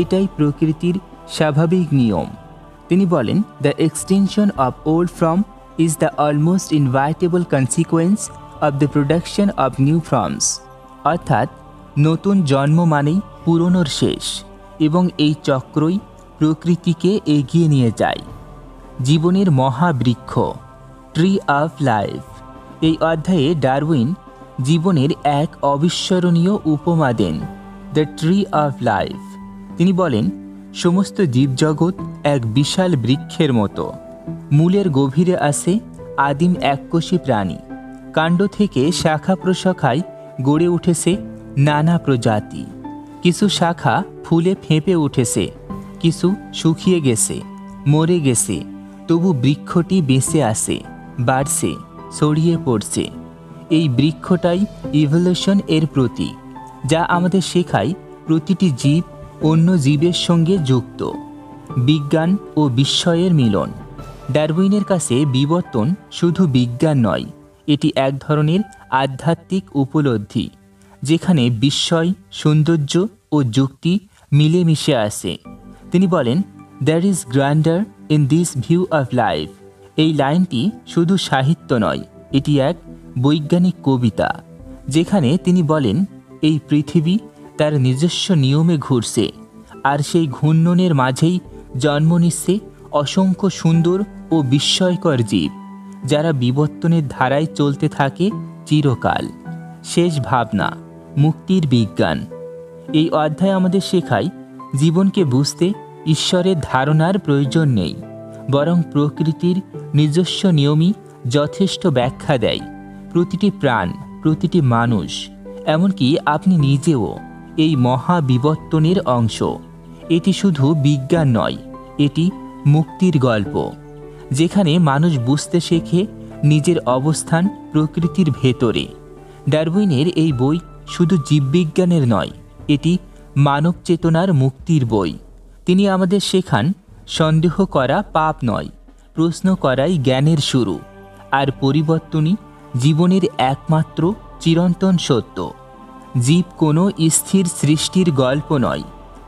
এটাই প্রকৃতির স্বাভাবিক নিয়ম। তিনি বলেন, the extension of old form is the almost inevitable consequence of the production of new forms. অর্থাৎ নতুন জন্ম মানেই পুরনোর শেষ, এবং এই চক্রই প্রকৃতিকে এগিয়ে নিয়ে যায়। জীবনের মহাবৃক্ষ, ট্রি অফ লাইফ। এই অধ্যায়ে ডারউইন জীবনের এক অবিস্মরণীয় উপমা দেন, দ্য ট্রি অফ লাইফ। তিনি বলেন, সমস্ত জীবজগৎ এক বিশাল বৃক্ষের মতো। মূলের গভীরে আছে আদিম এককোষী প্রাণী। কাণ্ড থেকে শাখা প্রশাখায় গড়ে উঠেছে নানা প্রজাতি। কিছু শাখা ফুলে ফেঁপে উঠেছে, কিছু শুকিয়ে গেছে, মরে গেছে, তবু বৃক্ষটি বেঁচে আছে, বাড়ছে, ছড়িয়ে পড়ছে। এই বৃক্ষটাই ইভলিউশন এর প্রতীক, যা আমাদের শেখায় প্রতিটি জীব অন্য জীবের সঙ্গে যুক্ত। বিজ্ঞান ও বিস্ময়ের মিলন। ডারউইনের কাছে বিবর্তন শুধু বিজ্ঞান নয়, এটি এক ধরনের আধ্যাত্মিক উপলব্ধি, যেখানে বিস্ময়, সৌন্দর্য ও যুক্তি মিলেমিশে আসে। তিনি বলেন, there is grandeur in this view of life. এই লাইনটি শুধু সাহিত্য নয়, এটি এক বৈজ্ঞানিক কবিতা, যেখানে তিনি বলেন, এই পৃথিবী তার নিজস্ব নিয়মে ঘুরছে, আর সেই ঘূর্ণনের মাঝেই জন্ম নিচ্ছে অসংখ্য সুন্দর ও বিস্ময়কর জীব, যারা বিবর্তনের ধারায় চলতে থাকে চিরকাল। শেষ ভাবনা, মুক্তির বিজ্ঞান। এই অধ্যায় আমাদের শেখায়, জীবনকে বুঝতে ঈশ্বরের ধারণার প্রয়োজন নেই, বরং প্রকৃতির নিজস্ব নিয়মই যথেষ্ট ব্যাখ্যা দেয়। প্রতিটি প্রাণ, প্রতিটি মানুষ, এমনকি আপনি নিজেও এই মহাবিবর্তনের অংশ। এটি শুধু বিজ্ঞান নয়, এটি মুক্তির গল্প, যেখানে মানুষ বুঝতে শেখে নিজের অবস্থান প্রকৃতির ভেতরে। ডারউইনের এই বই শুধু জীববিজ্ঞানের নয়, এটি মানব চেতনার মুক্তির বই। তিনি আমাদের শেখান, সন্দেহ করা পাপ নয়, প্রশ্ন করাই জ্ঞানের শুরু, আর পরিবর্তনই জীবনের একমাত্র চিরন্তন সত্য। জীব কোনো স্থির সৃষ্টির গল্প নয়,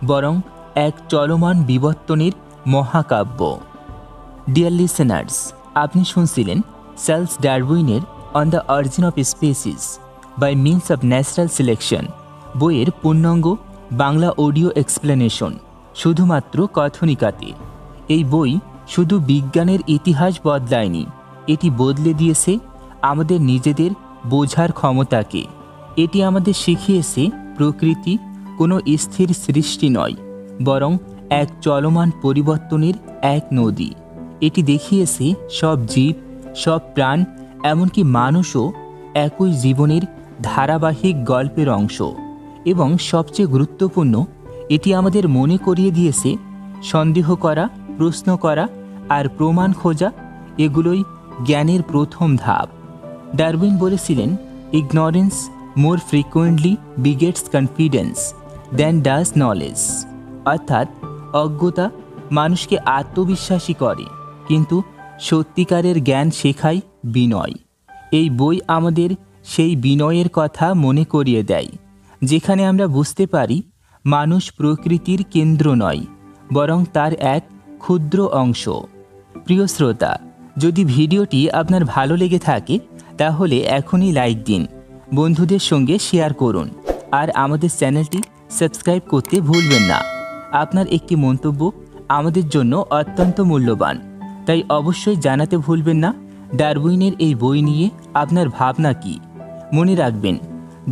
বরং এক চলমান বিবর্তনের মহাকাব্য। ডিয়ার লিসেনার্স, আপনি শুনছিলেন চার্লস ডারউইনের on the origin of species by means of natural selection বইয়ের পূর্ণাঙ্গ বাংলা অডিও এক্সপ্লেনেশন, শুধুমাত্র কথনিকাতে। এই বই শুধু বিজ্ঞানের ইতিহাস বদলায়নি, এটি বদলে দিয়েছে আমাদের নিজেদের বোঝার ক্ষমতাকে। এটি আমাদের শিখিয়েছে প্রকৃতি কোনো স্থির সৃষ্টি নয়, বরং এক চলমান পরিবর্তনের এক নদী। এটি দেখিয়েছে সব জীব, সব প্রাণ, এমনকি মানুষও একই জীবনের ধারাবাহিক গল্পের অংশ। এবং সবচেয়ে গুরুত্বপূর্ণ, এটি আমাদের মনে করিয়ে দিয়েছে সন্দেহ করা, প্রশ্ন করা আর প্রমাণ খোঁজা, এগুলোই জ্ঞানের প্রথম ধাপ। ডারউইন বলেছিলেন, ignorance more frequently begets confidence than does knowledge. অর্থাৎ অজ্ঞতা মানুষকে আত্মবিশ্বাসী করে, কিন্তু সত্যিকারের জ্ঞান শেখায় বিনয়। এই বই আমাদের সেই বিনয়ের কথা মনে করিয়ে দেয়, যেখানে আমরা বুঝতে পারি মানুষ প্রকৃতির কেন্দ্র নয়, বরং তার এক ক্ষুদ্র অংশ। প্রিয় শ্রোতা, যদি ভিডিওটি আপনার ভালো লেগে থাকে তাহলে এখনই লাইক দিন, বন্ধুদের সঙ্গে শেয়ার করুন, আর আমাদের চ্যানেলটি সাবস্ক্রাইব করতে ভুলবেন না। আপনার একটি মন্তব্য আমাদের জন্য অত্যন্ত মূল্যবান, তাই অবশ্যই জানাতে ভুলবেন না ডারউইনের এই বই নিয়ে আপনার ভাবনা কি। মনে রাখবেন,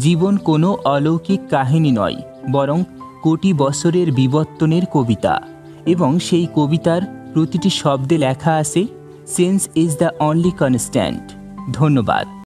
জীবন কোনো অলৌকিক কাহিনী নয়, বরং কোটি বছরের বিবর্তনের কবিতা, এবং সেই কবিতার প্রতিটি শব্দে লেখা আছে, sense is the only constant. ধন্যবাদ।